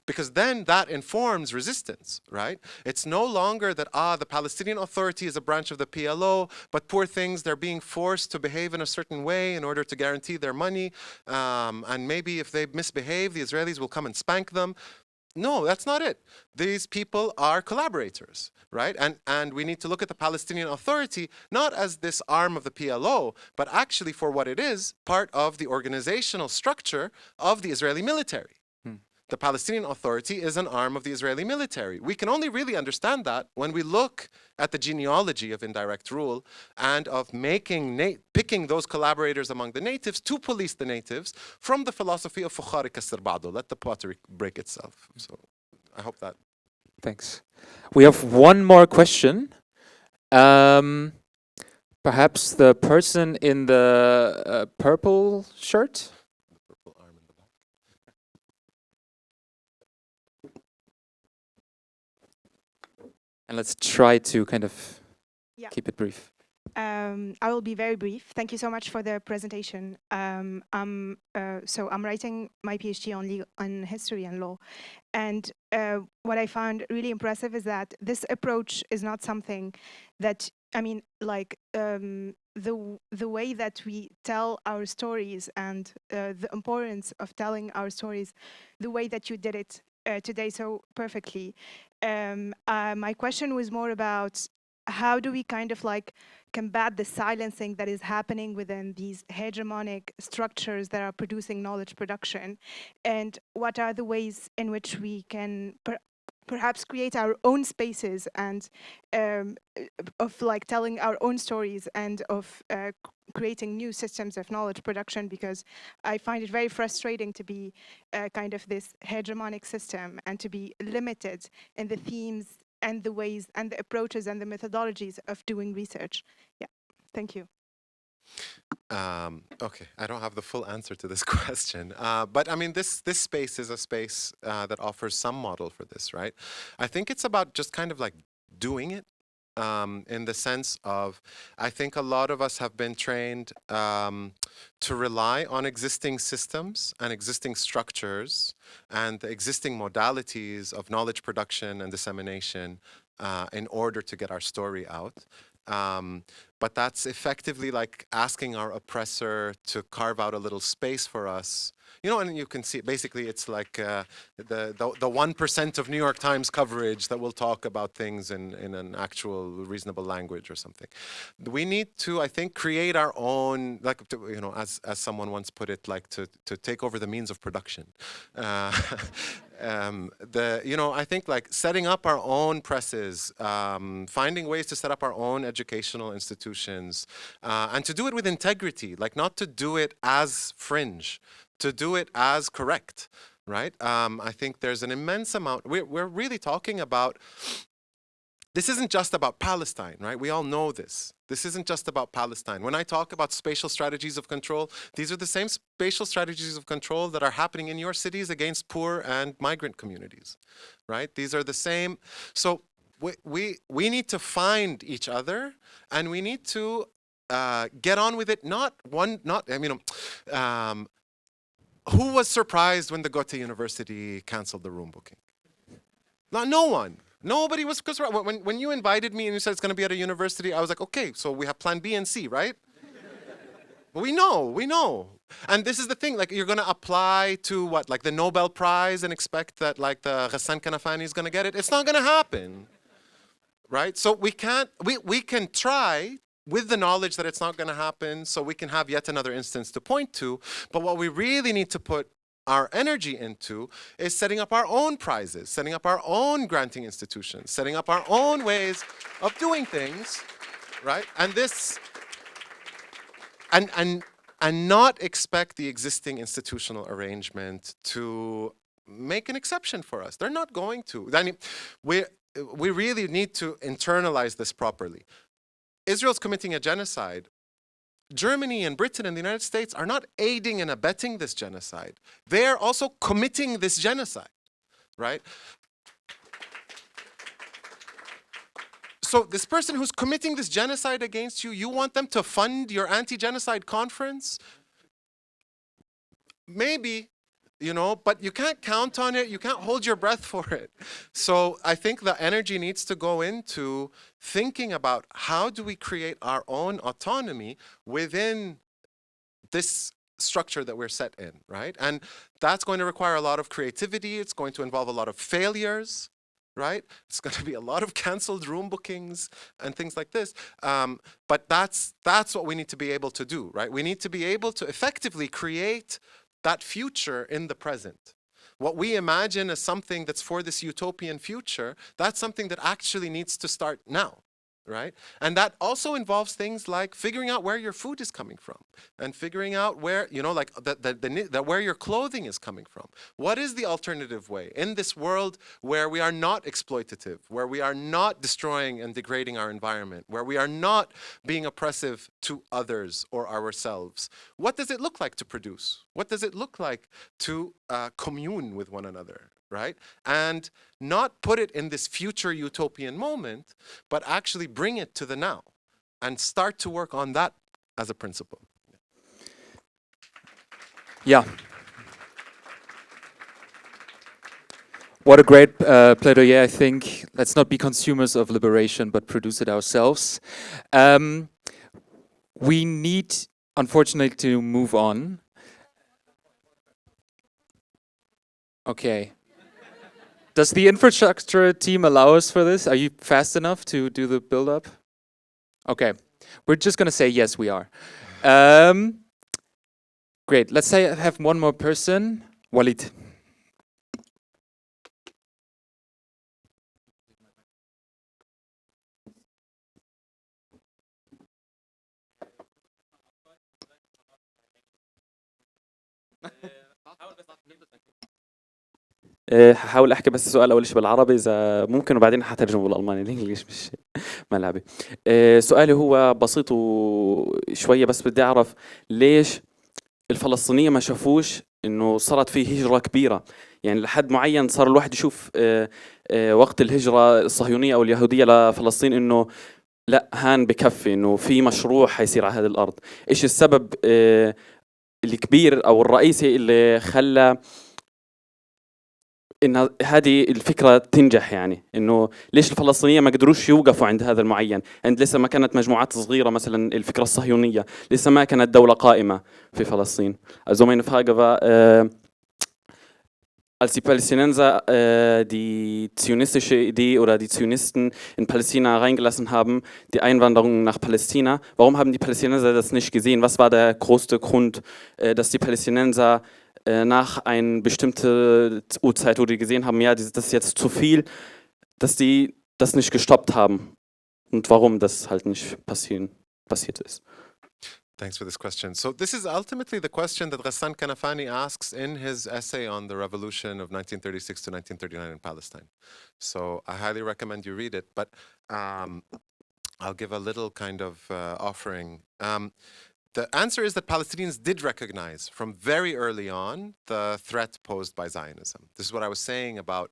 Because then that informs resistance, right? It's no longer that, the Palestinian Authority is a branch of the PLO, but poor things, they're being forced to behave in a certain way in order to guarantee their money, and maybe if they misbehave, the Israelis will come and spank them. No, that's not it. These people are collaborators, right? And we need to look at the Palestinian Authority not as this arm of the PLO, but actually for what it is, part of the organizational structure of the Israeli military. The Palestinian Authority is an arm of the Israeli military. We can only really understand that when we look at the genealogy of indirect rule and of picking those collaborators among the natives to police the natives from the philosophy of Fukhari Kasr Ba'do, let the pottery break itself. So I hope that. Thanks. We have one more question. Perhaps the person in the purple shirt? And let's try to kind of keep it brief. I will be very brief. Thank you so much for the presentation. I'm writing my PhD on history and law. And what I found really impressive is that this approach is not something that, the way that we tell our stories and the importance of telling our stories, the way that you did it today so perfectly. My question was more about how do we kind of like combat the silencing that is happening within these hegemonic structures that are producing knowledge production, and what are the ways in which we can perhaps create our own spaces and of like telling our own stories and of creating new systems of knowledge production, because I find it very frustrating to be kind of this hegemonic system and to be limited in the themes and the ways and the approaches and the methodologies of doing research. Yeah, thank you. Okay, I don't have the full answer to this question, but I mean, this space is a space that offers some model for this, right? I think it's about just kind of like doing it, in the sense of, I think a lot of us have been trained to rely on existing systems and existing structures and the existing modalities of knowledge production and dissemination in order to get our story out. But that's effectively like asking our oppressor to carve out a little space for us. You know, and you can see, basically it's like the 1% of New York Times coverage that will talk about things in an actual reasonable language or something. We need to, I think, create our own, like, you know, as someone once put it, like to take over the means of production. You know, I think like setting up our own presses, finding ways to set up our own educational institutions, and to do it with integrity, like not to do it as fringe, to do it as correct, right? I think there's an immense amount, we're really talking about, this isn't just about Palestine, right? We all know this. This isn't just about Palestine. When I talk about spatial strategies of control, these are the same spatial strategies of control that are happening in your cities against poor and migrant communities, right? These are the same. So we need to find each other, and we need to get on with it. Who was surprised when the Goethe University canceled the room booking? No one. Nobody was, because when you invited me and you said it's going to be at a university, I was like, okay, so we have plan B and C, right? But we know. And this is the thing, like, you're going to apply to what, like the Nobel Prize and expect that like the Ghassan Kanafani is going to get it? It's not going to happen, right? So we can try with the knowledge that it's not going to happen, so we can have yet another instance to point to. But what we really need to put our energy into is setting up our own prizes, setting up our own granting institutions, setting up our own ways of doing things, right? And this, and not expect the existing institutional arrangement to make an exception for us. They're not going to. I mean, we really need to internalize this properly. Israel's committing a genocide. Germany and Britain and the United States are not aiding and abetting this genocide. They are also committing this genocide, right? So this person who's committing this genocide against you, you want them to fund your anti-genocide conference? Maybe, you know, but you can't count on it. You can't hold your breath for it. So I think the energy needs to go into thinking about how do we create our own autonomy within this structure that we're set in, right? And that's going to require a lot of creativity. It's going to involve a lot of failures, right? It's going to be a lot of canceled room bookings and things like this. But that's what we need to be able to do, right? We need to be able to effectively create that future in the present. What we imagine as something that's for this utopian future, that's something that actually needs to start now, right? And that also involves things like figuring out where your food is coming from and figuring out where, you know, like where your clothing is coming from. What is the alternative way in this world where we are not exploitative, where we are not destroying and degrading our environment, where we are not being oppressive to others or ourselves? What does it look like to produce? What does it look like to commune with one another? Right? And not put it in this future utopian moment, but actually bring it to the now and start to work on that as a principle. Yeah. What a great plaidoyer, I think. Let's not be consumers of liberation, but produce it ourselves. We need, unfortunately, to move on. Okay. Does the infrastructure team allow us for this? Are you fast enough to do the build-up? Okay. We're just going to say yes, we are. Great. Let's say I have one more person. Walid. هحاول احكي بس السؤال اول شيء بالعربي اذا ممكن، وبعدين حترجمه بالالماني. الانجليش مش ملعبي. سؤالي هو بسيط وشويه، بس بدي اعرف ليش الفلسطينيين ما شافوش انه صارت فيه هجره كبيره؟ يعني لحد معين صار الواحد يشوف وقت الهجره الصهيونيه او اليهوديه لفلسطين انه لا، هان بكفي انه في مشروع حيصير على هذه الارض. ايش السبب الكبير او الرئيسي اللي خلى ان هذه الفكره تنجح؟ يعني انه ليش الفلسطينيين ما قدروش يوقفوا عند هذا المعين، عند لسه ما كانت مجموعات صغيره مثلا الفكره الصهيونيه، لسه ما كانت دوله قائمه في Palestin. Also meine Frage war, als die Palästinenser die zionistische Idee oder die Zionisten in Palästina reingelassen haben, die Einwanderung nach Palästina, warum haben die Palästinenser das nicht gesehen? Was war der größte Grund, dass die Palästinenser nach einer bestimmten Uhrzeit, wo die gesehen haben, ja, das ist jetzt zu viel, dass die das nicht gestoppt haben? Und warum das halt nicht passiert ist? Thanks for this question. So this is ultimately the question that Ghassan Kanafani asks in his essay on the revolution of 1936 to 1939 in Palestine. So I highly recommend you read it, but I'll give a little kind of offering. The answer is that Palestinians did recognize from very early on the threat posed by Zionism. This is what I was saying about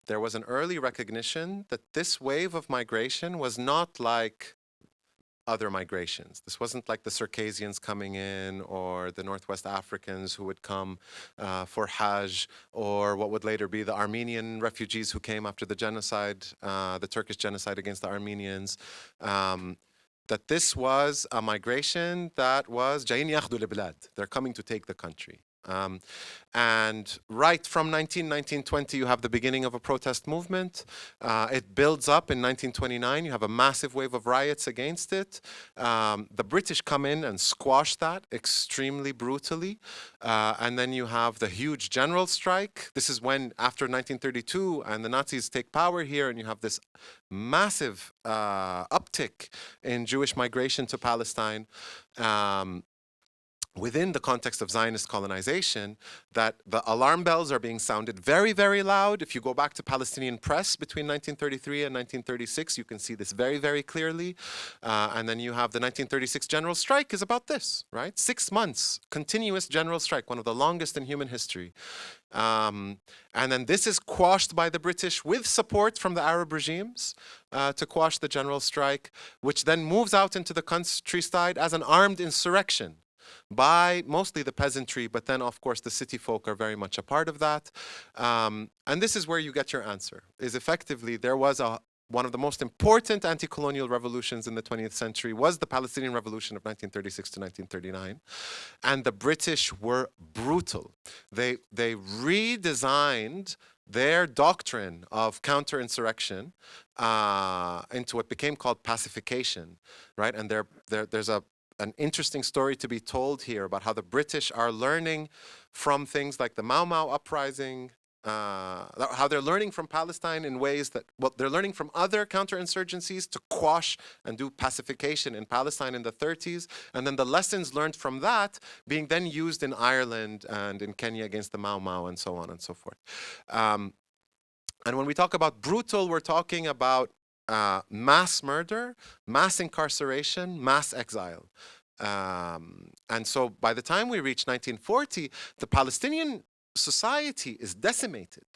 there was an early recognition that this wave of migration was not like other migrations. This wasn't like the Circassians coming in or the Northwest Africans who would come for Hajj, or what would later be the Armenian refugees who came after the genocide, the Turkish genocide against the Armenians. That this was a migration that was جايين ياخدوا البلاد. They're coming to take the country. And right from 1920, you have the beginning of a protest movement. It builds up in 1929. You have a massive wave of riots against it. The British come in and squash that extremely brutally. And then you have the huge general strike. This is when, after 1932, and the Nazis take power here, and you have this massive uptick in Jewish migration to Palestine. Within the context of Zionist colonization, that the alarm bells are being sounded very, very loud. If you go back to Palestinian press between 1933 and 1936, you can see this very, very clearly. And then you have the 1936 general strike is about this, right? 6 months, continuous general strike, one of the longest in human history. And then this is quashed by the British with support from the Arab regimes to quash the general strike, which then moves out into the countryside as an armed insurrection by mostly the peasantry, but then of course the city folk are very much a part of that. And this is where you get your answer, is effectively there was one of the most important anti-colonial revolutions in the 20th century was the Palestinian Revolution of 1936 to 1939. And the British were brutal. They redesigned their doctrine of counterinsurrection into what became called pacification, right? And there's an interesting story to be told here about how the British are learning from things like the Mau Mau uprising, how they're learning from Palestine in ways that, well, they're learning from other counterinsurgencies to quash and do pacification in Palestine in the 30s, and then the lessons learned from that being then used in Ireland and in Kenya against the Mau Mau and so on and so forth. And when we talk about brutal, we're talking about mass murder, mass incarceration, mass exile. And so by the time we reach 1940, the Palestinian society is decimated,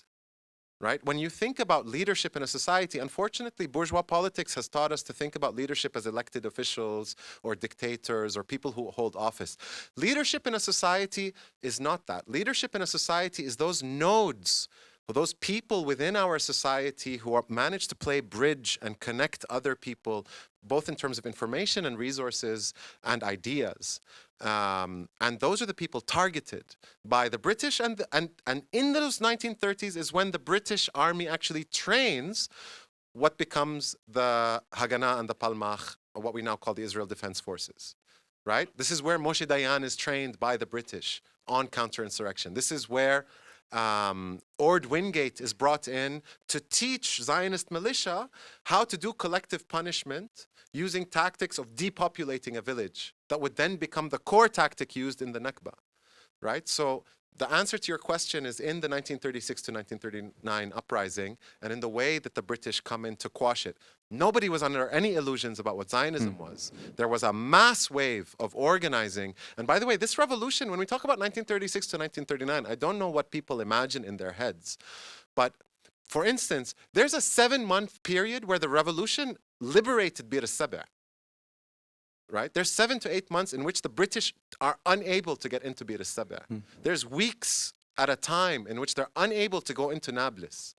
right? When you think about leadership in a society, unfortunately, bourgeois politics has taught us to think about leadership as elected officials or dictators or people who hold office. Leadership in a society is not that. Leadership in a society is those nodes, those people within our society who manage to play bridge and connect other people, both in terms of information and resources and ideas. And those are the people targeted by the British. And in those 1930s is when the British army actually trains what becomes the Haganah and the Palmach, or what we now call the Israel Defense Forces. Right? This is where Moshe Dayan is trained by the British on counterinsurrection. This is where Ord Wingate is brought in to teach Zionist militia how to do collective punishment using tactics of depopulating a village that would then become the core tactic used in the Nakba. right? So the answer to your question is in the 1936 to 1939 uprising and in the way that the British come in to quash it. Nobody was under any illusions about what Zionism was. There was a mass wave of organizing. And by the way, this revolution, when we talk about 1936 to 1939, I don't know what people imagine in their heads. But for instance, there's a 7-month period where the revolution liberated Bir al-Sab'a. Right? There's 7 to 8 months in which the British are unable to get into Bir al-Sab'a. There's weeks at a time in which they're unable to go into Nablus,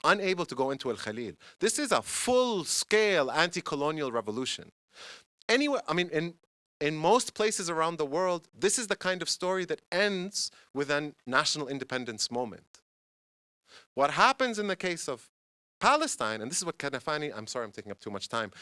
unable to go into Al-Khalil. This is a full-scale anti-colonial revolution. Anywhere, I mean, in most places around the world, this is the kind of story that ends with a national independence moment. What happens in the case of Palestine, and this is what Kanafani, I'm sorry I'm taking up too much time,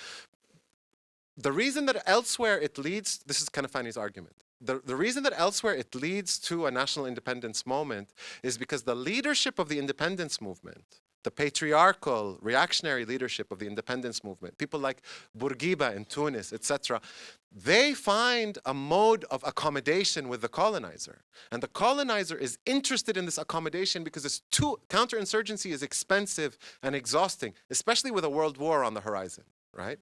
the reason that elsewhere it leads, this is Kanafani's argument, the reason that elsewhere it leads to a national independence moment is because the leadership of the independence movement, the patriarchal, reactionary leadership of the independence movement, people like Bourguiba in Tunis, etc., they find a mode of accommodation with the colonizer. And the colonizer is interested in this accommodation because counterinsurgency is expensive and exhausting, especially with a world war on the horizon, right?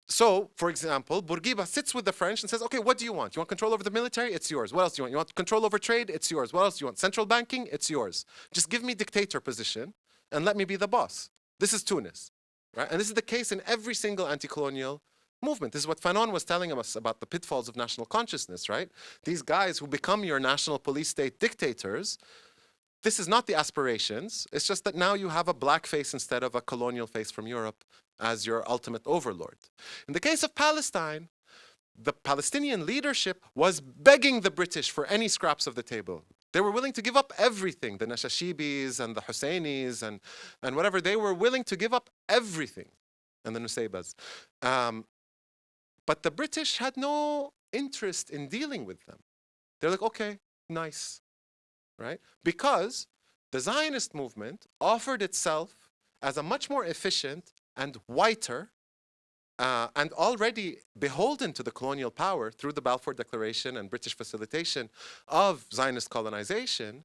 So, for example, Bourguiba sits with the French and says, okay, what do you want? You want control over the military? It's yours. What else do you want? You want control over trade? It's yours. What else do you want? Central banking? It's yours. Just give me dictator position and let me be the boss. This is Tunis, right? And this is the case in every single anti-colonial movement. This is what Fanon was telling us about the pitfalls of national consciousness, right? These guys who become your national police state dictators, this is not the aspirations. It's just that now you have a black face instead of a colonial face from Europe as your ultimate overlord. In the case of Palestine, the Palestinian leadership was begging the British for any scraps of the table. They were willing to give up everything, the Nashashibis and the Husseinis and whatever. They were willing to give up everything, and the Nusaybas. But the British had no interest in dealing with them. They're like, okay, nice, right? Because the Zionist movement offered itself as a much more efficient and whiter and already beholden to the colonial power through the Balfour Declaration and British facilitation of Zionist colonization.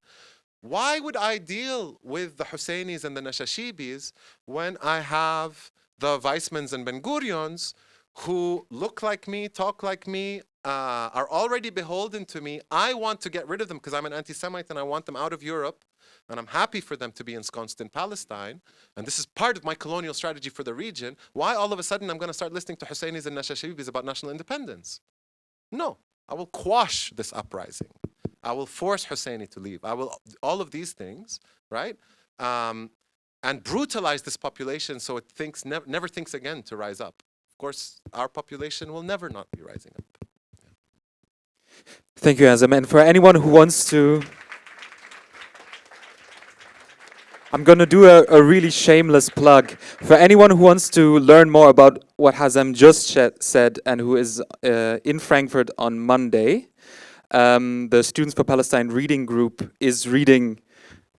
Why would I deal with the Husseinis and the Nashashibis when I have the Weizmanns and Ben Gurions who look like me, talk like me, are already beholden to me? I want to get rid of them because I'm an anti-Semite and I want them out of Europe. And I'm happy for them to be ensconced in Palestine. And this is part of my colonial strategy for the region. Why all of a sudden I'm going to start listening to Husseinis and Nashashibis about national independence? No, I will quash this uprising. I will force Husseini to leave. I will, all of these things, right? And brutalize this population so it thinks never thinks again to rise up. Of course, our population will never not be rising up. Yeah. Thank you, Hazem. And for anyone who wants to... I'm going to do a really shameless plug. For anyone who wants to learn more about what Hazem just said and who is in Frankfurt on Monday, the Students for Palestine reading group is reading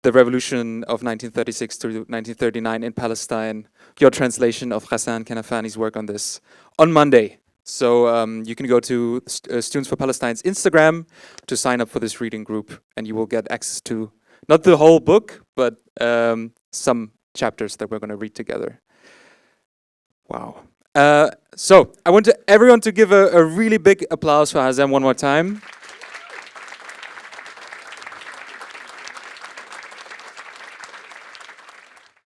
The Revolution of 1936 to 1939 in Palestine, your translation of Ghassan Kanafani's work on this, on Monday. So you can go to Students for Palestine's Instagram to sign up for this reading group, and you will get access to not the whole book, but some chapters that we're going to read together. Wow. So I want everyone to give a really big applause for Hazem one more time.